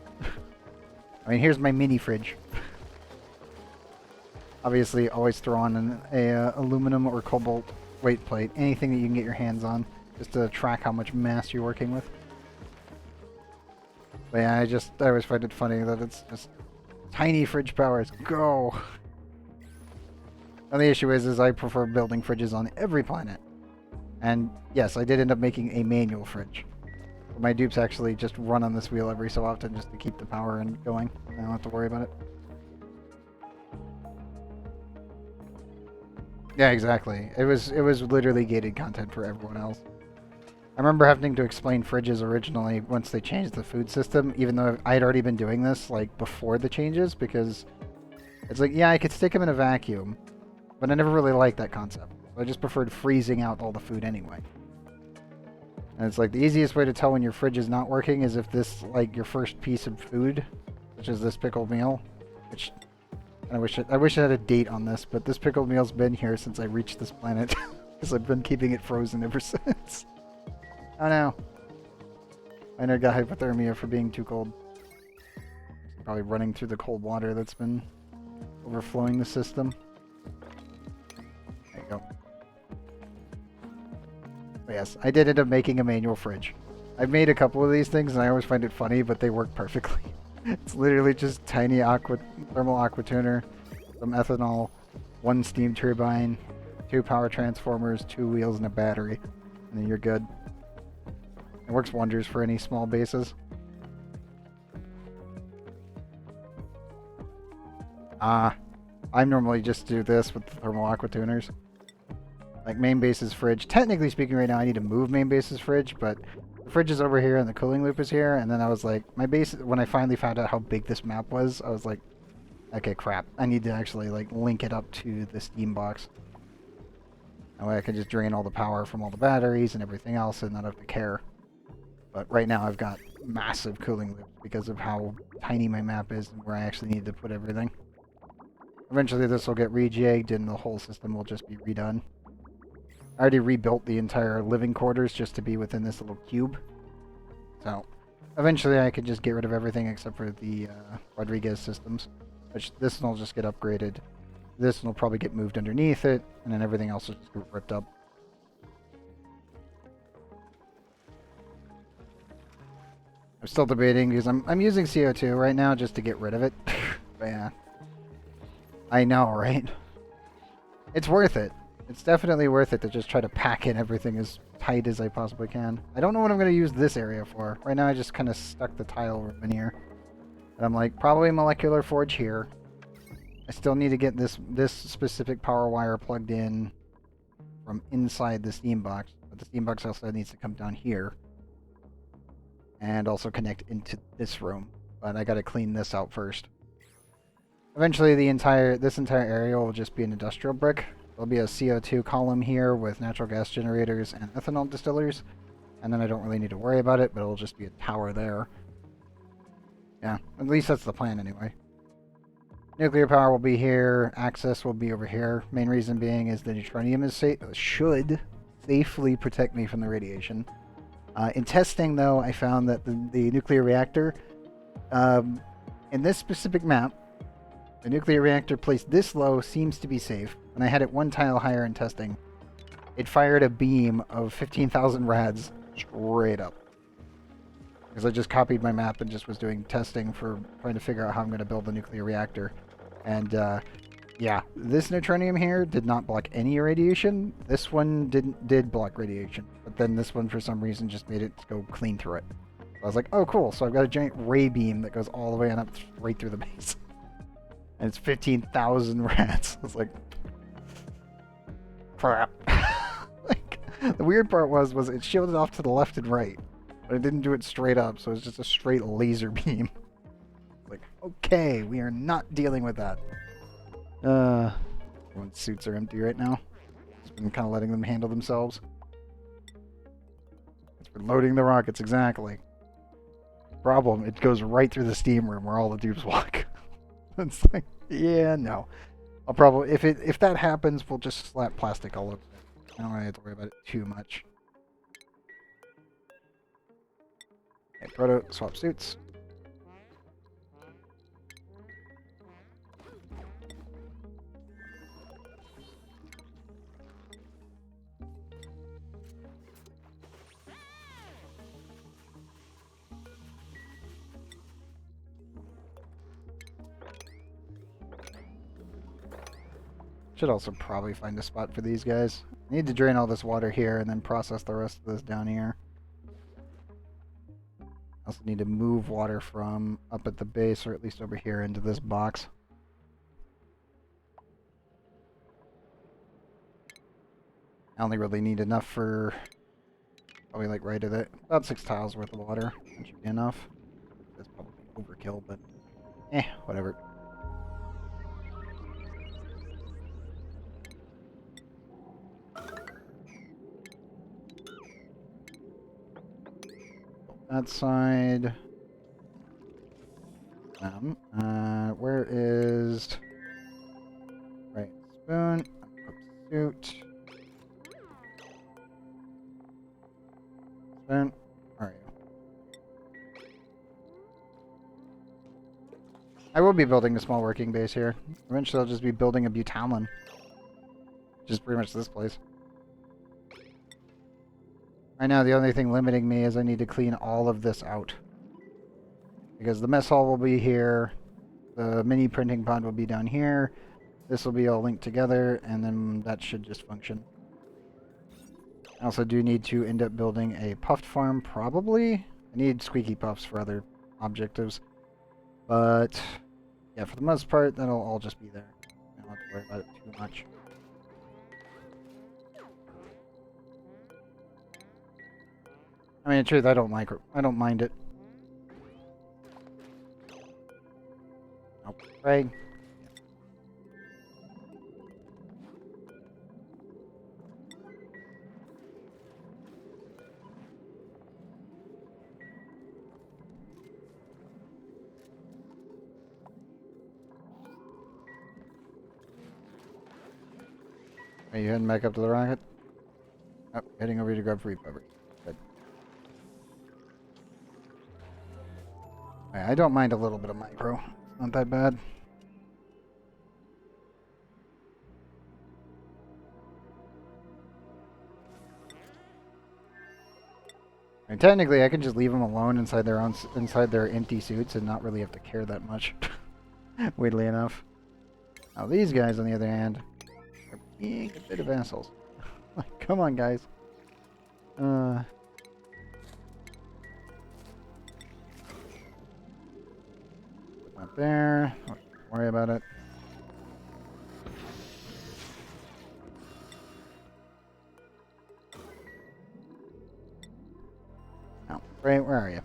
I mean, here's my mini fridge. Obviously, always throw on a aluminum or cobalt weight plate. Anything that you can get your hands on, just to track how much mass you're working with. But yeah, I always find it funny that it's just tiny fridge powers. Go! And the issue is I prefer building fridges on every planet. And yes, I did end up making a manual fridge. But my dupes actually just run on this wheel every so often just to keep the power and going. I don't have to worry about it. Yeah, exactly. It was literally gated content for everyone else. I remember having to explain fridges originally once they changed the food system, even though I had already been doing this like before the changes, because it's like, yeah, I could stick them in a vacuum, but I never really liked that concept. I just preferred freezing out all the food anyway. And it's like the easiest way to tell when your fridge is not working is if this, like, your first piece of food, which is this pickled meal, which I wish it had a date on this, but this pickled meal's been here since I reached this planet, because I've been keeping it frozen ever since. Oh no. I know I got hypothermia for being too cold. Probably running through the cold water that's been overflowing the system. There you go. But yes, I did end up making a manual fridge. I've made a couple of these things and I always find it funny, but they work perfectly. It's literally just tiny thermal aqua tuner, some ethanol, one steam turbine, 2 power transformers, 2 wheels, and a battery. And then you're good. It works wonders for any small bases. I normally just do this with the thermal aqua tuners. Like main base's fridge. Technically speaking right now I need to move main base's fridge, but the fridge is over here and the cooling loop is here, and then I was like, my base, when I finally found out how big this map was, I was like, okay, crap. I need to actually like link it up to the steam box. That way I can just drain all the power from all the batteries and everything else and not have to care. But right now I've got massive cooling loops because of how tiny my map is and where I actually need to put everything. Eventually this will get rejigged and the whole system will just be redone. I already rebuilt the entire living quarters just to be within this little cube. So eventually I could just get rid of everything except for the Rodriguez systems. Which this one will just get upgraded. This one will probably get moved underneath it, and then everything else will just get ripped up. I'm still debating because I'm using CO2 right now just to get rid of it. But yeah. I know, right? It's worth it. It's definitely worth it to just try to pack in everything as tight as I possibly can. I don't know what I'm going to use this area for. Right now I just kind of stuck the tile room in here. And I'm like, probably molecular forge here. I still need to get this specific power wire plugged in from inside the steam box. But the steam box also needs to come down here. And also connect into this room. But I got to clean this out first. Eventually this entire area will just be an industrial brick. There'll be a CO2 column here with natural gas generators and ethanol distillers. And then I don't really need to worry about it, but it'll just be a tower there. Yeah, at least that's the plan anyway. Nuclear power will be here, access will be over here. Main reason being is the neutronium should safely protect me from the radiation. In testing, though, I found that the nuclear reactor, in this specific map, the nuclear reactor placed this low seems to be safe. When I had it one tile higher in testing, it fired a beam of 15,000 rads straight up. Because I just copied my map and just was doing testing for trying to figure out how I'm going to build the nuclear reactor. And yeah, this neutronium here did not block any radiation. This one did block radiation, but then this one for some reason just made it go clean through it. So I was like, oh cool, so I've got a giant ray beam that goes all the way on up right through the base. And it's 15,000 rats. I was like, crap. Like, the weird part was it shielded off to the left and right, but it didn't do it straight up, so it's just a straight laser beam. Like, okay, we are not dealing with that. Everyone's suits are empty right now. Just been kind of letting them handle themselves. It's been loading the rockets, exactly. Problem, it goes right through the steam room where all the dupes walk. It's like, yeah, no. I'll probably, if that happens, we'll just slap plastic all over it. I don't really have to worry about it too much. Okay, proto, swap suits. Should also probably find a spot for these guys. I need to drain all this water here and then process the rest of this down here. I also need to move water from up at the base, or at least over here, into this box. I only really need enough for probably like right at it. About 6 tiles worth of water. That should be enough. That's probably overkill, but whatever. That side. Where is right spoon? Suit. Spoon. Where are you? I will be building a small working base here. Eventually, I'll just be building a butalin. Which is pretty much this place. Right now, the only thing limiting me is I need to clean all of this out. Because the mess hall will be here, the mini printing pod will be down here, this will be all linked together, and then that should just function. I also do need to end up building a puffed farm, probably. I need squeaky puffs for other objectives. But, yeah, for the most part, that'll all just be there. I don't have to worry about it too much. I mean, in truth, I don't mind it. Nope. Right. Are you heading back up to the rocket? Oh, heading over to grab free cover. Good. I don't mind a little bit of micro. It's not that bad. I mean, technically, I can just leave them alone inside their empty suits and not really have to care that much. Weirdly enough. Now these guys, on the other hand, are being a bit of assholes. Like, come on, guys. Put that there. Don't worry about it. Oh, right, where are you?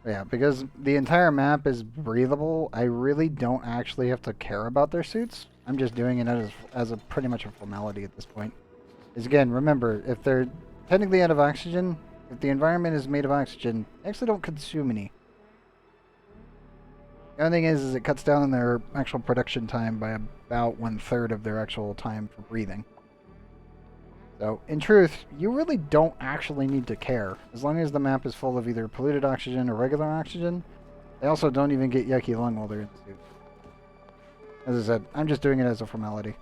Yeah, because the entire map is breathable, I really don't actually have to care about their suits. I'm just doing it as a pretty much a formality at this point. Is again, remember, if they're technically out of oxygen, if the environment is made of oxygen, they actually don't consume any. The only thing is it cuts down on their actual production time by about 1/3 of their actual time for breathing. So, in truth, you really don't actually need to care. As long as the map is full of either polluted oxygen or regular oxygen, they also don't even get yucky lung while they're in the suit. As I said, I'm just doing it as a formality.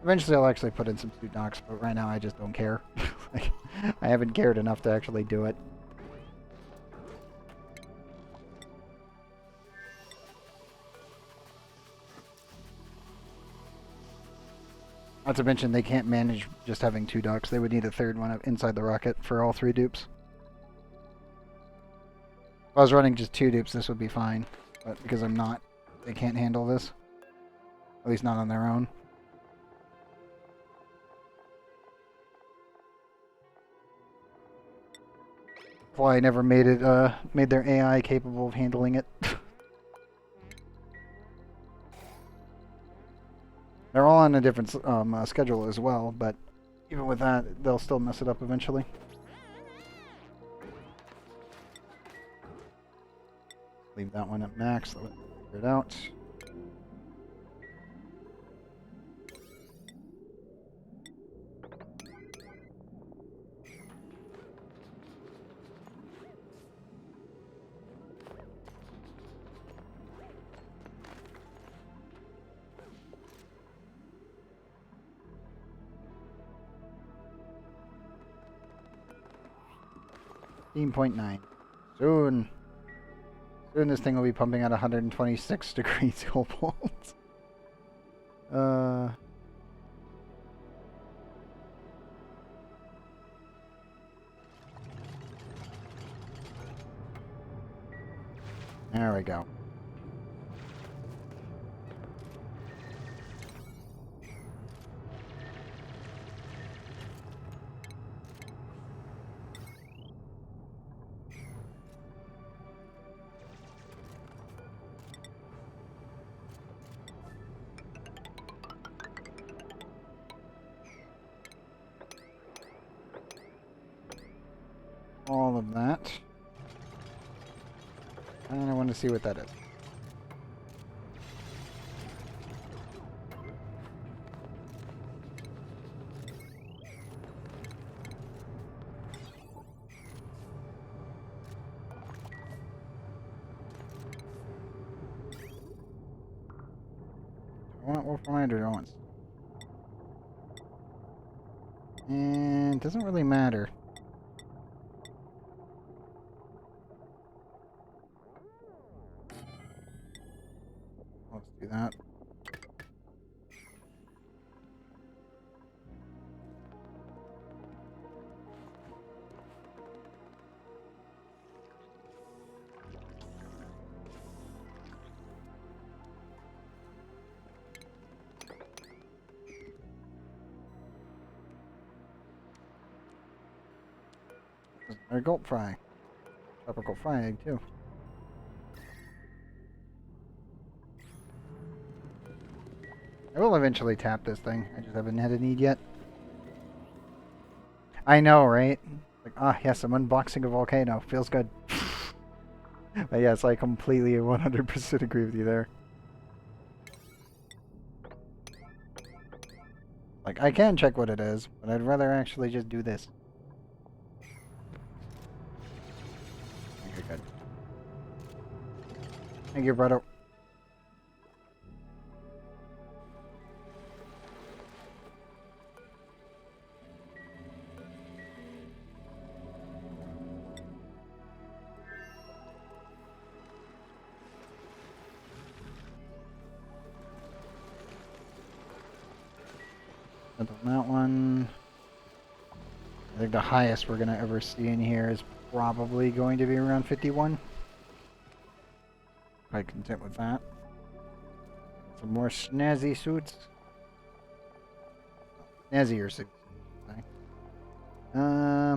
Eventually I'll actually put in some suit knocks, but right now I just don't care. Like, I haven't cared enough to actually do it. Not to mention they can't manage just having 2 ducks. They would need a 3rd one inside the rocket for all 3 dupes. If I was running just 2 dupes, this would be fine. But because I'm not, they can't handle this. At least not on their own. That's why I never made it, made their AI capable of handling it. They're all on a different schedule as well, but even with that, they'll still mess it up eventually. Leave that one at max, let it figure it out. .9. Soon this thing will be pumping at 126 degrees Celsius. There we go. All of that. And I want to see what that is. I want Wolf Reminder once. And it doesn't really matter. Let's do that. Or gulp fry. Tropical fry egg too. I will eventually tap this thing. I just haven't had a need yet. I know, right? Like, ah, yes, I'm unboxing a Volcano. Feels good. But yes, I completely 100% agree with you there. Like, I can check what it is, but I'd rather actually just do this. Okay, good. Thank you, brother. On that one, I think the highest we're going to ever see in here is probably going to be around 51. Quite content with that. Some more snazzy suits. Snazzier suits. Freaking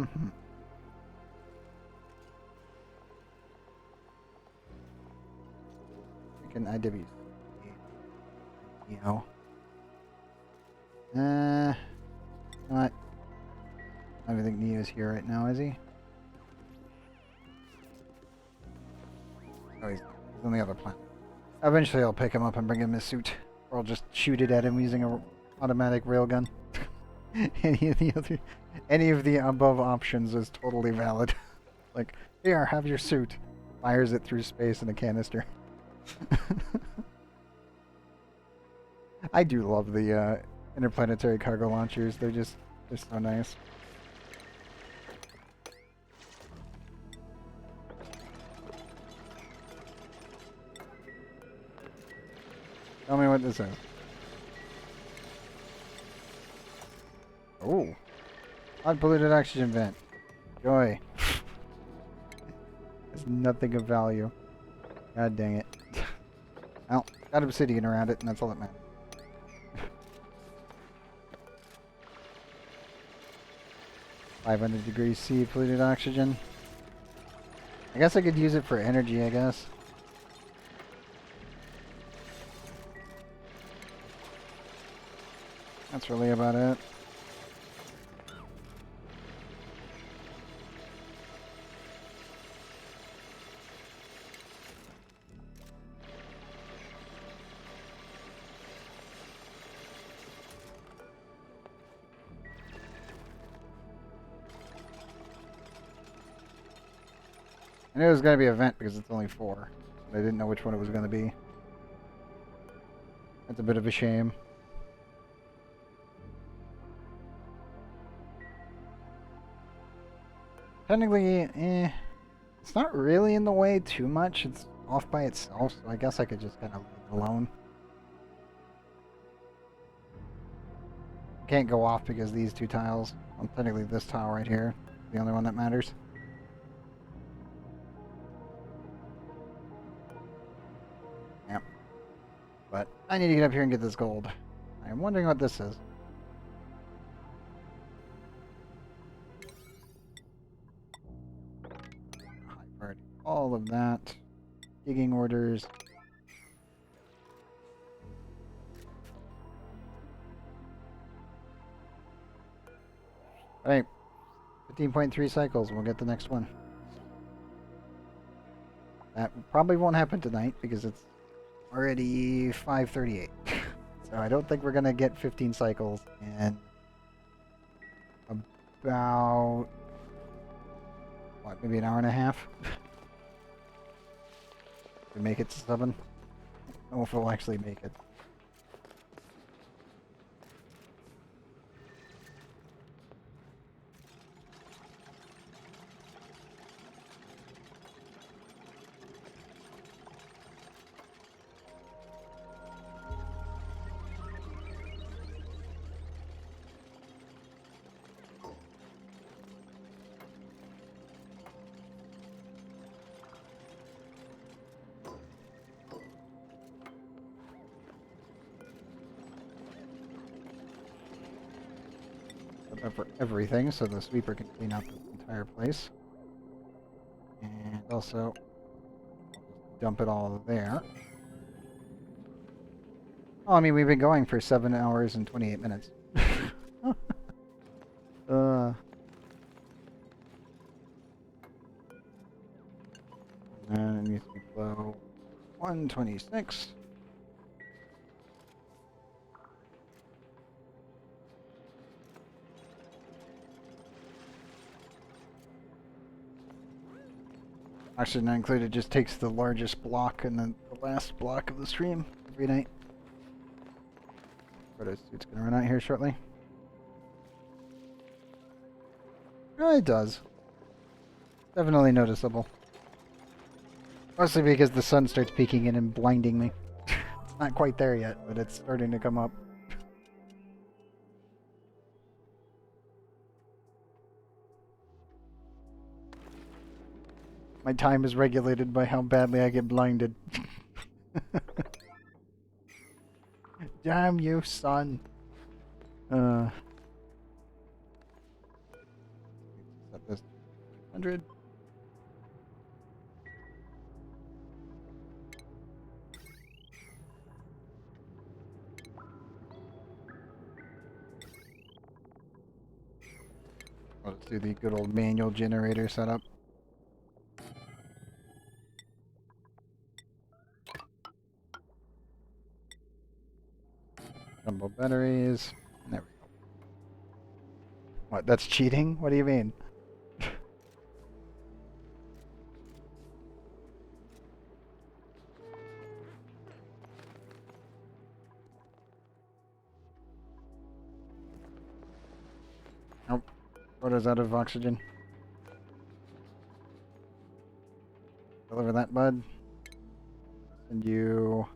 IW. You know. What? I don't think Neo's here right now, is he? Oh, he's on the other planet. Eventually I'll pick him up and bring him his suit. Or I'll just shoot it at him using an automatic railgun. Any of the above options is totally valid. Like, here, have your suit. Fires it through space in a canister. I do love the interplanetary cargo launchers. They're so nice. Tell me what this is. Oh. Unpolluted oxygen vent. Joy. There's nothing of value. God dang it. Well, got obsidian around it, and that's all that matters. 500 degrees C polluted oxygen. I guess I could use it for energy, I guess. That's really about it. I knew it was going to be a vent because it's only 4. But I didn't know which one it was going to be. That's a bit of a shame. Technically, it's not really in the way too much. It's off by itself, so I guess I could just kind of leave it alone. Can't go off because these 2 tiles, well, technically this tile right here, is the only one that matters. Yep. But I need to get up here and get this gold. I'm wondering what this is. All of that. Digging orders. Alright. 15.3 cycles and we'll get the next one. That probably won't happen tonight because it's already 5:38. So I don't think we're going to get 15 cycles in about, what, maybe an hour and a half? To make it to 7. I don't know if we'll actually make it. For everything, so the sweeper can clean out the entire place. And also, dump it all there. Oh, I mean, we've been going for 7 hours and 28 minutes. And it needs to be below 126. Oxygen not included just takes the largest block and then the last block of the stream every night. It's gonna run out here shortly. Oh, it does. Definitely noticeable. Mostly because the sun starts peeking in and blinding me. It's not quite there yet, but it's starting to come up. My time is regulated by how badly I get blinded. Damn you, son. Set this 100. Let's do the good old manual generator setup. Jumbo batteries. There we go. What, that's cheating? What do you mean? Nope. Proto's out of oxygen. Deliver that, bud. Send you...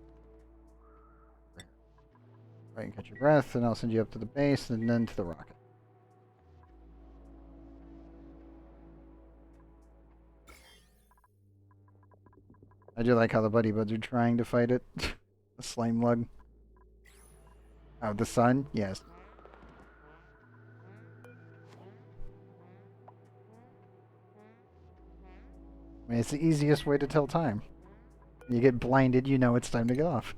Right, and catch your breath, and I'll send you up to the base, and then to the rocket. I do like how the buddy buds are trying to fight it. The slime lug. Oh, the sun? Yes. I mean, it's the easiest way to tell time. When you get blinded, you know it's time to get off.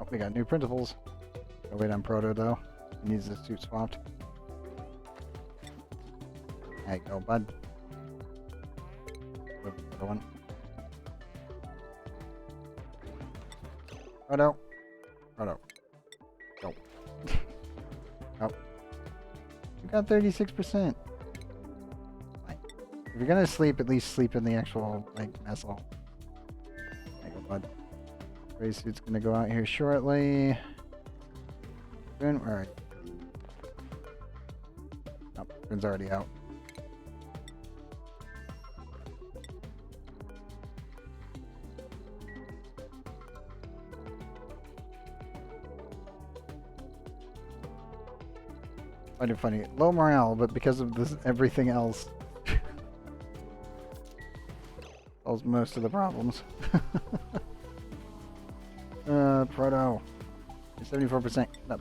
Oh, we got new principles. Go wait on Proto, though. He needs the suit swapped. There you go, bud. Another one. Proto. Proto. Go. Oh. You got 36%. Fine. If you're gonna sleep, at least sleep in the actual, like, mess hall. There you go, bud. Gray suit's gonna go out here shortly. Boone, where are you? Oh, Boone's already out. Kind of funny. Low morale, but because of this, everything else solves most of the problems. Proto. 74%. Up.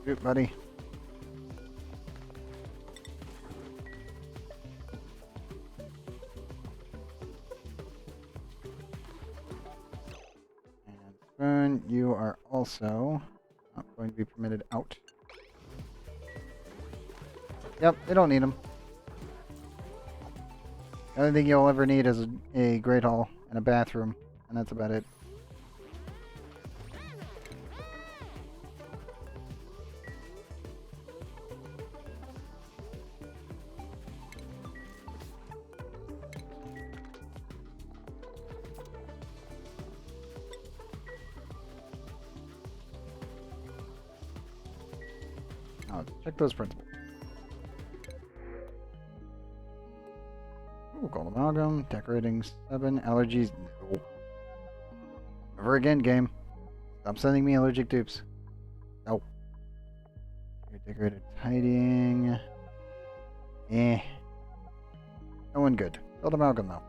Shoot, buddy. And Spoon, you are also not going to be permitted out. Yep, they don't need them. The only thing you'll ever need is a great hall and a bathroom, and that's about it. Now, check those principles. Ooh, gold amalgam, decorating 7, allergies, no. Never again, game. Stop sending me allergic dupes. No. Decorated tidying. Eh. No one good. Gold amalgam though.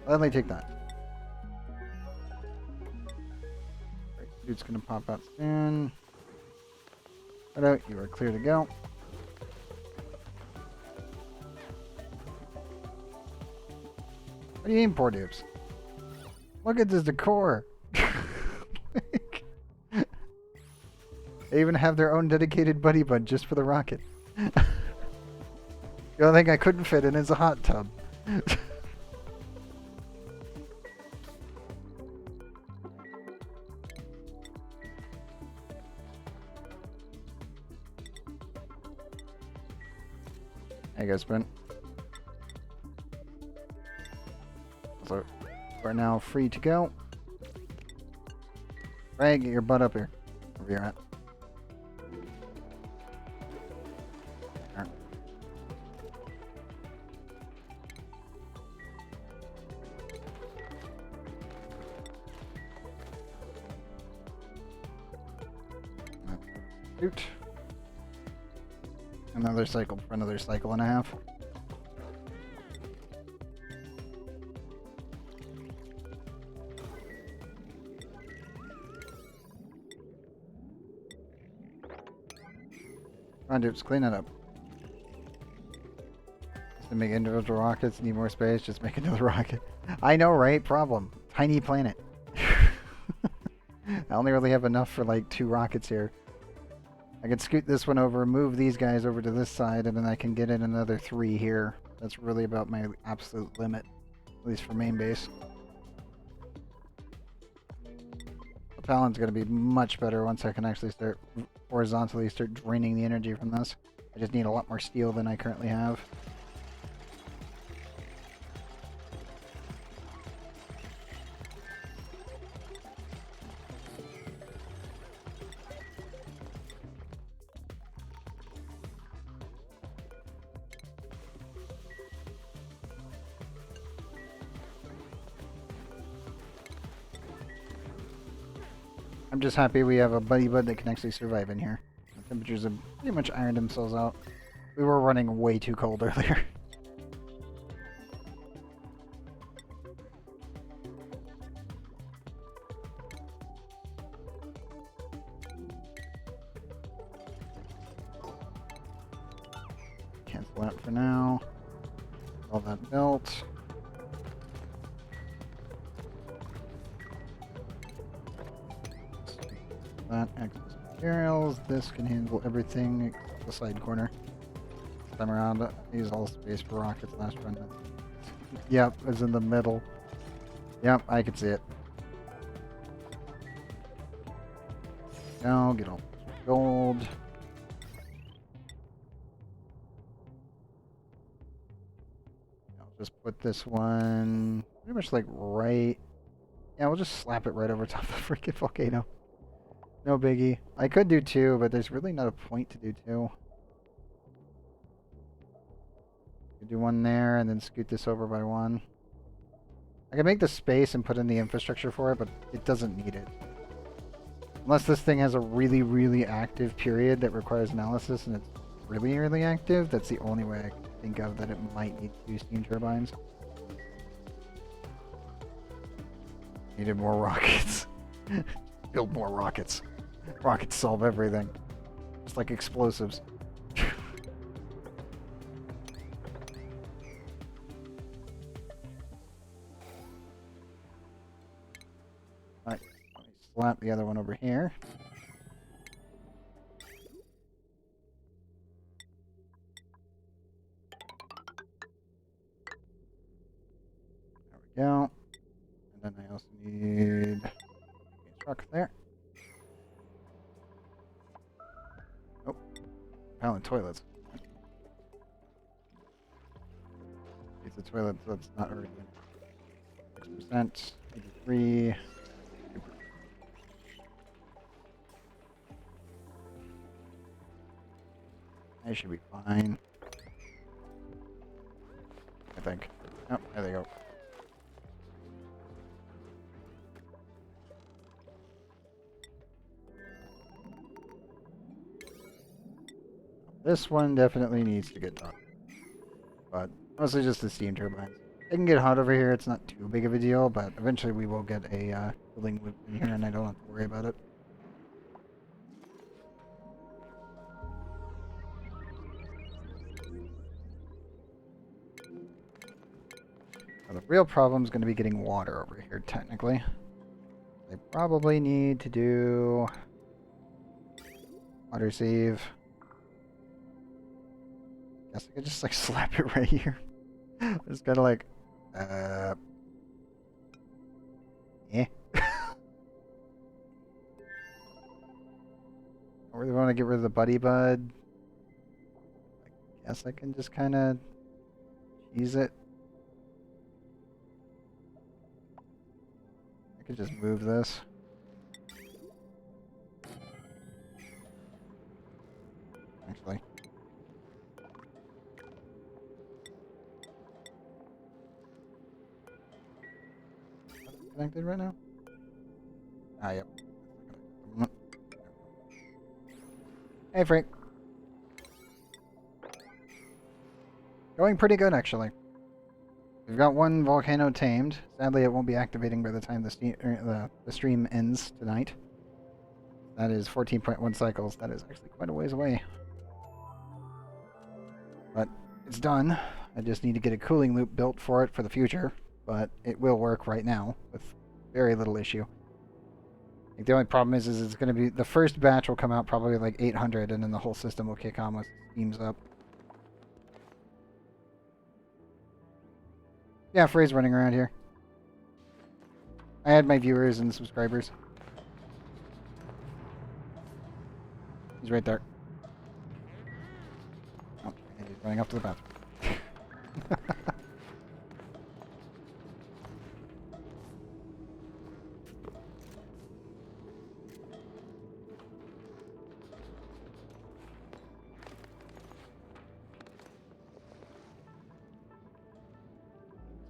Let me take that. Right, dude's gonna pop out soon. Cut out, you are clear to go. What do you mean, poor dupes? Look at this decor! They even have their own dedicated buddy bud just for the rocket. The only thing I couldn't fit in is a hot tub. There you go, Sprint. So, we're now free to go. Ray, get your butt up here. Wherever you're at. There. Shoot. Another cycle for another cycle and a half. Come on, dudes, clean it up. Just to make individual rockets, need more space, just make another rocket. I know, right? Problem. Tiny planet. I only really have enough for like 2 rockets here. I can scoot this one over, move these guys over to this side, and then I can get in another 3 here. That's really about my absolute limit, at least for main base. The Palin's going to be much better once I can actually start horizontally start draining the energy from this. I just need a lot more steel than I currently have. I'm just happy we have a buddy bud that can actually survive in here. The temperatures have pretty much ironed themselves out. We were running way too cold earlier. Cancel that for now. All that built. That excess materials. This can handle everything except the side corner. This time around, use all space for rockets last run. Yep, it's in the middle. Yep, I can see it. Now get all gold. I'll just put this one pretty much like right. Yeah, we'll just slap it right over top of the freaking volcano. No biggie. I could do 2, but there's really not a point to do 2. Could do 1 there and then scoot this over by 1. I can make the space and put in the infrastructure for it, but it doesn't need it. Unless this thing has a really, really active period that requires analysis and it's really, really active, that's the only way I can think of that it might need 2 steam turbines. Needed more rockets. Build more rockets. Rockets solve everything. Just like explosives. Alright, let me slap the other one over here. There we go. And then I also need a truck there. Oh, Palin toilets. It's a toilet that's not already in. 6%, 83. I should be fine. I think. Oh, there they go. This one definitely needs to get done. But mostly just the steam turbines. It can get hot over here, it's not too big of a deal, but eventually we will get a cooling loop in here and I don't have to worry about it. Now the real problem is going to be getting water over here, technically. I probably need to do water save. Guess I could just like slap it right here. It's kind of like, yeah. I really want to get rid of the buddy bud. I guess I can just kind of cheese it. I could just move this. Actually. Connected right now? Ah, yep. Hey, Frank. Going pretty good, actually. We've got 1 volcano tamed. Sadly, it won't be activating by the time the stream ends tonight. That is 14.1 cycles. That is actually quite a ways away. But it's done. I just need to get a cooling loop built for it for the future. But it will work right now with very little issue. Like, the only problem is it's going to be the first batch will come out probably like 800, and then the whole system will kick on once it steams up. Yeah, Frey's running around here. I had my viewers and subscribers. He's right there. Oh, and he's running up to the bathroom.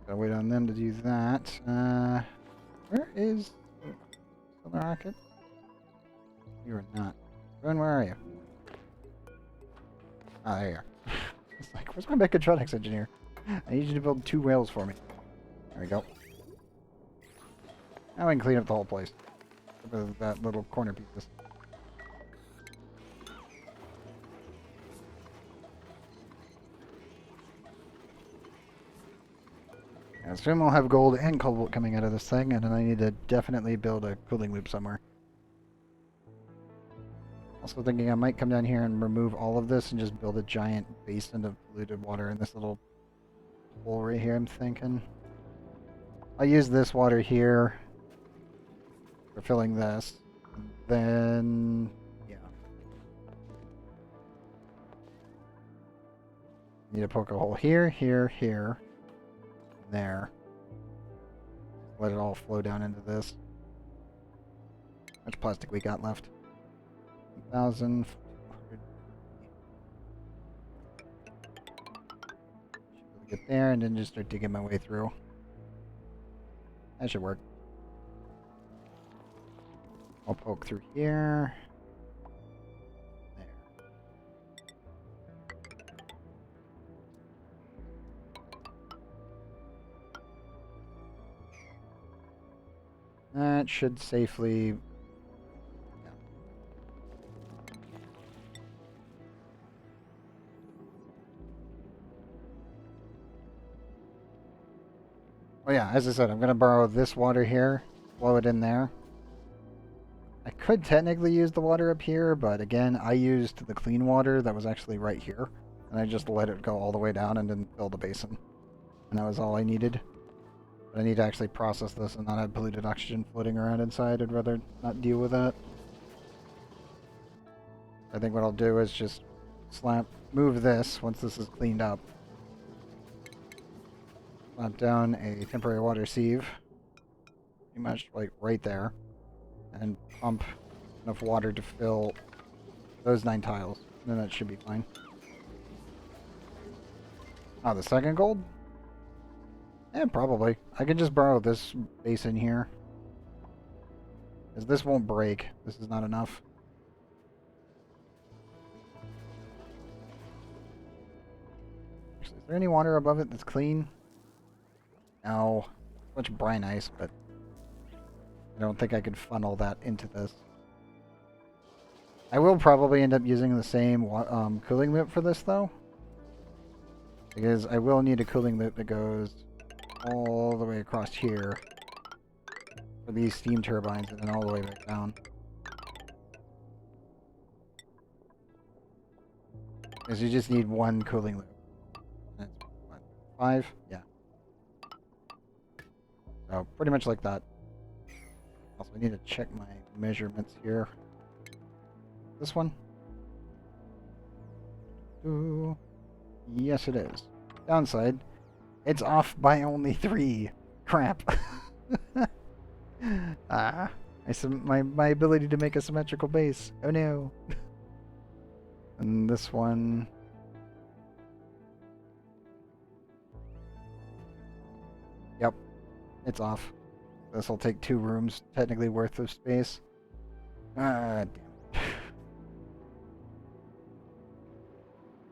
Gotta wait on them to do that. Where is the rocket? You are not. Run, where are you? Ah, there you are. It's like, where's my mechatronics engineer? I need you to build 2 rails for me. There we go. Now I can clean up the whole place. With that little corner pieces. I assume I'll have gold and cobalt coming out of this thing, and then I need to definitely build a cooling loop somewhere. Also thinking I might come down here and remove all of this and just build a giant basin of polluted water in this little hole right here, I'm thinking. I'll use this water here for filling this. And then, yeah. Need to poke a hole here, here, here. There. Let it all flow down into this. How much plastic we got left? 1,000. Get there and then just start digging my way through. That should work. I'll poke through here. There. That should safely... Oh yeah, as I said, I'm going to borrow this water here, flow it in there. I could technically use the water up here, but again, I used the clean water that was actually right here. And I just let it go all the way down and then fill the basin. And that was all I needed. But I need to actually process this and not have polluted oxygen floating around inside. I'd rather not deal with that. I think what I'll do is just move this once this is cleaned up. Slap down a temporary water sieve. Pretty much like right there. And pump enough water to fill those 9 tiles. Then that should be fine. Oh, the second gold? Yeah, probably. I can just borrow this basin here. Because this won't break. This is not enough. Actually, is there any water above it that's clean? No. Much brine ice, but I don't think I could funnel that into this. I will probably end up using the same cooling loop for this, though. Because I will need a cooling loop that goes all the way across here for these steam turbines and then all the way back down. Because you just need one cooling loop. That's what, 5? Yeah. So pretty much like that. Also, I need to check my measurements here. This one? Ooh. Yes, it is. Downside, it's off by only 3. Crap. My ability to make a symmetrical base. Oh no. And this one... Yep. It's off. This will take 2 rooms, technically worth of space. Ah, damn it.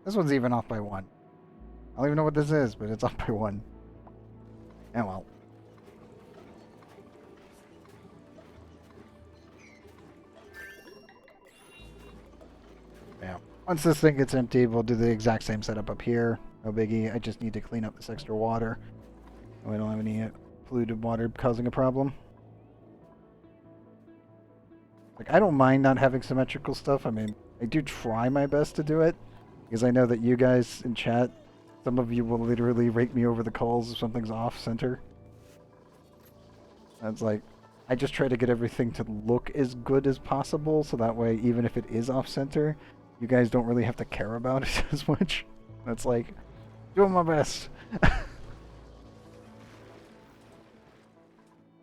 This one's even off by 1. I don't even know what this is, but it's off by 1. Oh well. Yeah. Once this thing gets empty, we'll do the exact same setup up here. No biggie. I just need to clean up this extra water. We don't have any polluted water causing a problem. Like, I don't mind not having symmetrical stuff. I mean, I do try my best to do it, because I know that you guys in chat, some of you will literally rake me over the coals if something's off center. That's like, I just try to get everything to look as good as possible, so that way, even if it is off center, you guys don't really have to care about it as much. That's like, doing my best.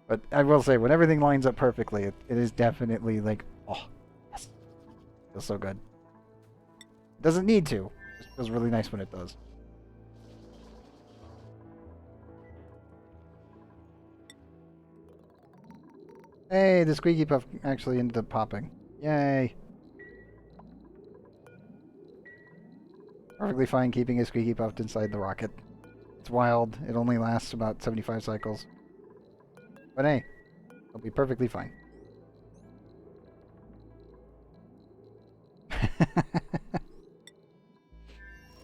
But I will say, when everything lines up perfectly, it is definitely like, oh, yes. Feels so good. It doesn't need to. It just feels really nice when it does. Hey, the squeaky puff actually ended up popping. Yay. Perfectly fine keeping a squeaky puffed inside the rocket. It's wild. It only lasts about 75 cycles. But hey, it'll be perfectly fine.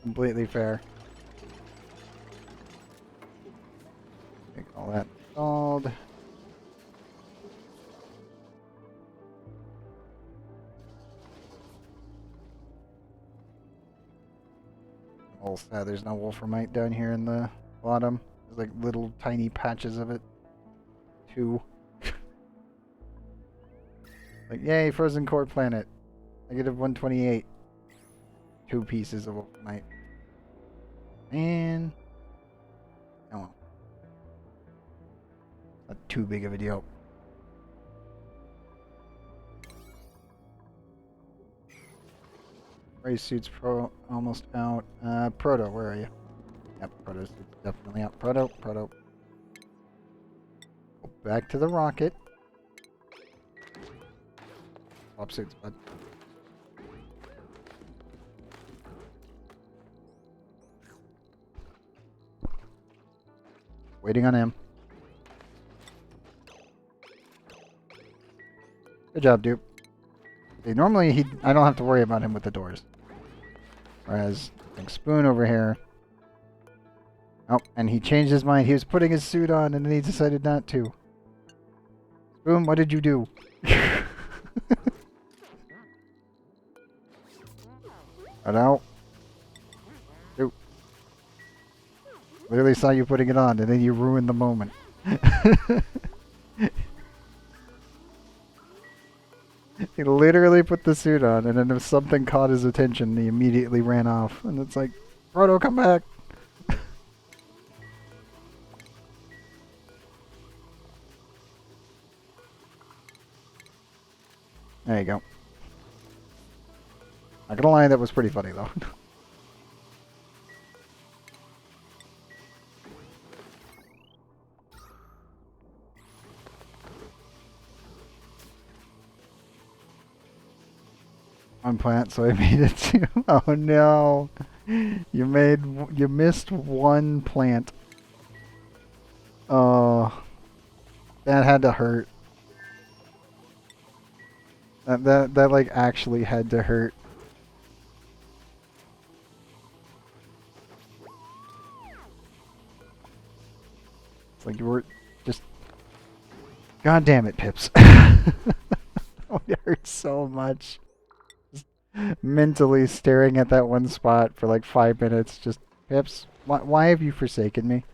Completely fair. Take all that installed. Oh, sad there's no wolframite down here in the bottom. There's like little tiny patches of it. 2. Like, yay, frozen core planet. -128. 2 pieces of wolframite. And oh well. Not too big of a deal. Race suits pro almost out. Proto, where are you? Yep, Proto's definitely out. Proto. Go back to the rocket. Swap suits, bud. Waiting on him. Good job, dude. See, normally I don't have to worry about him with the doors. Whereas, like Spoon over here. Oh, and he changed his mind. He was putting his suit on and then he decided not to. Spoon, what did you do? Right out. Dude. Literally saw you putting it on and then you ruined the moment. He literally put the suit on, and then if something caught his attention, he immediately ran off. And it's like, Proto, come back! There you go. Not gonna lie, that was pretty funny, though. One plant, so I made it too. Oh no! You missed one plant. Oh, that had to hurt. That like actually had to hurt. It's like you were just. God damn it, Pips! Oh, it hurts so much. Mentally staring at that one spot for like 5 minutes. Just, Pips, why have you forsaken me?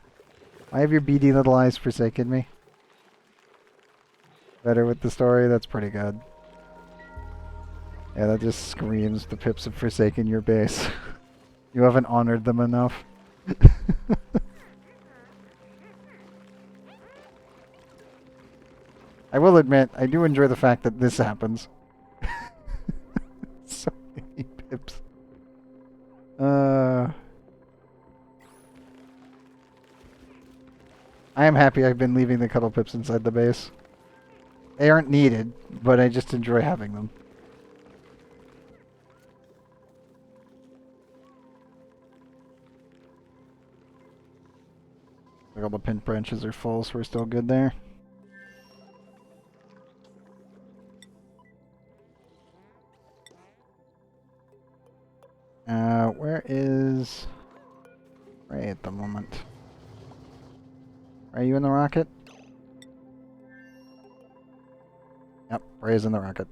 Why have your beady little eyes forsaken me? Better with the story? That's pretty good. Yeah, that just screams the Pips have forsaken your base. You haven't honored them enough. I will admit, I do enjoy the fact that this happens. So many Pips. I am happy I've been leaving the Cuddle Pips inside the base. They aren't needed, but I just enjoy having them. Like all the pin branches are full, so we're still good there. Where is Ray at the moment? Are you in the rocket? Yep, Ray's in the rocket.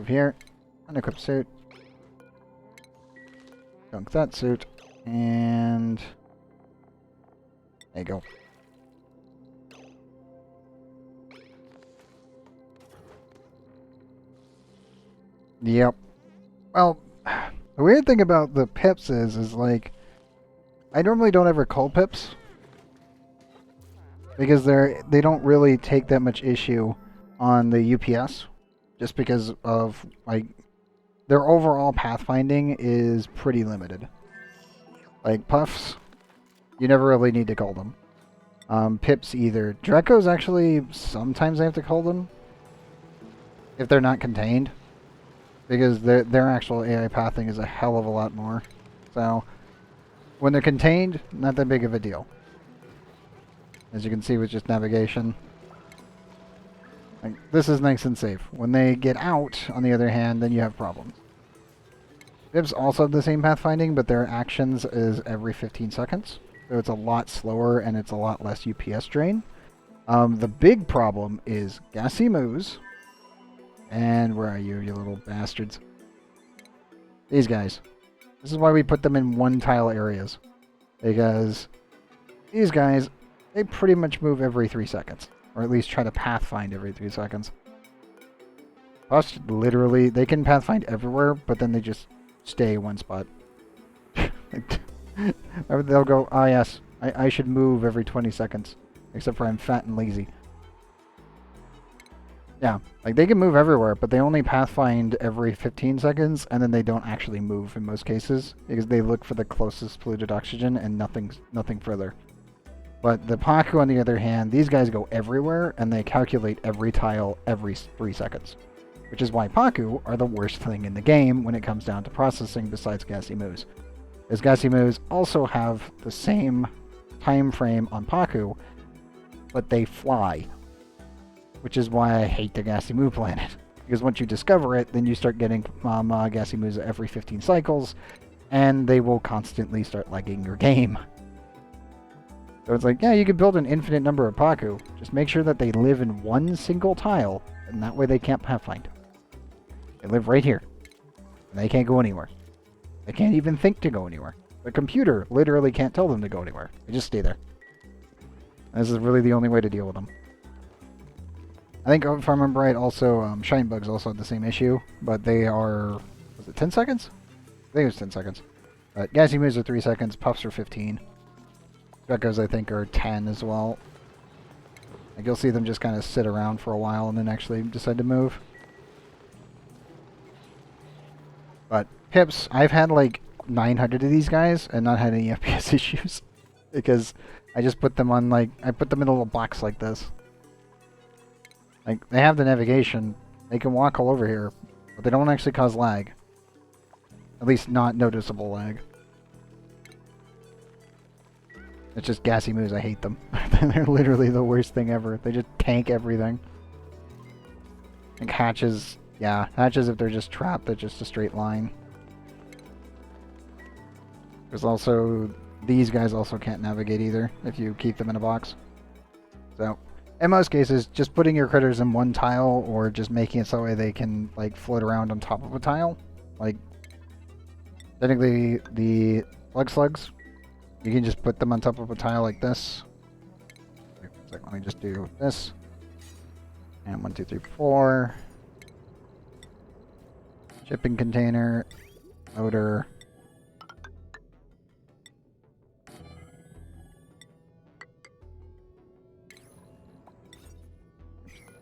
Move here. Unequip suit. Dunk that suit. And... there you go. Yep. Well, the weird thing about the pips is like, I normally don't ever call pips because they don't really take that much issue on the UPS, just because of like their overall pathfinding is pretty limited. Like puffs, you never really need to call them. Pips either. Drecos actually sometimes I have to call them if they're not contained, because their actual AI pathing is a hell of a lot more. So when they're contained, not that big of a deal. As you can see with just navigation. Like, this is nice and safe. When they get out, on the other hand, then you have problems. Pips also have the same pathfinding, but their actions is every 15 seconds. So it's a lot slower and it's a lot less UPS drain. The big problem is gassy moves. And where are you, you little bastards? These guys. This is why we put them in one-tile areas. Because these guys, they pretty much move every 3 seconds. Or at least try to pathfind every 3 seconds. Plus, literally, they can pathfind everywhere, but then they just stay one spot. They'll go, ah yes, I should move every 20 seconds. Except for I'm fat and lazy. Yeah, like they can move everywhere, but they only pathfind every 15 seconds, and then they don't actually move in most cases, because they look for the closest polluted oxygen and nothing further. But the Paku, on the other hand, these guys go everywhere, and they calculate every tile every 3 seconds. Which is why Paku are the worst thing in the game when it comes down to processing besides Gassy Moves. As Gassy Moves also have the same time frame on Paku, but they fly. Which is why I hate the Gassy Move planet. Because once you discover it, then you start getting Gassy Moves every 15 cycles, and they will constantly start lagging your game. So it's like, yeah, you can build an infinite number of Paku. Just make sure that they live in one single tile, and that way they can't pathfind. They live right here. And they can't go anywhere. They can't even think to go anywhere. The computer literally can't tell them to go anywhere. They just stay there. And this is really the only way to deal with them. I think, if I remember right, also, Shine Bugs also had the same issue, but they are, was it 10 seconds? I think it was 10 seconds. Gassy Moves are 3 seconds, Puffs are 15. Drecos, I think, are 10 as well. Like, you'll see them just kind of sit around for a while and then actually decide to move. But Pips, I've had like 900 of these guys and not had any FPS issues. Because I just put them on, like, I put them in a little box like this. Like, they have the navigation, they can walk all over here, but they don't actually cause lag. At least not noticeable lag. It's just Gassy Moves, I hate them. They're literally the worst thing ever. They just tank everything. Like hatches, yeah, hatches if they're just trapped, they're just a straight line. There's also, these guys also can't navigate either, if you keep them in a box. So, in most cases, just putting your critters in one tile, or just making it so they can, like, float around on top of a tile. Like, technically, the plug slugs, you can just put them on top of a tile like this. Like, let me just do this. And 1, 2, 3, 4. Shipping container. Loader.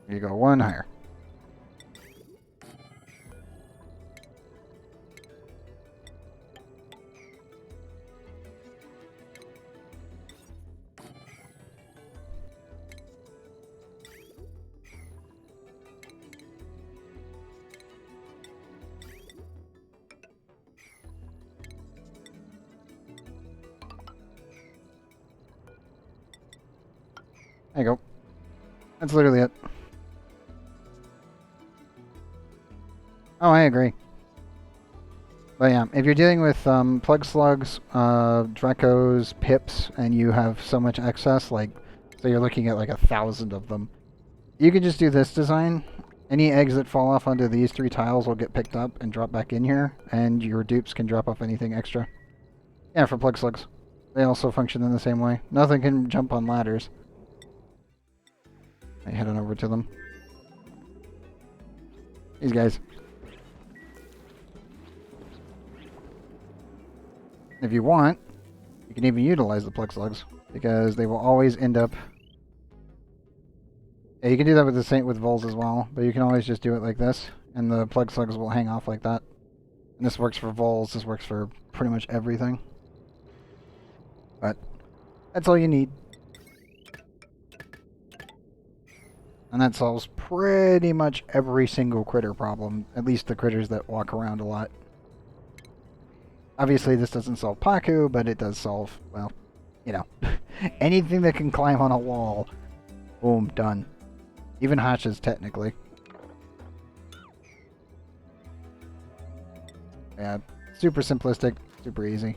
Here you go, one higher. There you go. That's literally it. Oh, I agree. But yeah, if you're dealing with plug slugs, Drecos, Pips, and you have so much excess, like, so you're looking at like 1,000 of them, you can just do this design, Any eggs that fall off onto these 3 tiles will get picked up and drop back in here, and your dupes can drop off anything extra. Yeah, for plug slugs. They also function in the same way. Nothing can jump on ladders. I head on over to them. These guys. If you want, you can even utilize the plug slugs, because they will always end up... Yeah, you can do that with the Saint with vols as well, but you can always just do it like this, and the plug slugs will hang off like that. And this works for vols, this works for pretty much everything. But that's all you need. And that solves pretty much every single critter problem, at least the critters that walk around a lot. Obviously this doesn't solve Paku, but it does solve, well, you know, anything that can climb on a wall. Boom, done. Even hatches, technically. Yeah, super simplistic, super easy.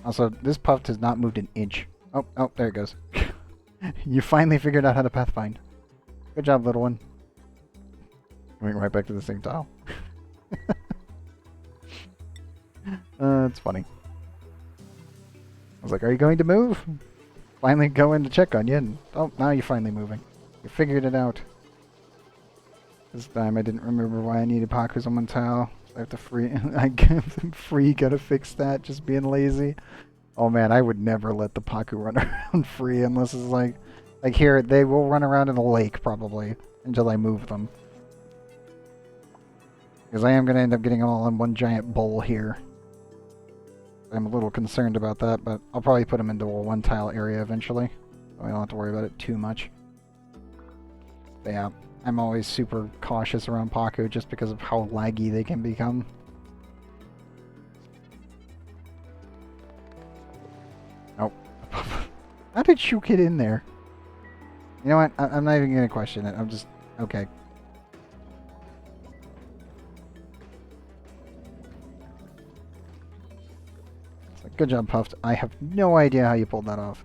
Also, this puff has not moved an inch. Oh, oh, there it goes. You finally figured out how to pathfind. Good job, little one. Going right back to the same tile. It's funny. I was like, are you going to move? Finally go in to check on you, and oh, now you're finally moving. You figured it out. This time I didn't remember why I needed Pakus on one tile. I have to free. I gotta fix that, just being lazy. Oh man, I would never let the Paku run around free unless it's like here, they will run around in the lake probably until I move them. Because I am going to end up getting them all in one giant bowl here. I'm a little concerned about that, but I'll probably put them into a one tile area eventually. So I don't have to worry about it too much. But yeah, I'm always super cautious around Paku just because of how laggy they can become. Oh. How did you get in there? You know what? I'm not even going to question it. I'm just... Okay. It's like, good job, Puffed. I have no idea how you pulled that off.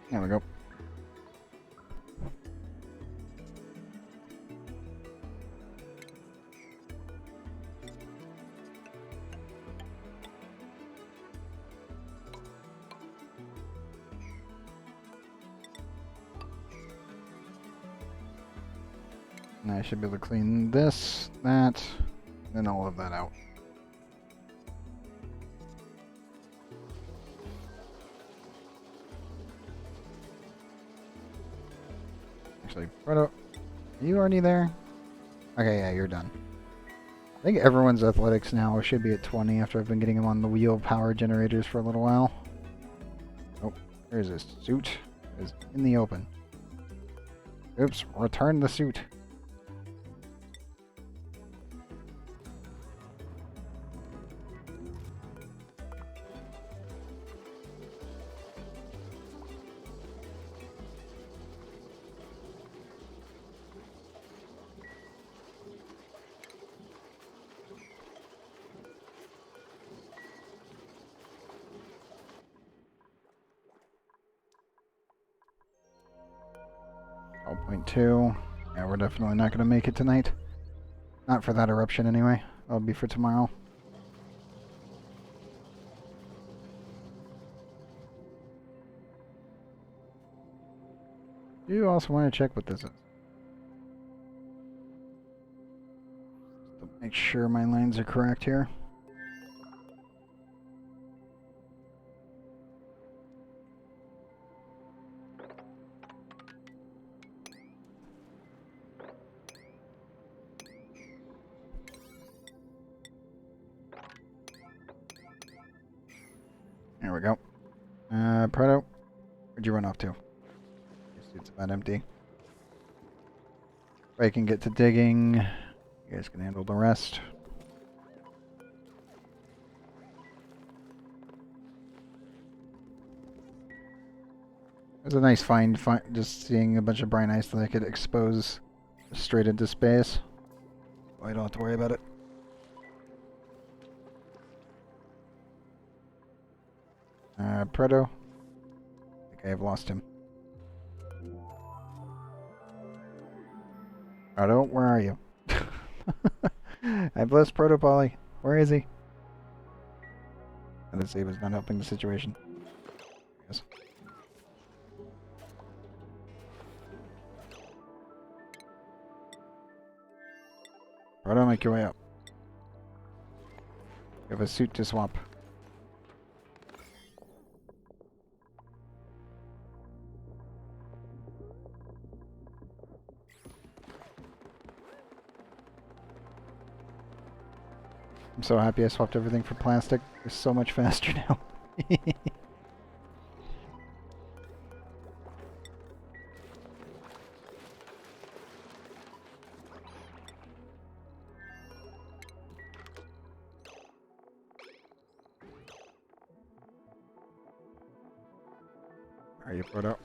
There we go. And I should be able to clean this, that, and all of that out. Actually, Frodo, are you already there? Okay, yeah, you're done. I think everyone's athletics now should be at 20 after I've been getting them on the wheel power generators for a little while. Oh, there's a suit. It's in the open. Oops, return the suit. Point 2. Yeah, we're definitely not going to make it tonight. Not for that eruption anyway. That'll be for tomorrow. Do you also want to check what this is? To make sure my lines are correct here. Proto, where'd you run off to? Your suit's about empty. I can get to digging. You guys can handle the rest. It was a nice find, just seeing a bunch of brine ice that I could expose straight into space. I don't have to worry about it. Preto. I think I have lost him. Preto, where are you? I've lost Proto Poly. Where is he? Let's see, he was not helping the situation. Yes. Proto, make your way up. You have a suit to swap. I'm so happy I swapped everything for plastic. It's so much faster now. Are you Proto?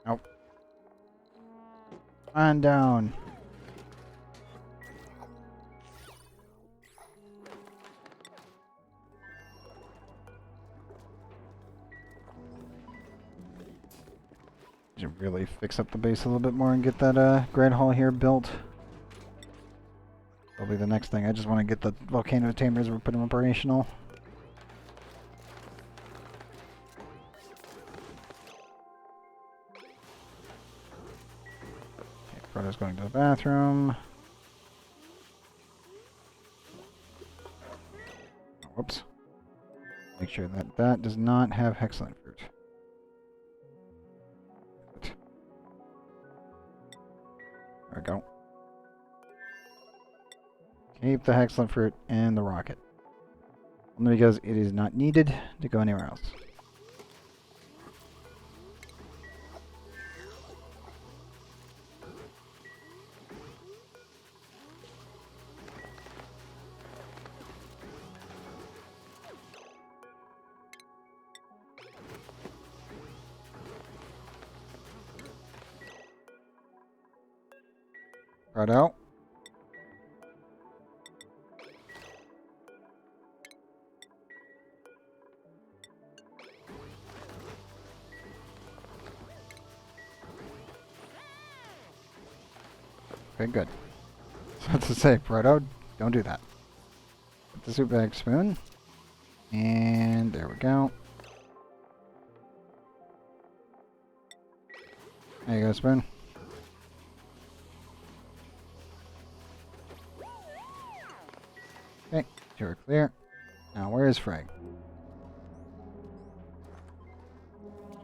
Nope. On down. Should really fix up the base a little bit more and get that Grand Hall here built. That'll be the next thing. I just want to get the Volcano Tamers put them operational. Proto's going to the bathroom. Oh, whoops. Make sure that that does not have hexalin fruit. There we go. Keep the hexalin fruit and the rocket. Only because it is not needed to go anywhere else. Right out. Okay, good. So to say, Proto, don't do that. Put the soup bag spoon. And there we go. There you go, spoon. Okay, you're clear. Now, where is Frey?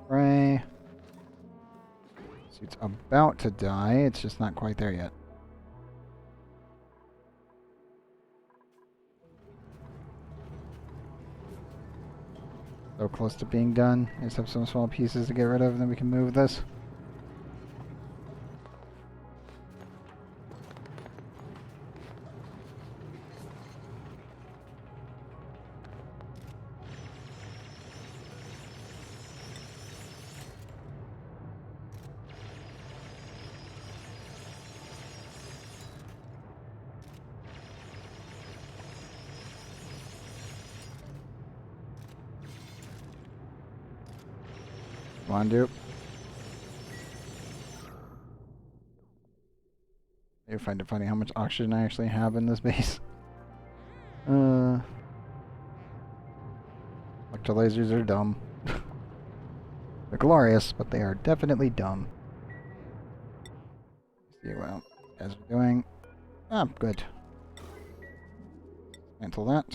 Frey. It's about to die. It's just not quite there yet. So close to being done. I just have some small pieces to get rid of, and then we can move this. Come on, dude. I find it funny how much oxygen I actually have in this base. Electrolasers are dumb. They're glorious, but they are definitely dumb. See what you guys are doing. Ah, good. Cancel that.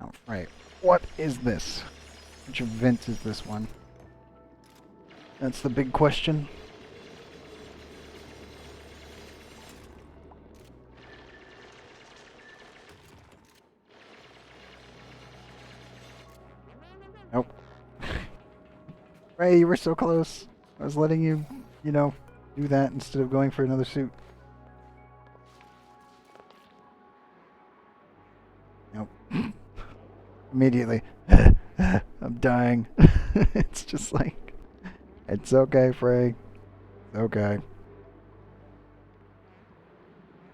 Oh, right. What is this? Which vent is this one? That's the big question. Nope. Ray, you were so close. I was letting you, you know, do that instead of going for another suit. Nope. Immediately. I'm dying. It's just like, it's okay, Frey. It's okay.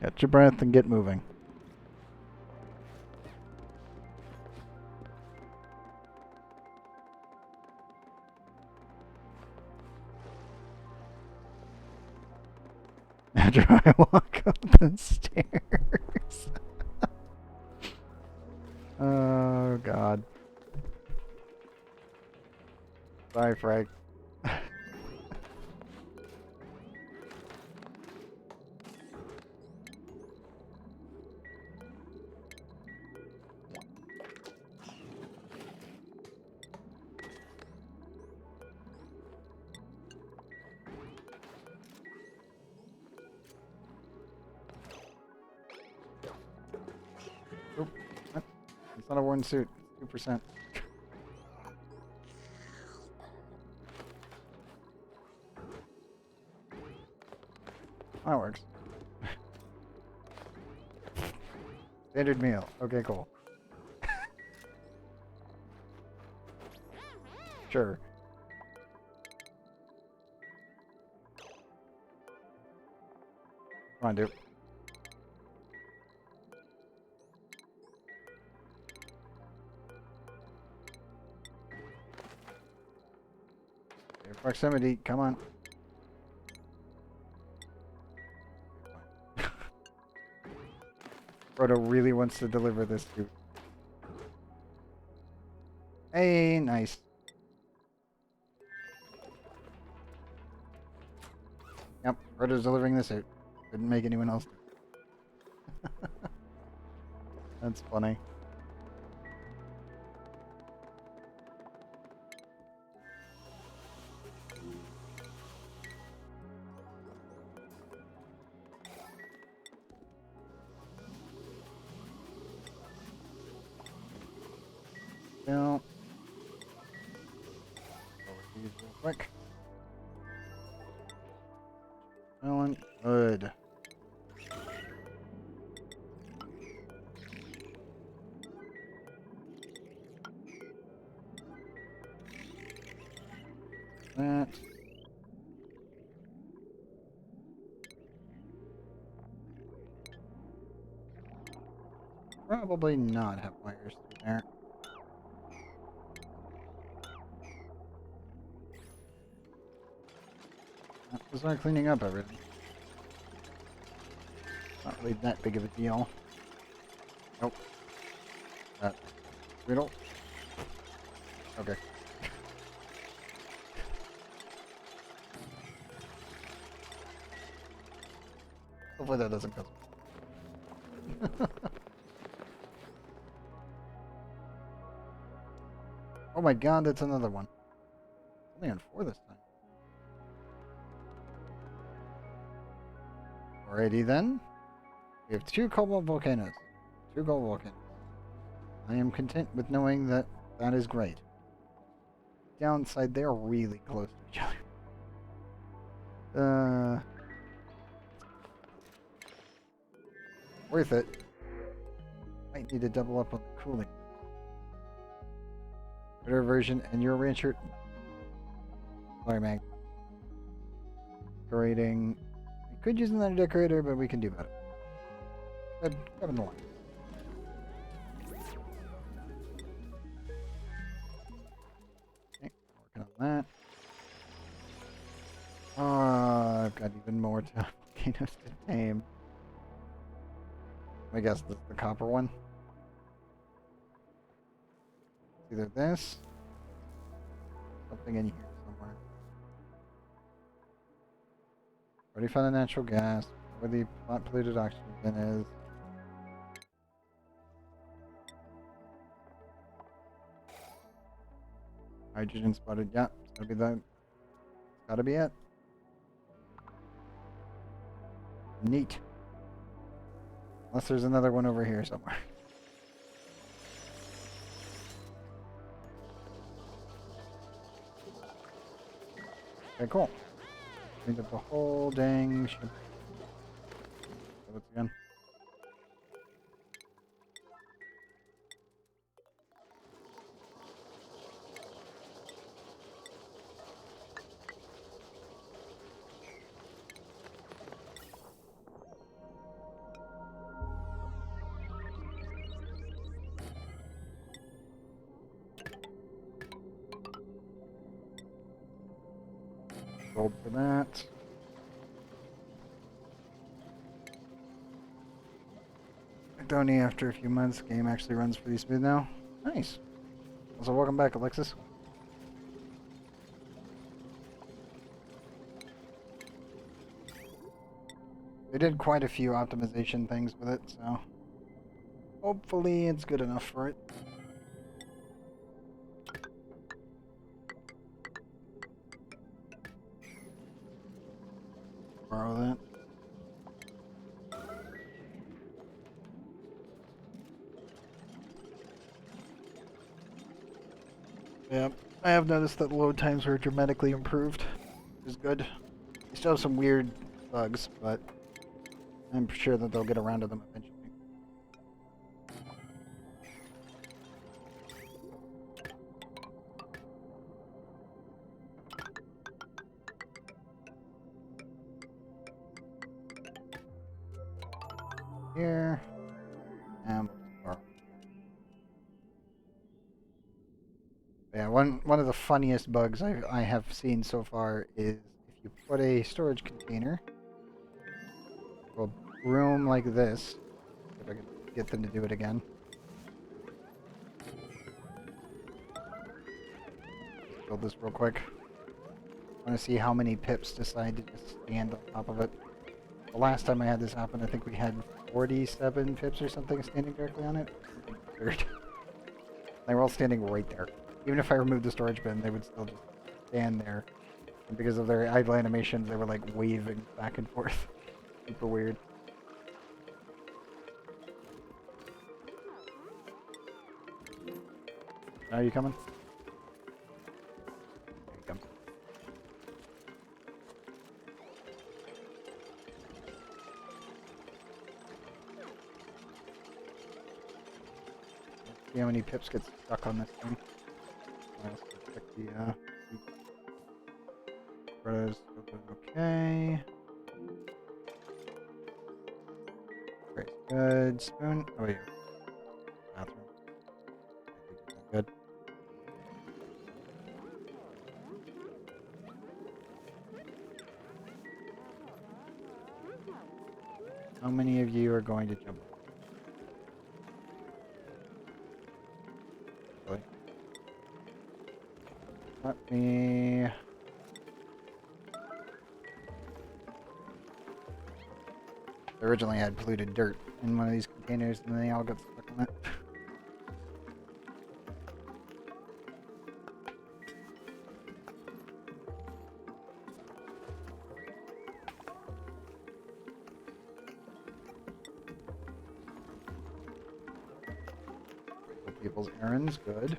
Get your breath and get moving. After I walk up the stairs. Oh, God. Sorry, Frank. Oop. It's not a worn suit. 2%. That works. Standard meal. Okay, cool. Sure. Come on, dude. Your proximity, come on. Frodo really wants to deliver this suit. Hey, nice. Yep, Frodo's delivering the suit. Couldn't make anyone else. That's funny. Well, over these real quick. Smelling good. That. Probably not have wires through there. That was not cleaning up everything. Not really that big of a deal. Nope. Riddle. Okay. Hopefully that doesn't go. Oh my god, that's another one. Only on 4 this time. Alrighty then. We have 2 cobalt volcanoes. 2 gold volcanoes. I am content with knowing that that is great. Downside, they're really close to each other. Worth it. Might need to double up on the cooling. Better version and your rancher. Sorry, Mag. Decorating. We could use another decorator, but we can do better. Good. Grab in the line. Okay, working on that. I've got even more volcanoes to tame. I guess this is the copper one. It's either this, something in here somewhere. Already found a natural gas. Where the not polluted oxygen is. Hydrogen spotted. Yeah, it's gotta be that. It's gotta be it. Neat. Unless there's another one over here somewhere. Okay, cool. Cleaned up the whole dang ship. What's again? Gold for that. ONI after a few months, game actually runs pretty smooth now. Nice. Also, welcome back, Alexis. They did quite a few optimization things with it, so hopefully it's good enough for it. Borrow that. Yep, I have noticed that load times were dramatically improved, which is good. They still have some weird bugs, but I'm sure that they'll get around to them eventually. Here. And yeah, one of the funniest bugs I have seen so far is if you put a storage container, a room like this. If I can get them to do it again. Build this real quick. I want to see how many pips decide to just stand on top of it. The last time I had this happen, I think we had 47 pips or something standing directly on it. Weird. They were all standing right there. Even if I removed the storage bin, they would still just stand there. And because of their idle animations, they were like waving back and forth. Super weird. Are you coming? There you come. See how many pips get stuck on this thing. Let's check the photos. Okay. Very good. Spoon. Oh wait. Bathroom. I think it's good. How many of you are going to jump? Really? Let me... I originally had polluted dirt in one of these containers and then they all got stuck on it. People's errands, good.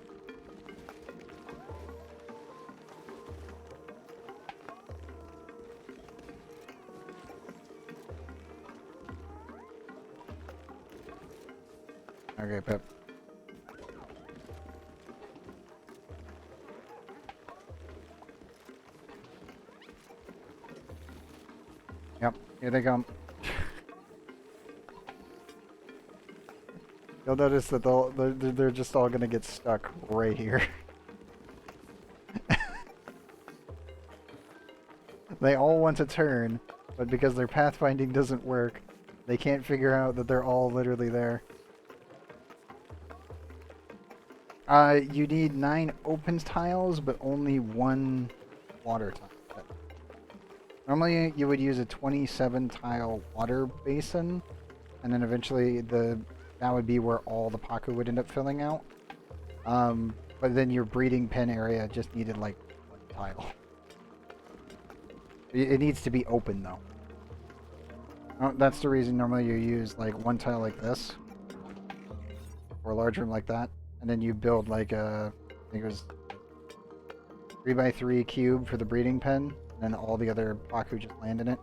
Okay, Pep. Yep, here they come. You'll notice that they're just all gonna get stuck right here. They all want to turn, but because their pathfinding doesn't work, they can't figure out that they're all literally there. You need 9 open tiles, but only 1 water tile. Normally, you would use a 27 tile water basin, and then eventually that would be where all the Paku would end up filling out. But then your breeding pen area just needed like one tile. It needs to be open though. Oh, that's the reason normally you use like one tile like this. Or a large room like that. And then you build like a, I think it was 3x3 cube for the breeding pen. And then all the other Baku just land in it.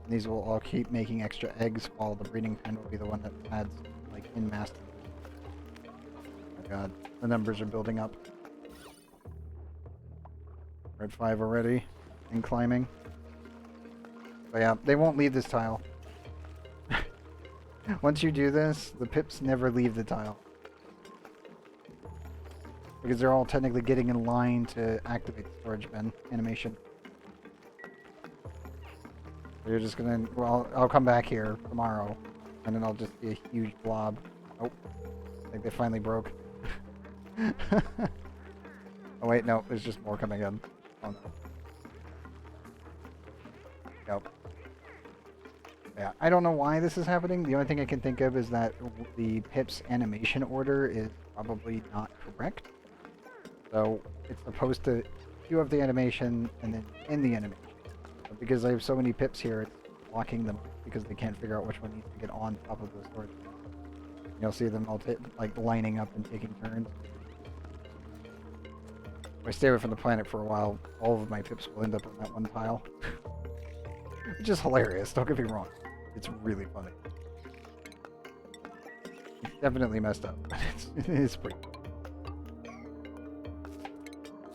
And these will all keep making extra eggs while the breeding pen will be the one that adds like in mass. Oh my god, the numbers are building up. We're at 5 already and climbing. But yeah, they won't leave this tile. Once you do this, the pips never leave the tile. Because they're all technically getting in line to activate the storage bin animation. So you're just gonna, well, I'll come back here tomorrow, and then I'll just be a huge blob. Oh, I think they finally broke. Oh wait, no, there's just more coming in. Oh no. Yep. Yeah, I don't know why this is happening. The only thing I can think of is that the Pip's animation order is probably not correct. So it's supposed to queue up the animation and then end the animation. But because I have so many Pips here, it's blocking them because they can't figure out which one needs to get on top of the storage. You'll see them all like lining up and taking turns. If I stay away from the planet for a while, all of my Pips will end up on that one tile. Which is hilarious, don't get me wrong. It's really funny. It's definitely messed up, but it's pretty cool.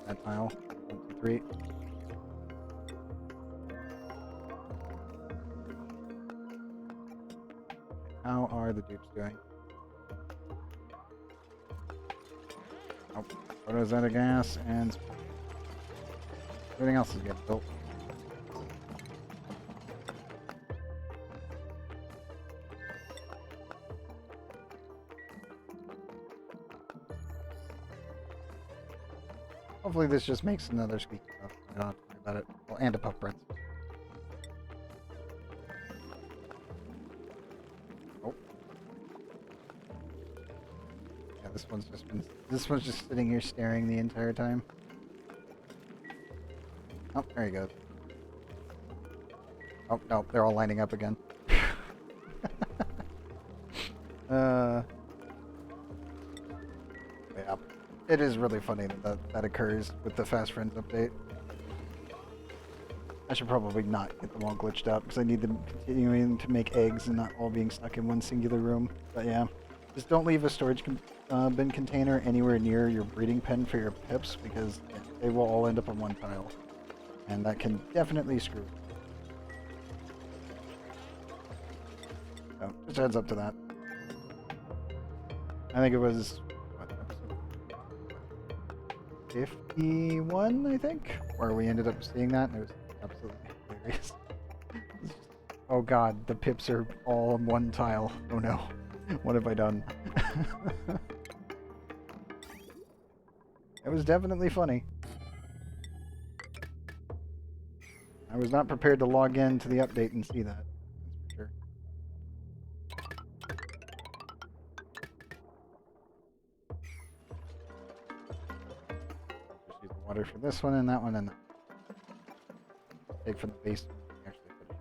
That tile. 1, 2, 3. How are the dupes doing? Oh, photos out of gas and everything else is getting built. Hopefully this just makes another squeaky stuff. I don't have to worry about it. Well, and a puff bread. Oh. Yeah, this one's just sitting here staring the entire time. Oh, there he goes. Oh, no, they're all lining up again. Yeah. It is really funny that occurs with the Fast Friends update. I should probably not get them all glitched up because I need them continuing to make eggs and not all being stuck in one singular room. But yeah, just don't leave a storage bin container anywhere near your breeding pen for your pips because they will all end up on one tile. And that can definitely screw. So, just a heads up to that. I think it was 51, I think, where we ended up seeing that, and it was absolutely hilarious. Oh god, the pips are all on one tile. Oh no. What have I done? It was definitely funny. I was not prepared to log in to the update and see that. That's for sure. Just use the water for this one and that one and that. Take from the base. Actually put it.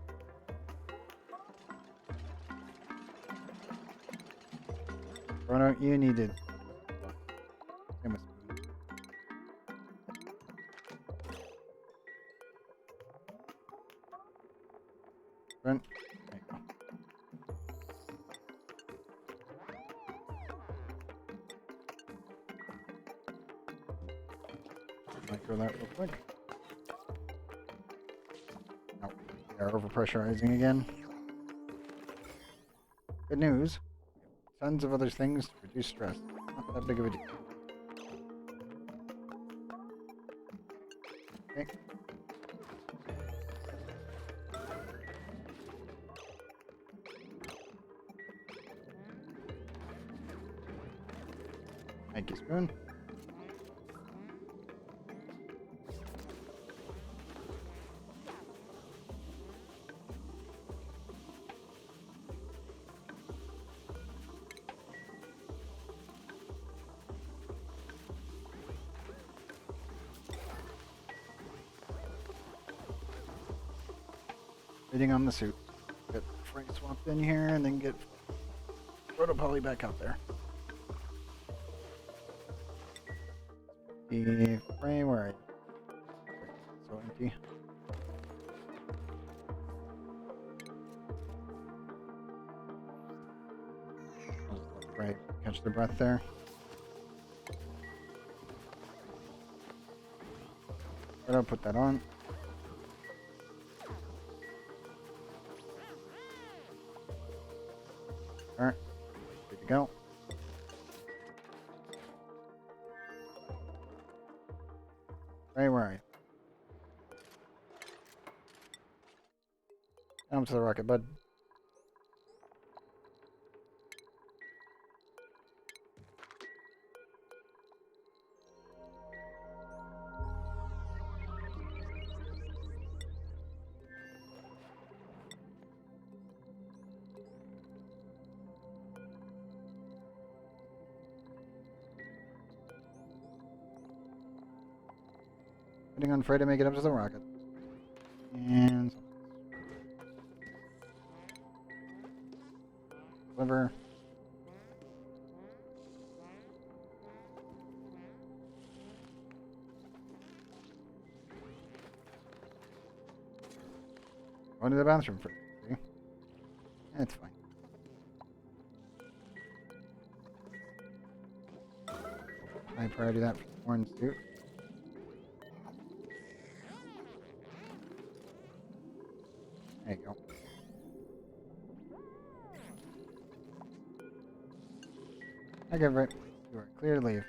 Bruno, you needed. Same with spoon. Brent, there you go. Micro that real quick. Oh, they're overpressurizing again. Good news. Tons of other things to reduce stress. Not that big of a deal. Okay. Thank you, spoon. Waiting on the suit. Get Frey swapped in here and then get Protopoly back out there. The Frey, where are you? So empty. I'll just let Frey catch their breath there. I'll put that on. Alright, good to go. Hey, where are you? Down to the rocket, bud. Waiting on Frey to make it up to the rocket. And deliver. Going to the bathroom for you. It's fine. High priority that for the orange suit. There you go. I give it. You are clear to leave.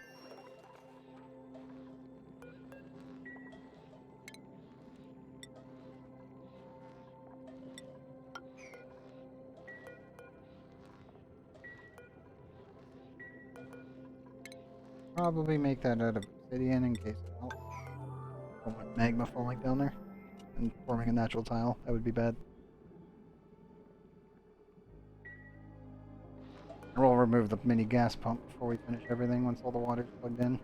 Probably make that out of obsidian in case it helps. Don't want magma falling down there and forming a natural tile. That would be bad. We'll remove the mini gas pump before we finish everything once all the water's plugged in.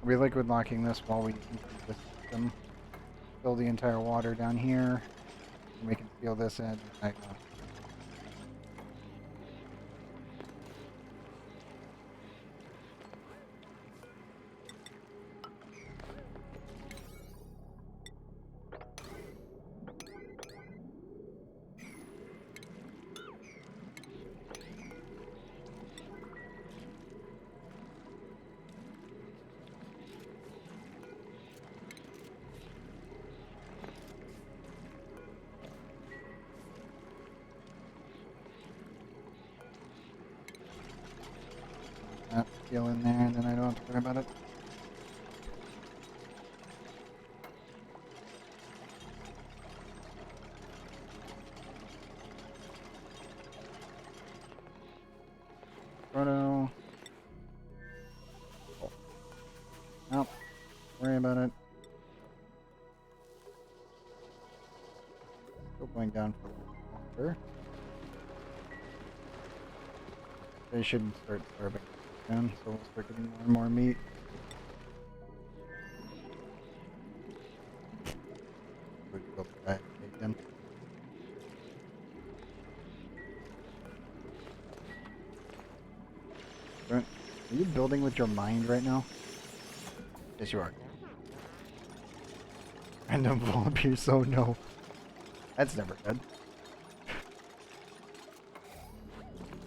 We'll be liquid locking this while we complete this system. Fill the entire water down here. And we can seal this edge with magma. That seal in there, and then I don't have to worry about it. Proto. Oh. Nope. Worry about it. Still going down for a little longer. They should start starving soon, so we'll start getting more and more meat. Would go back again. Are you building with your mind right now? Yes, you are. Random ball appears, so no. That's never good.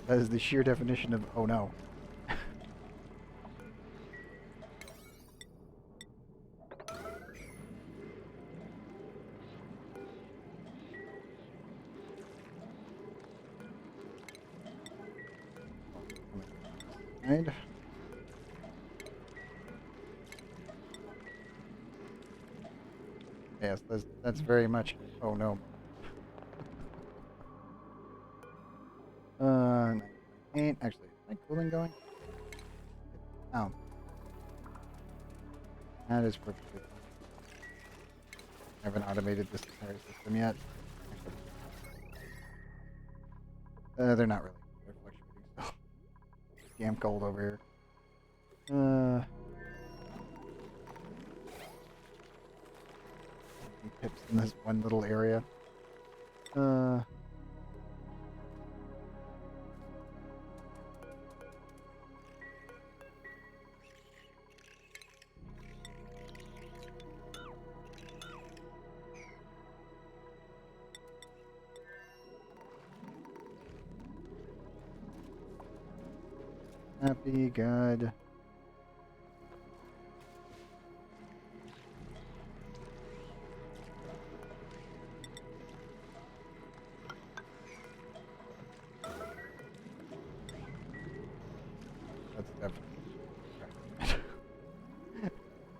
That is the sheer definition of oh no. Right. Yes, that's very much. Oh no. 9.8. Actually, is my cooling going? Oh, that is perfectly fine. I haven't automated this entire system yet. They're not really. They're fluctuating still. Damn cold over here. Pips in this one little area. Happy, good. That's definitely.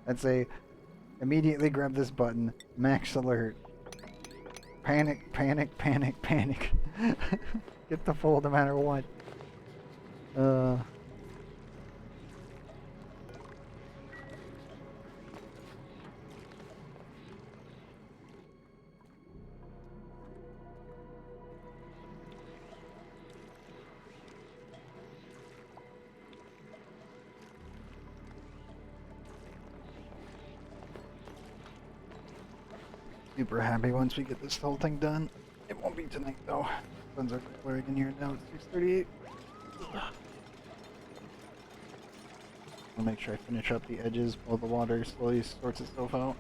I'd say immediately grab this button, max alert. Panic, panic, panic, panic. Get the full no matter what. Super happy once we get this whole thing done. It won't be tonight though. Suns are glaring in here now. It's 6:38. I'll make sure I finish up the edges while the water slowly sorts itself out.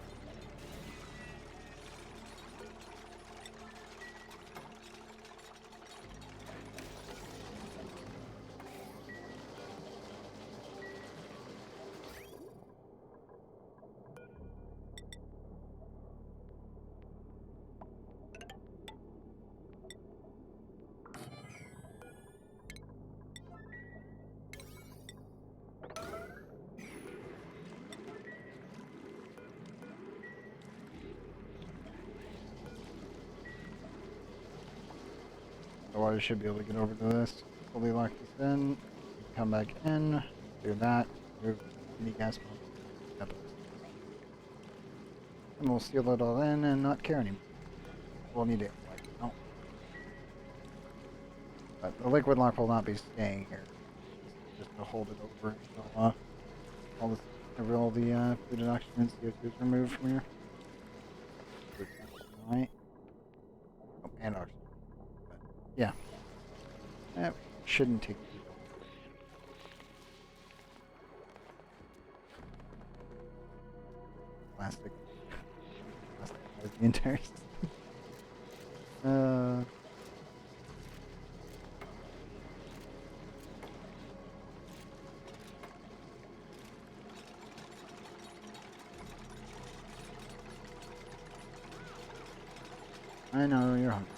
The water should be able to get over to this. Fully lock this in. Come back in. Do that. Move any gas pump. And we'll seal it all in and not care anymore. We'll need it like no. But the liquid lock will not be staying here. Just to hold it over until all the food and oxygen and CO2 is removed from here. Right. Oh, and oxygen. But yeah. That shouldn't take too long. Plastic has the entire system. I know you're hungry.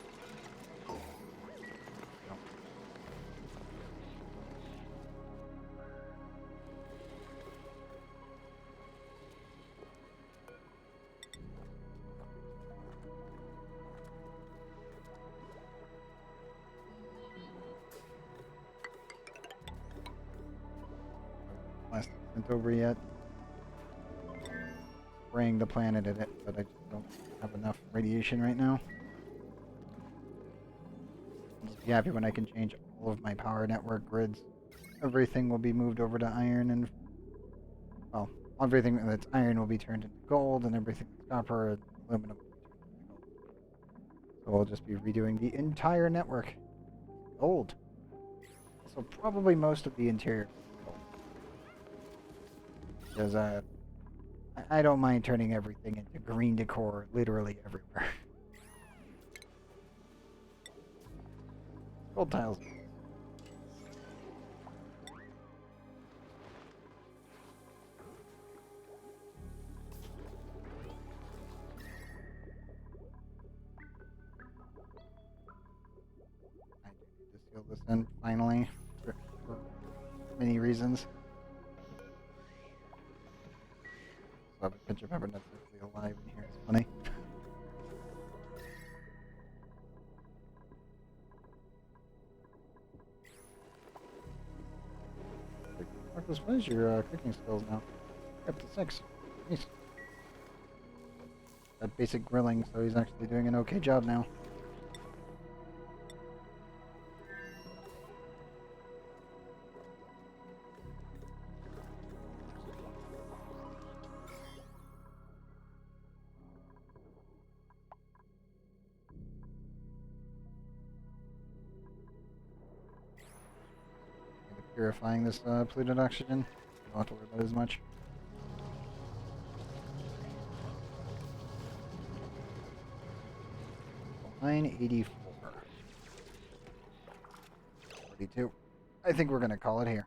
Plastic isn't over yet. Spraying the planet in it, but I just don't have enough radiation right now. I'll just be happy when I can change all of my power network grids. Everything will be moved over to iron, and well, everything that's iron will be turned into gold, and everything that's copper and aluminum will be turned into gold. So we'll just be redoing the entire network. Gold. So probably most of the interior. Because I don't mind turning everything into green decor literally everywhere. Gold tiles. I do need to seal this in finally for many reasons. So I have a pinch of pepper nuts actually alive in here. It's funny. what is your cooking skills now? You're up to 6. Nice. Got basic grilling, so he's actually doing an okay job now. Purifying this polluted oxygen. Don't have to worry about it as much. $984. 42. I think we're gonna call it here.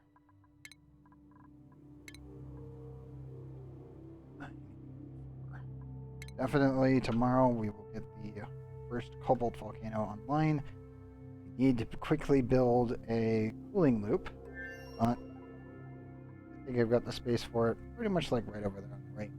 Definitely tomorrow we will get the first Cobalt Volcano online. We need to quickly build a cooling loop. I think I've got the space for it, pretty much like right over there on the right.